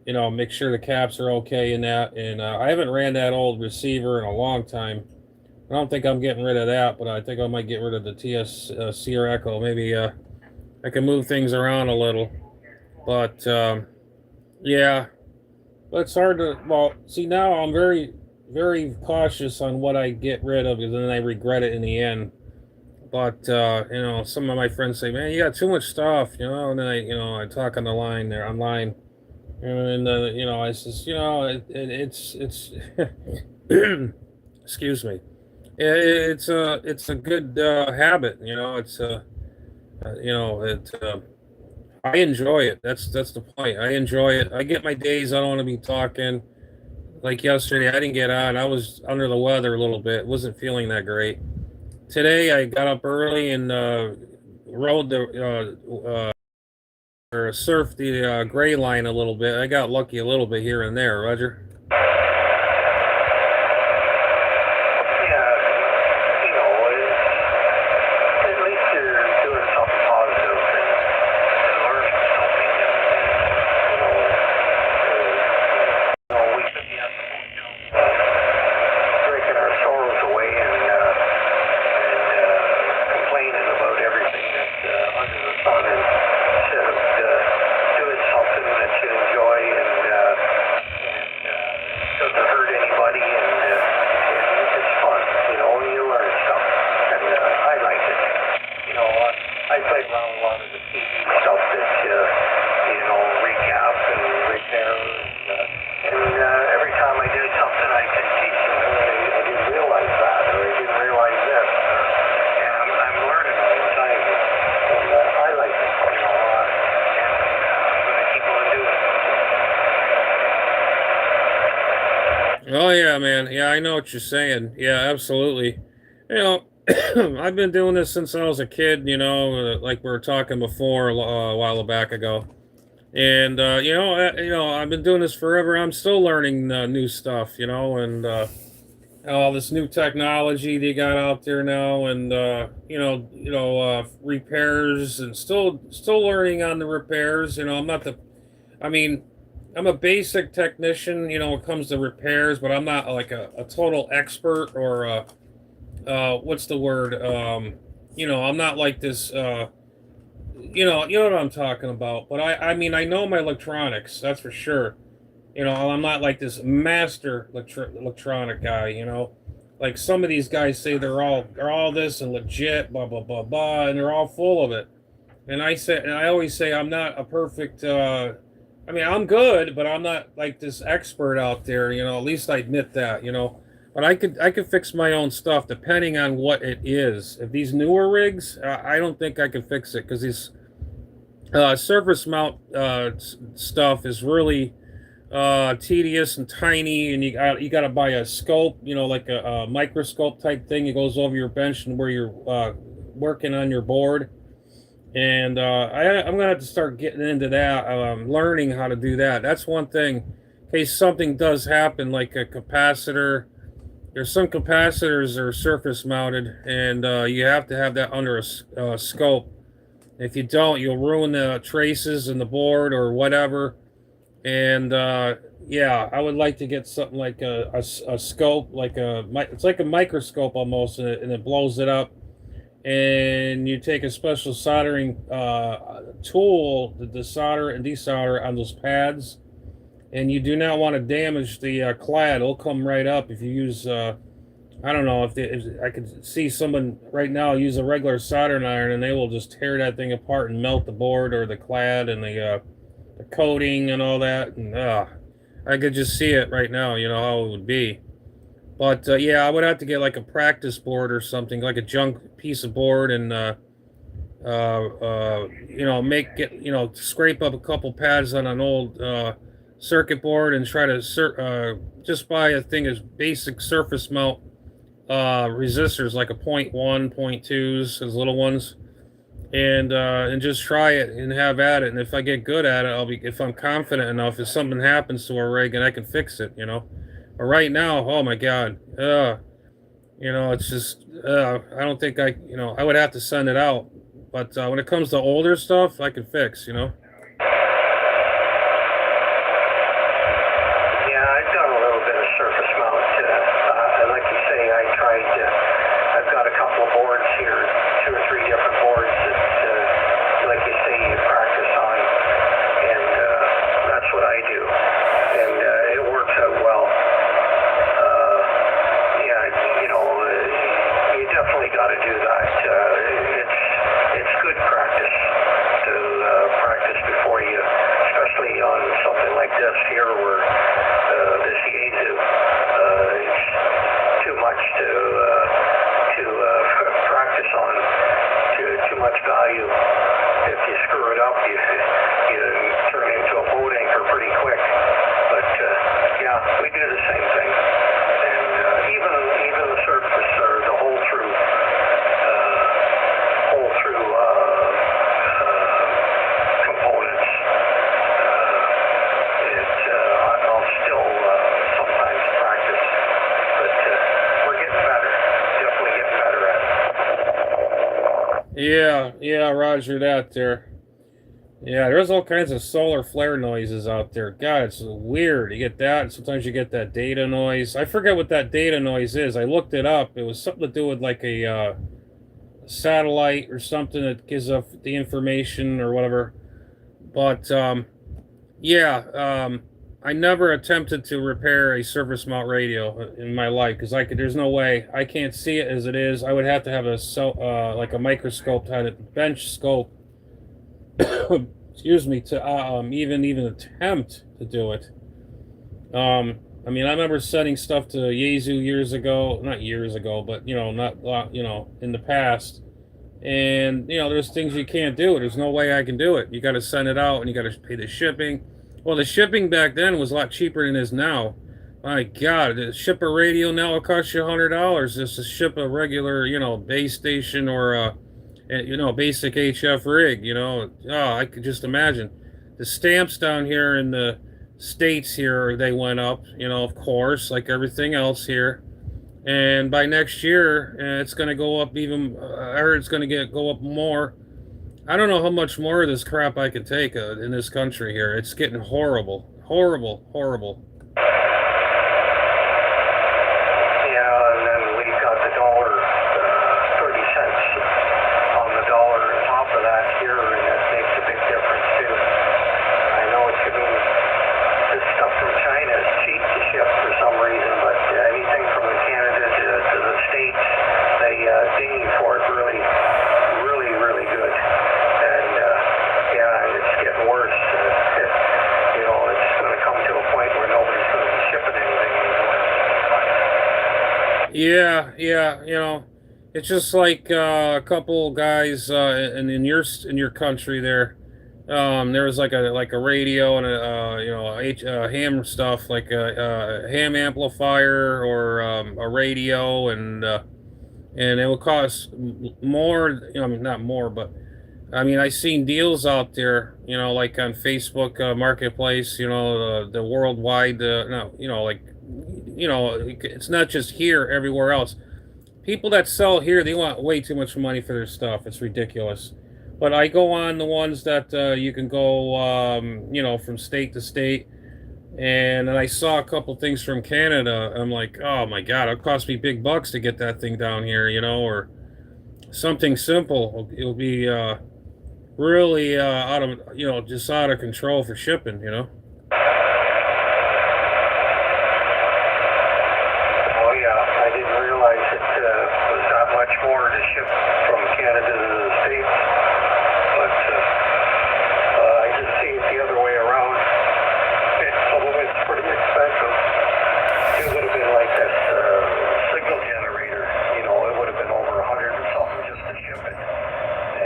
you know, make sure the caps are okay in that. And I haven't ran that old receiver in a long time. I don't think I'm getting rid of that, but I think I might get rid of the TS Sierra Echo. Maybe I can move things around a little. But, yeah. But it's hard to, well, see, now I'm very, very cautious on what I get rid of, because then I regret it in the end. But, you know, some of my friends say, man, you got too much stuff, you know, and then I talk on the line there, online. And, you know, I says, you know, it's excuse me. It's a good habit, you know. It's you know, I enjoy it. That's the point. I enjoy it. I get my days. I don't want to be talking. Like yesterday, I didn't get on. I was under the weather a little bit. Wasn't feeling that great. Today, I got up early and rode the or surfed the gray line a little bit. I got lucky a little bit here and there, Roger. Oh yeah, man. Yeah, I know what you're saying. Yeah, absolutely. You know, I've been doing this since I was a kid. You know, like we were talking before a while back ago. And I've been doing this forever. I'm still learning new stuff. You know, and all this new technology they got out there now, and repairs, and still learning on the repairs. You know, I'm not the. I mean, I'm a basic technician, you know, when it comes to repairs, but I'm not like a total expert or what's the word? I'm not like this. You know what I'm talking about. But I mean, I know my electronics, that's for sure. You know, I'm not like this master electronic guy. You know, like some of these guys say they're all this and legit, blah blah blah blah, and they're all full of it. And I always say I'm not a perfect. I mean, I'm good, but I'm not like this expert out there, you know, at least I admit that, you know. But I could fix my own stuff depending on what it is. If these newer rigs, I don't think I can fix it because these surface mount stuff is really tedious and tiny, and you got to buy a scope, you know, like a microscope type thing. It goes over your bench and where you're working on your board. And I'm gonna have to start getting into that, learning how to do that. That's one thing. In case something does happen, like a capacitor. There's some capacitors that are surface mounted, and you have to have that under a scope. If you don't, you'll ruin the traces in the board or whatever. And yeah, I would like to get something like a scope, it's like a microscope almost, and it blows it up. And you take a special soldering tool to desolder and desolder on those pads, and you do not want to damage the clad. It'll come right up if you use I don't know if I could see someone right now use a regular soldering iron, and they will just tear that thing apart and melt the board or the clad and the coating and all that. And I could just see it right now, you know how it would be. But yeah, I would have to get like a practice board or something, like a junk piece of board, and scrape up a couple pads on an old circuit board and try to just buy a thing of basic surface mount resistors, like a 0.1, 0.2s, those little ones, and just try it and have at it. And if I get good at it, if I'm confident enough, if something happens to a rig and I can fix it, you know. But right now, oh my God, it's just, I don't think I would have to send it out. But when it comes to older stuff, I can fix, you know. Yeah, I've done a little bit of surface mount. Like you say, I've got a couple of boards here, 2 or 3 different boards that, like you say, you practice on. And that's what I do. And it works out well. You definitely got to do that. It's good practice to practice before you, especially on something like this here, where this Yaesu, it's too much to practice on. Too much value. If you screw it up, you turn into a boat anchor pretty quick. But yeah, we do the same thing. Even the surface or the hole through Yeah, roger that there. Yeah, there's all kinds of solar flare noises out there. God, it's weird. You get that. Sometimes you get that data noise. I forget what that data noise is. I looked it up. It was something to do with like a satellite or something that gives up the information or whatever. But yeah, I never attempted to repair a surface mount radio in my life because there's no way. I can't see it as it is. I would have to have like a microscope, had a bench scope. Excuse me, to even attempt to do it. I mean, I remember setting stuff to Yaesu years ago, not years ago, but not in the past. And there's things you can't do. There's no way I can do it. You got to send it out, and you got to pay the shipping. Well, the shipping back then was a lot cheaper than it is now. My God, to ship a radio now will cost you $100 just to ship a regular, base station or a basic HF rig. I could just imagine. The stamps down here in the States here, they went up, of course, like everything else here. And by next year, it's going to go up even, or it's going to go up more. I don't know how much more of this crap I can take in this country here. It's getting horrible. Horrible, horrible. Yeah, and then we got the dollar, 30 cents on the dollar on top of that here, and that makes a big difference too. I know it's giving this stuff from China is cheap to ship for some reason, but anything from Canada to the States, they ding you for it really, really, really good. And yeah, it's getting worse. It's going to come to a point where nobody's going to be shipping anything anymore. Yeah. It's just like a couple guys in your country there. There was like a radio and a ham stuff, like a ham amplifier or a radio, and it would cost more. I mean, not more, but I mean, I seen deals out there, like on Facebook Marketplace, the worldwide, it's not just here, everywhere else. People that sell here, they want way too much money for their stuff. It's ridiculous. But I go on the ones that you can go, from state to state. And then I saw a couple things from Canada. I'm like, oh my God, it'll cost me big bucks to get that thing down here, or something simple. It'll be really out of, just out of control for shipping, Oh yeah, I didn't realize it was that much more to ship from Canada to the States. But I just see it the other way around. Some of it's pretty expensive. It would have been like this signal generator. It would have been over 100 or something just to ship it.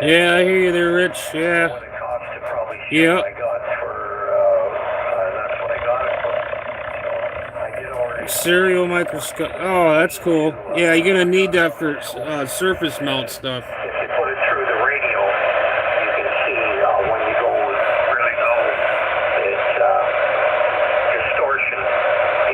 Yeah, I hear you there, Rich. Yeah. What it cost to probably ship Yeah. I got for, that's what I got it for. So I did already. Serial microscope. Oh, that's cool. Yeah, you're gonna need that for surface mount stuff. If you put it through the radio, you can see when you go really low, it's distortion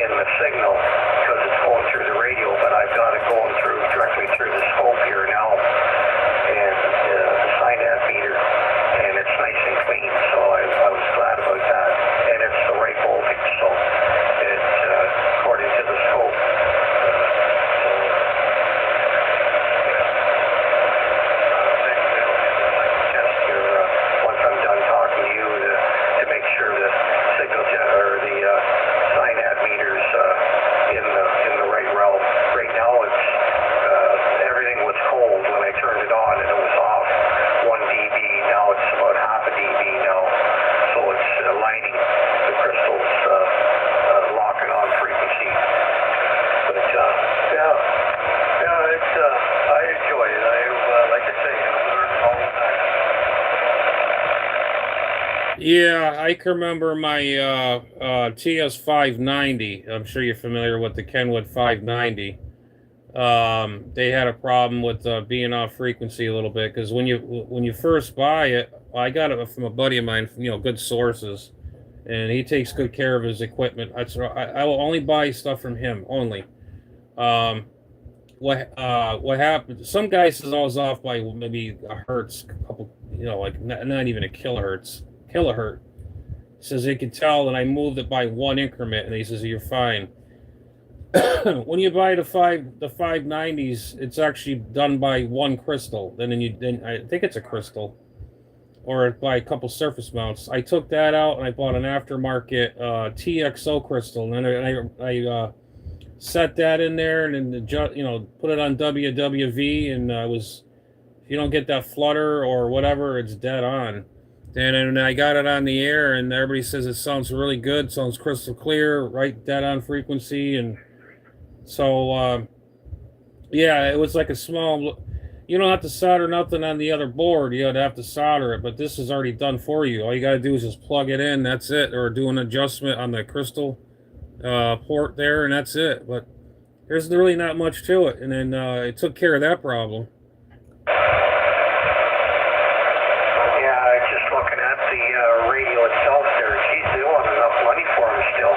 in the signal because it's going through the radio, but I've got it going directly through the scope here now, and the SINAT meter, and it's nice and clean, so I was glad about that, and it's the right voltage, so it's according to the scope. Once I'm done talking to you to make sure the signal or the SINAT meters in the right realm. Right now it's everything was cold when I turned it on and it was off 1 dB. Now it's about half a dB now, so it's aligning the crystals, locking on frequency. But yeah, it's I enjoy it. Like I say, I learn all the time. Yeah, I can remember my TS590. I'm sure you're familiar with the Kenwood 590. They had a problem with being off frequency a little bit because when you first buy it, I got it from a buddy of mine from good sources, and he takes good care of his equipment. I will only buy stuff from him only. what happened? Some guy says I was off by maybe a hertz, a couple, like not even a kilohertz, kilohertz. He says he could tell that I moved it by one increment, and he says you're fine. When you buy the 590s, it's actually done by one crystal. Then I think it's a crystal, or by a couple surface mounts. I took that out and I bought an aftermarket TXO crystal, and then I set that in there and then put it on WWV, and if you don't get that flutter or whatever, it's dead on. And I got it on the air, and everybody says it sounds really good, sounds crystal clear, right, dead on frequency. And so yeah, it was like a small, you don't have to solder nothing on the other board, you'd have to solder it, but this is already done for you. All you got to do is just plug it in, that's it, or do an adjustment on the crystal port there, and that's it. But there's really not much to it. And then it took care of that problem. Yeah, just looking at the radio itself there, geez, they want enough money for them still.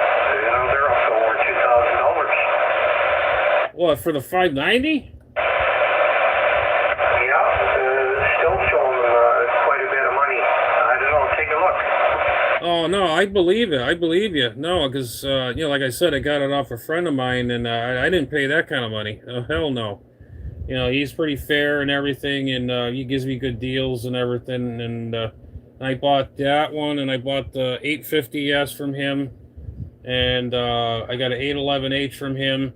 They're up to over $2,000. What, for the 590? Still showing quite a bit of money. I don't know, take a look. Oh, no, I believe it. I believe you. No, because, like I said, I got it off a friend of mine, and I didn't pay that kind of money. Oh, hell no. He's pretty fair and everything, and he gives me good deals and everything. And I bought that one, and I bought the 850S from him, and I got an 811H from him,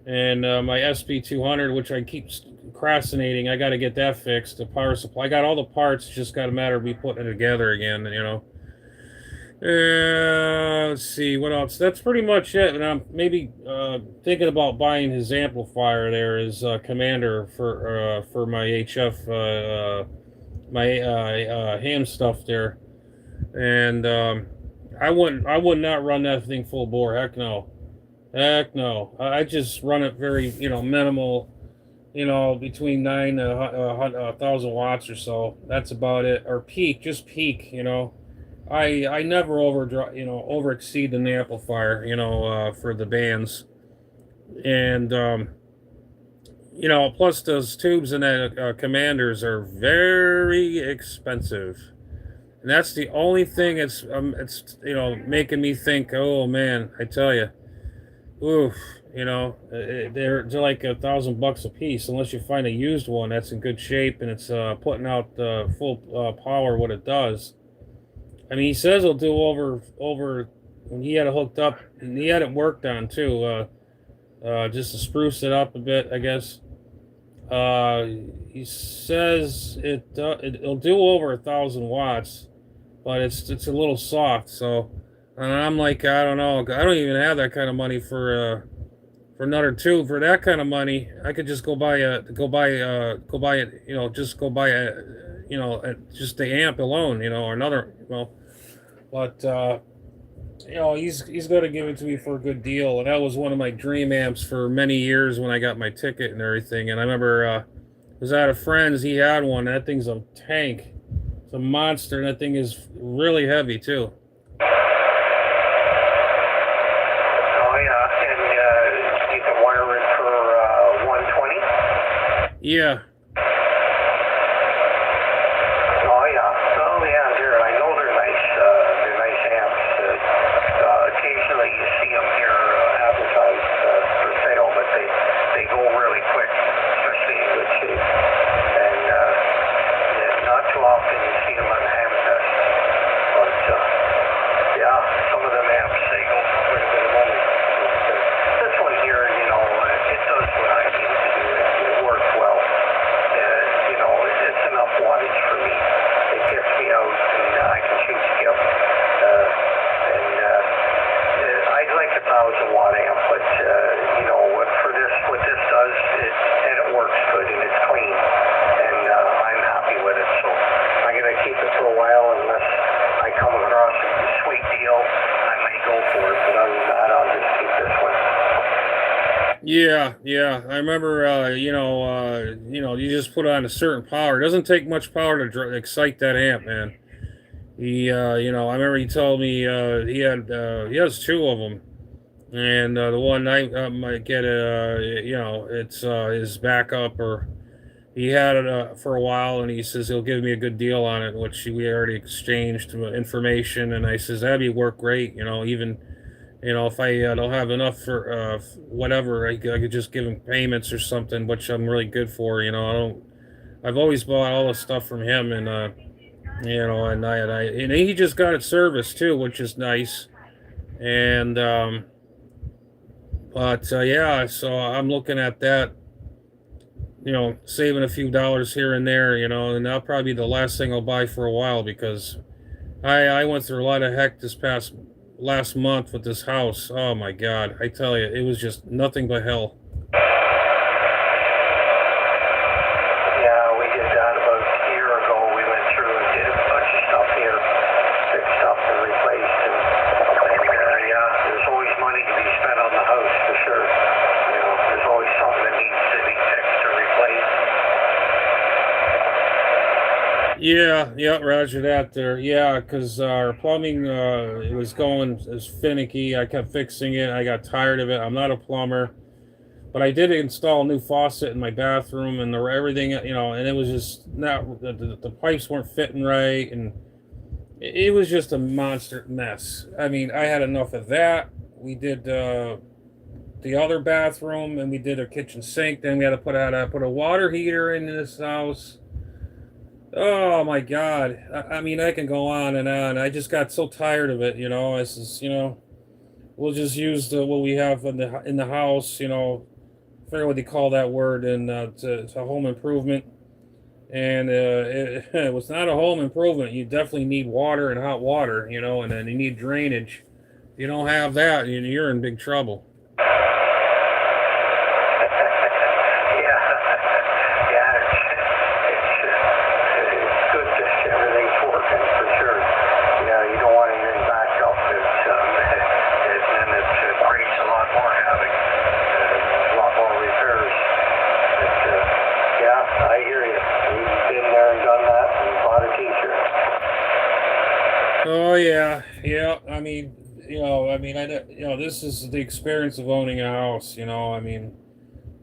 and my SP200, which I keep procrastinating. I got to get that fixed. The power supply. I got all the parts. Just got a matter of me putting it together again. Let's see what else. That's pretty much it. And I'm maybe thinking about buying his amplifier there, his commander for my HF, my ham stuff there. And I would not run that thing full bore. Heck no. I just run it very minimal. Between 9 to 1,000 watts or so. That's about it. Or just peak. I never over exceed an amplifier, for the bands. And, plus those tubes in that commanders are very expensive. And that's the only thing it's making me think, oh man, I tell you, oof, they're like $1,000 a piece, unless you find a used one that's in good shape and it's putting out the full power what it does. I mean, he says he'll do over when he had it hooked up, and he had it worked on too, just to spruce it up a bit, I guess. He says it'll do over 1,000 watts, but it's a little soft. So, and I'm like, I don't know, I don't even have that kind of money for another tube. For that kind of money, I could just go buy it, just the amp alone, or another, but he's going to give it to me for a good deal. And that was one of my dream amps for many years when I got my ticket and everything. And I remember I was at a friend's, he had one. That thing's a tank. It's a monster, and that thing is really heavy too. Oh yeah, and you can wire it for 120? Yeah. Occasionally you see them here advertised for sale, but they go really quick, especially in good shape. And not too often you see them on the ham test. But yeah, some of them amps, they go for quite a bit of money. This one here, it does what I need to do. It works well. It's enough wattage for me. It gets me out, and I can shoot skip. I'd like a 1,000-watt amp, but for this, what this does, it works good and it's clean, and I'm happy with it. So I'm gonna keep it for a while unless I come across a sweet deal. I might go for it, but other than that, I'll just keep this one. Yeah. I remember, you just put on a certain power. It doesn't take much power to excite that amp, man. He, I remember he told me he has two of them, And the one I might get, it's his backup, or he had it for a while, and he says he'll give me a good deal on it, which we already exchanged information. And I says that'd be work great, even if I don't have enough for whatever, I could just give him payments or something, which I'm really good for. I've always bought all the stuff from him, and and he just got it serviced too, which is nice. And but yeah, so I'm looking at that, saving a few dollars here and there, and that'll probably be the last thing I'll buy for a while, because I went through a lot of heck this last month with this house. Oh my God, I tell you, it was just nothing but hell. Yeah, we did that about a year ago. We went through and did a bunch of stuff here, fixed up and replaced, and yeah, there's always money to be spent on the house for sure. There's always something that needs to be fixed or replaced. Yeah, Roger that there. Yeah, because our plumbing, it was finicky. I kept fixing it. I got tired of it. I'm not a plumber, but I did install a new faucet in my bathroom, and everything, and it was just not, the pipes weren't fitting right, and it was just a monster mess. I mean, I had enough of that. We did the other bathroom, and we did a kitchen sink. Then we had to put a water heater in this house. Oh my God. I mean, I can go on and on. I just got so tired of it, I says, we'll just use what we have in the house, I forget what they call that word, and to home improvement. And it was not a home improvement. You definitely need water and hot water, and then you need drainage. If you don't have that, you're in big trouble. Oh yeah. I mean, this is the experience of owning a house. I mean,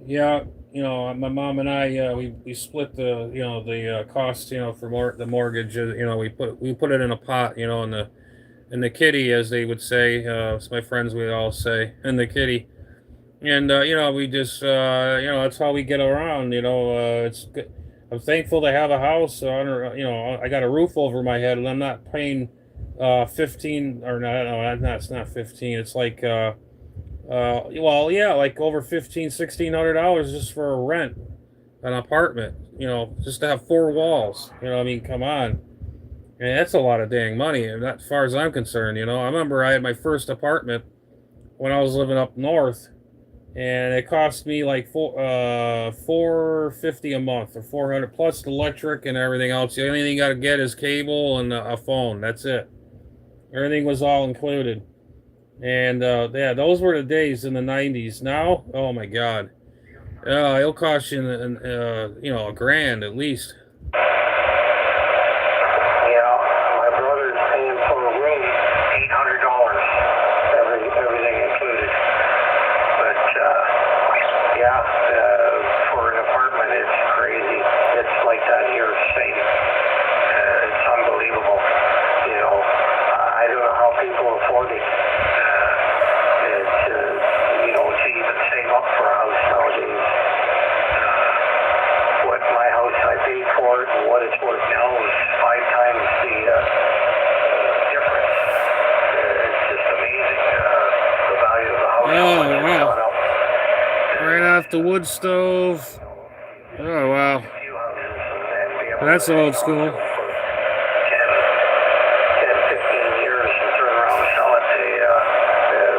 yeah. My mom and I, we split the cost, for the mortgage. We put it in a pot, in the kitty, as they would say. As my friends would all say, in the kitty. And we just that's how we get around. It's good. I'm thankful to have a house. I got a roof over my head, and I'm not paying 15, or no, it's not 15. It's like like over $1,500-$1,600 just for a rent, an apartment. Just to have four walls. I mean, come on. And that's a lot of dang money, and as far as I'm concerned. I remember I had my first apartment when I was living up north, and it cost me like $450 a month, or $400 plus electric and everything else. The only thing you got to get is cable and a phone. That's it. Everything was all included. And those were the days in the 90s. Now, oh my God, it'll cost you $1,000 at least. The wood stove. Oh wow, that's old school. 10, 15 years and turn around and sell it.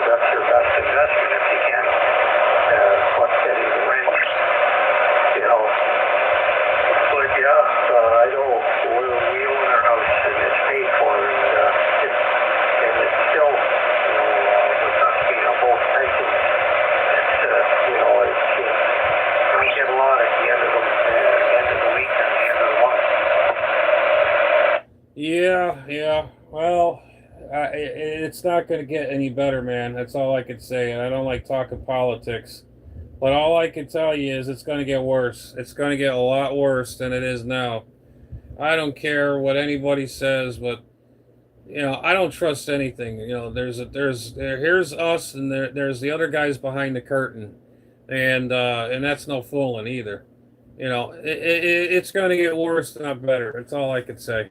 That's your best investment if you can. Plus getting the rent. But I know we own our house and it's paid for, and it's still, with us being on both pensions, we get a lot at the end of the week and the end of the month. Yeah. Well, it's not going to get any better, man. That's all I could say. And I don't like talking politics. But all I can tell you is it's going to get worse. It's going to get a lot worse than it is now. I don't care what anybody says, but I don't trust anything. Here's us, and there's the other guys behind the curtain, and that's no fooling either. It's going to get worse, not better. That's all I could say.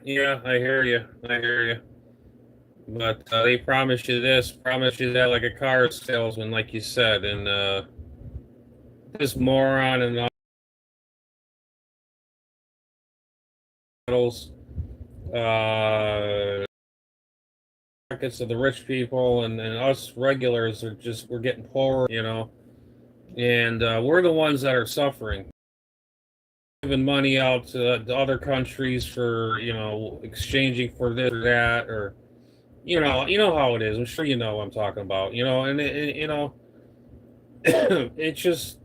Yeah, I hear you. But they promise you this, promise you that, like a car salesman, like you said, and this moron and models, pockets of the rich people, and us regulars we're getting poorer, and we're the ones that are suffering. Giving money out to other countries for exchanging for this or that, or you know how it is. I'm sure you know what I'm talking about. And it's just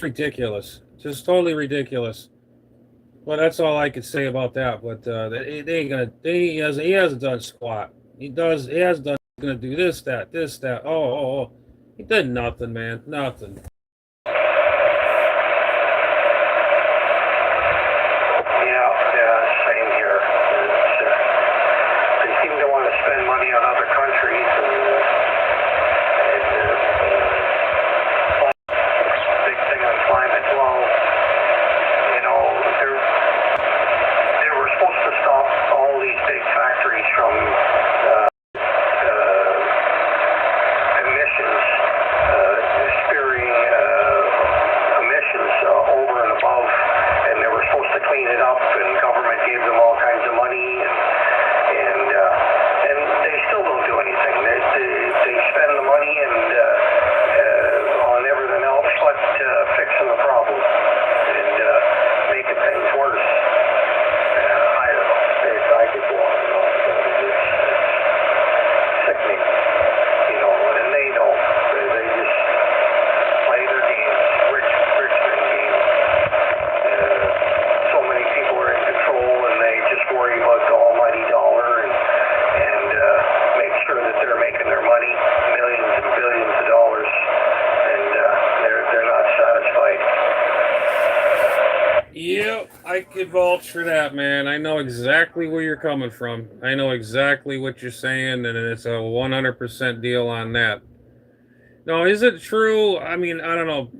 ridiculous, just totally ridiculous. Well, that's all I could say about that. But they ain't gonna. He hasn't done squat. He has done. Gonna do this, that. Oh. He did nothing, man. Nothing. I could vouch for that, man. I know exactly where you're coming from. I know exactly what you're saying, and it's a 100% deal on that. No, is it true? I mean, I don't know.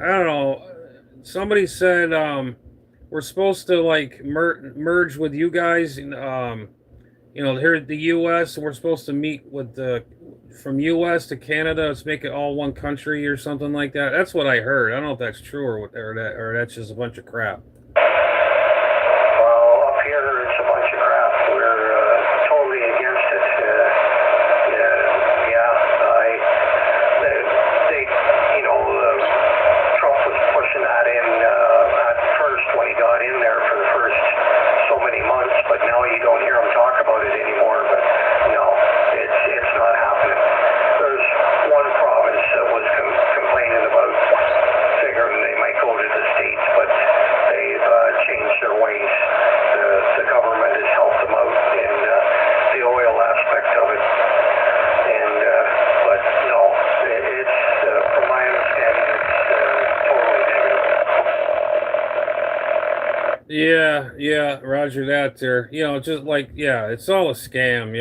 I don't know. Somebody said we're supposed to like merge with you guys. Here at the U.S. and we're supposed to meet with from U.S. to Canada. Let's make it all one country or something like that. That's what I heard. I don't know if that's true or that's just a bunch of crap. Well, up here it's a bunch of crap. We're totally against it. Trump was pushing that in at first when he got in there for the first so many months, but now you don't hear him talk about it anymore. But no, it's not happening. There's one province that was complaining about figuring they might go to the States, but they've changed their ways. The government has helped them out in the oil aspect of it. But no, it's from my understanding, it's totally negative. Yeah, Roger that there. Just like, it's all a scam,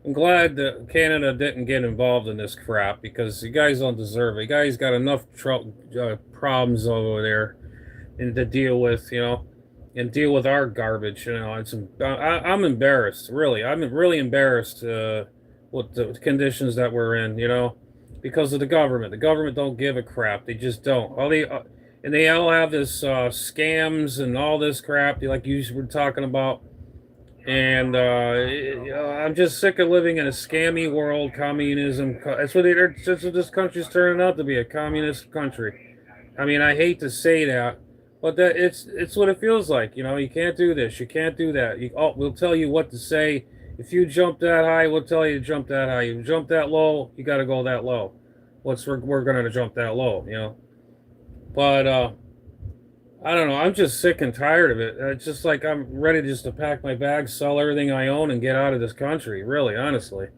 I'm glad that Canada didn't get involved in this crap because you guys don't deserve it. You guys got enough problems over there and to deal with, and deal with our garbage. I'm embarrassed, really. I'm really embarrassed with the conditions that we're in, because of the government. The government don't give a crap. They just don't. And they all have this scams and all this crap, like you were talking about. And I'm just sick of living in a scammy world, communism. That's what this country's turning out to be, a communist country. I mean, I hate to say that, but it's what it feels like. You can't do this, you can't do that. We'll tell you what to say. If you jump that high, we'll tell you to jump that high. You jump that low, you got to go that low. We're going to jump that low, But I don't know. I'm just sick and tired of it. It's just like I'm ready just to pack my bags, sell everything I own, and get out of this country. Really, honestly.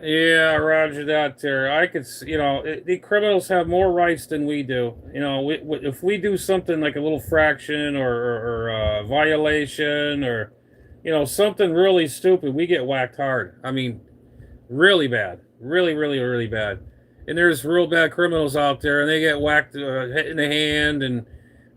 Yeah, Roger that there. I could, the criminals have more rights than we do. If we do something like a little fraction or violation or, something really stupid, we get whacked hard. I mean, really bad. Really, really, really bad. And there's real bad criminals out there, and they get whacked hit in the hand, and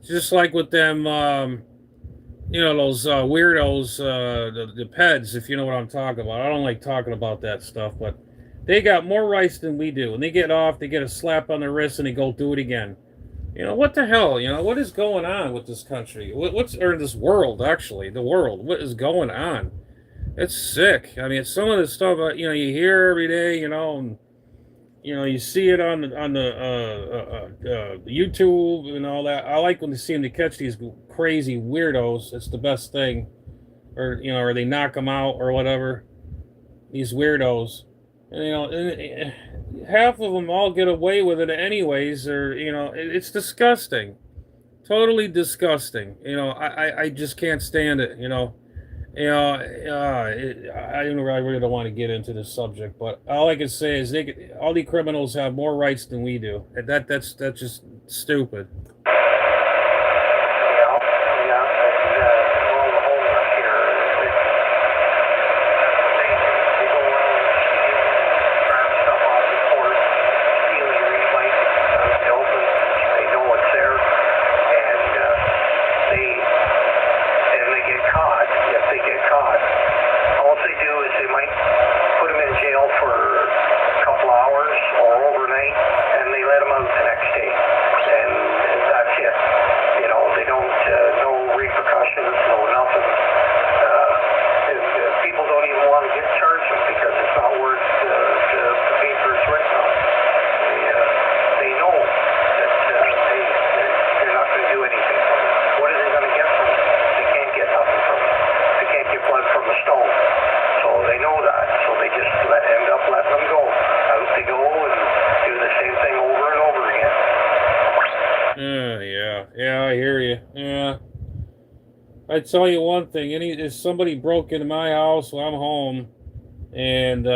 just like with them, those weirdos, the peds, if you know what I'm talking about. I don't like talking about that stuff, but they got more rights than we do. And they get off, they get a slap on the wrist, and they go do it again. What the hell? What is going on with this country? Or this world, actually, the world. What is going on? It's sick. I mean, some of the stuff, you hear every day, and, you see it on the YouTube and all that. I like when they seem to catch these crazy weirdos. It's the best thing. Or they knock them out or whatever. These weirdos. And, half of them all get away with it anyways. Or, it's disgusting. Totally disgusting. I just can't stand it, I really don't want to get into this subject, but all I can say is all the criminals have more rights than we do. That's just stupid. Or overnight, and they let them out the next day. And I tell you one thing: if somebody broke into my house while I'm home, and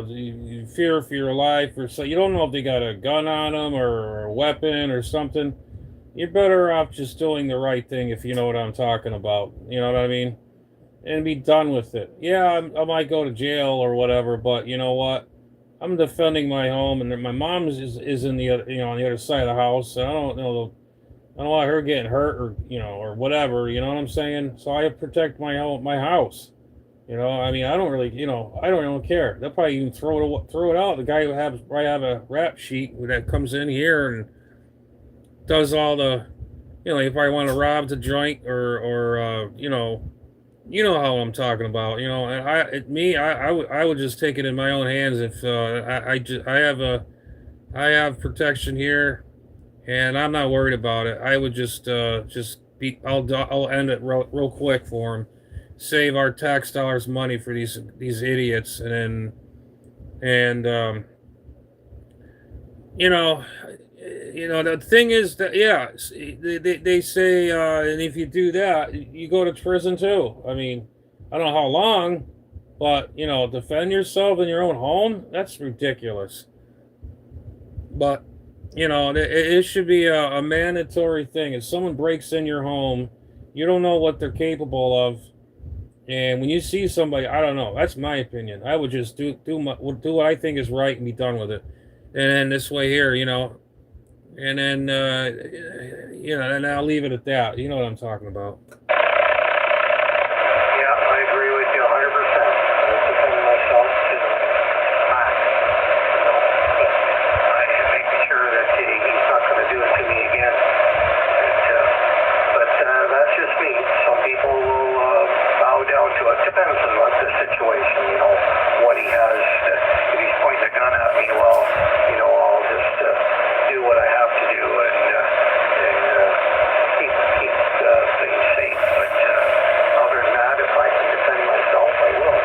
you fear for your life, or so you don't know if they got a gun on them or a weapon or something. You're better off just doing the right thing, if you know what I'm talking about. You know what I mean? And be done with it. Yeah, I might go to jail or whatever, but you know what? I'm defending my home, and my mom is in the on the other side of the house. So I don't want her getting hurt or whatever. You know what I'm saying? So I protect my house. I mean, I don't really, I don't even care. They'll probably even throw it out. The guy who probably have a rap sheet that comes in here and does all the, you probably want to rob the joint or how I'm talking about. I would just take it in my own hands if I have protection here, and I'm not worried about it. I would just be. I'll end it real quick for him. Save our tax dollars money for these idiots, and the thing is that they say and if you do that, you go to prison too. I mean, I don't know how long, but defend yourself in your own home, that's ridiculous. But it should be a mandatory thing. If someone breaks in your home, you don't know what they're capable of. And when you see somebody, I don't know. That's my opinion. I would just do what I think is right and be done with it. And then this way here, and then and I'll leave it at that. You know what I'm talking about. Yeah, I agree with you 100%. I defend myself and I am making sure that he's not going to do it to me again. But that's just me. Some people will bow down to it. Depends on what the situation, what he has. If he's pointing a gun at me, well, I'll just do what I have to do and keep things safe. But other than that, if I can defend myself, I will.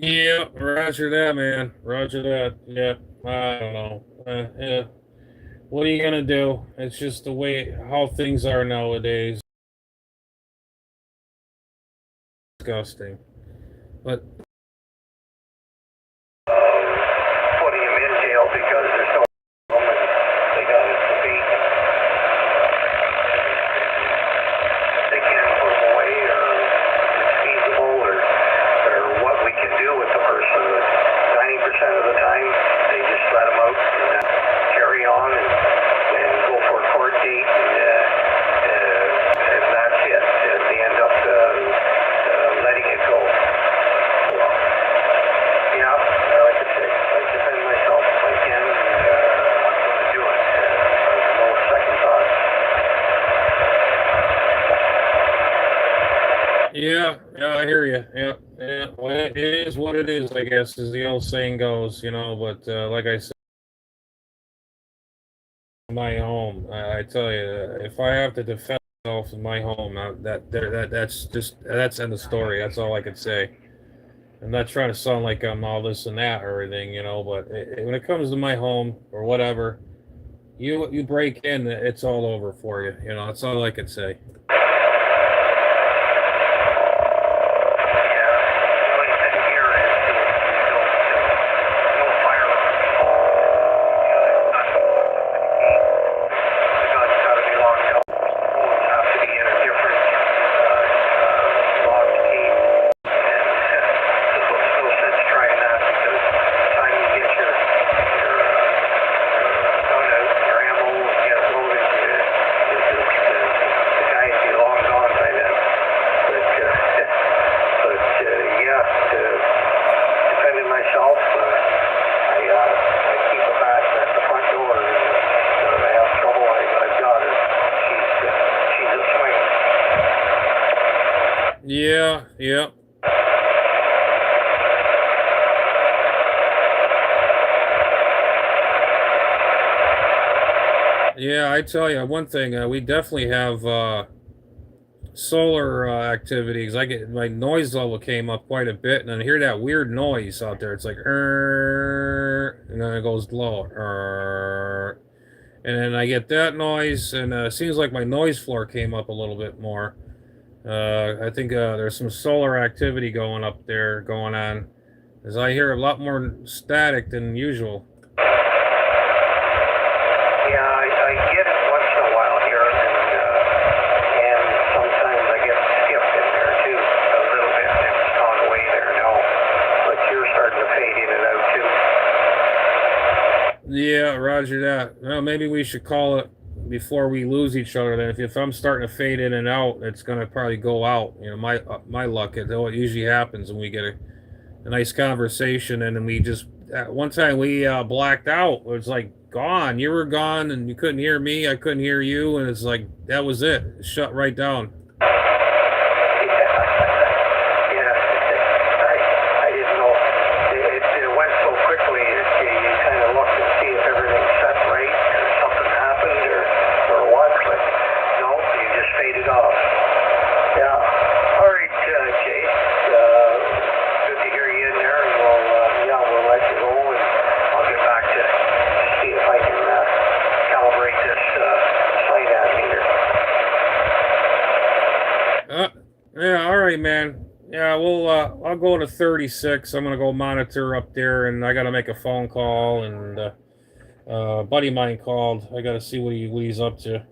Yeah, roger that, man. Roger that. Yeah, I don't know. Yeah. What are you gonna do? It's just the way how things are nowadays. Disgusting. But Putting him in jail because there's no room and they got his feet. They can't put him away or it's feasible or what we can do with the person. But 90% of the time, they just let him out and carry on and go for a court date and that's it. They end up letting it go. Well, yeah, like I say, I defend myself if I can, and I'm going to do it. No second thoughts. yeah, I hear you. Yeah. Well, it is what it is, I guess, as the old saying goes. But like I said, my home. I tell you, if I have to defend myself in my home, that's end of story. That's all I could say. I'm not trying to sound like I'm all this and that or anything, but when it comes to my home or whatever, you break in, it's all over for you. That's all I could say. Yeah. Yeah, I tell you one thing. We definitely have solar activities. My noise level came up quite a bit, and I hear that weird noise out there. It's like, and then it goes low. And then I get that noise, and it seems like my noise floor came up a little bit more. I think there's some solar activity going on, as I hear a lot more static than usual. Yeah, I get it once in a while here, and sometimes I get skipped in there too, a little bit, and it's gone away there now. But you're starting to fade in and out too. Yeah, roger that. Well, maybe we should call it before we lose each other. Then, if I'm starting to fade in and out, it's gonna probably go out. You know, my luck. It usually happens when we get a nice conversation, and then we just one time we blacked out. It was like gone. You were gone, and you couldn't hear me. I couldn't hear you, and it's like that was it. It shut right down. I didn't know. It went so quickly that you kind of looked and see if everything's set right, or something happened, or what, but no, you just faded off. Yeah. All right, Jay. Good to hear you in there, and we'll let you go, and I'll get back to see if I can calibrate this SINAD meter. Yeah, all right, man. Yeah, I'll go to 36. I'm gonna go monitor up there, and I gotta make a phone call. And a buddy of mine called. I gotta see what he's up to.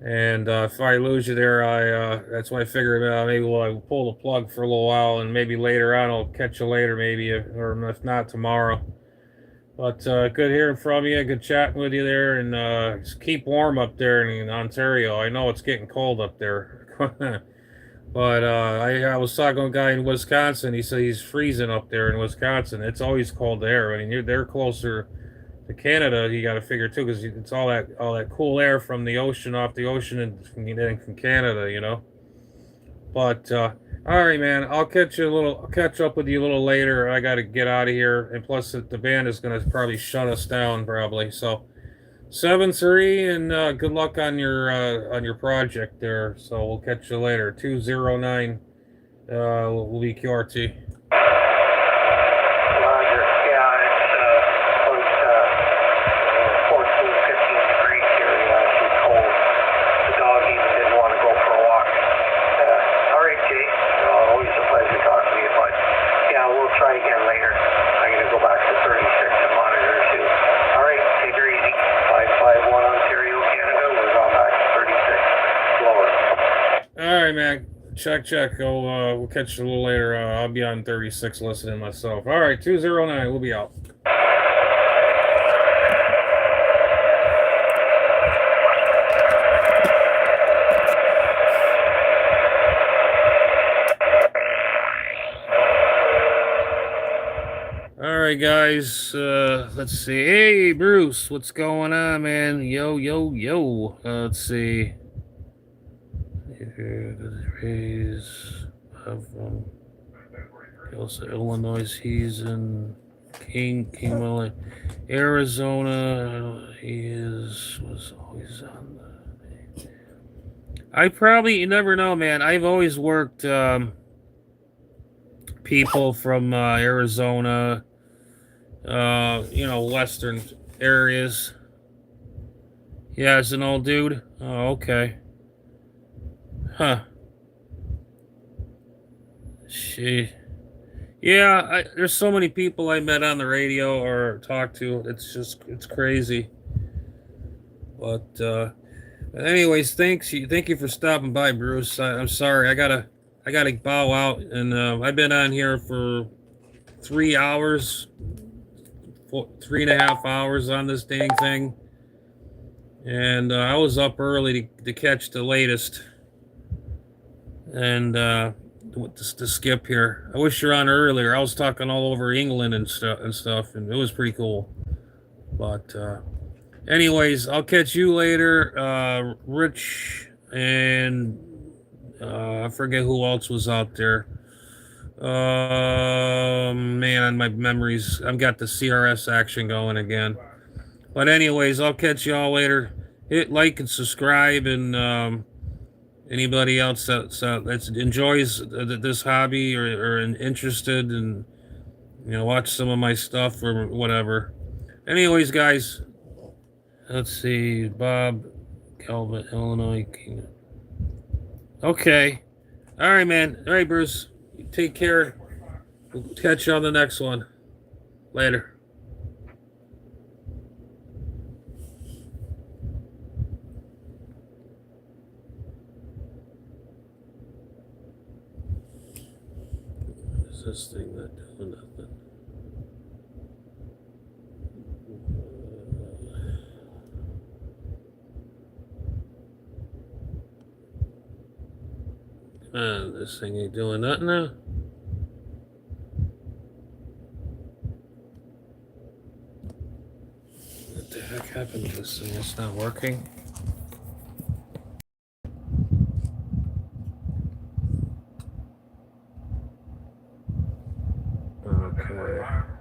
And if I lose you there, that's when I figured maybe we'll pull the plug for a little while, and maybe later on I'll catch you later, maybe, or if not tomorrow. But good hearing from you, good chatting with you there, and just keep warm up there in Ontario. I know it's getting cold up there. But I was talking to a guy in Wisconsin. He said he's freezing up there in Wisconsin. It's always cold there. I mean, they're closer to Canada. You got to figure too, because it's all that cool air from the ocean, off the ocean, and from Canada, you know. But all right, man. I'll catch up with you a little later. I got to get out of here, and plus the band is gonna probably shut us down probably. So 7-3, and good luck on your project there. So we'll catch you later. 209 will be QRT. Roger. Yeah, it's about 14, 15 degrees here. It's cold. The dog even didn't want to go for a walk. All right, Jay. Always a pleasure talking to you, but yeah, we'll try again later. I'm going to go back to 36 and monitor too. All right, take her easy. 551 Ontario, Canada. We're on back to 36 lower. All right, man. Check. We'll catch you a little later. I'll be on 36 listening myself. All right, 209. We'll be out. All right, guys. Let's see. Hey, Bruce, what's going on, man? Yo. Let's see. Raise of Illinois. He's in King, Arizona. He was always on the. You never know, man. I've always worked people from Arizona, western areas. Yeah, it's an old dude. Oh, okay. Huh. Yeah, there's so many people I met on the radio or talked to. It's crazy. But anyways, thank you for stopping by, Bruce. I'm sorry, I gotta bow out, and I've been on here for 3 hours, 3.5 hours on this dang thing, and I was up early to catch the latest. And to skip here. I wish you're on earlier. I was talking all over England and stuff, and it was pretty cool. But anyways, I'll catch you later. Rich and I forget who else was out there. Man, my memories. I've got the CRS action going again. But anyways, I'll catch y'all later. Hit like and subscribe, and anybody else that enjoys this hobby or interested and watch some of my stuff or whatever. Anyways, guys, Let's see, Bob, Calvin, Illinois. Okay. All right, man. All right, Bruce. Take care. We'll catch you on the next one. Later. Is this thing not doing nothing? This thing ain't doing nothing now. What the heck happened to this thing? It's not working. Okay.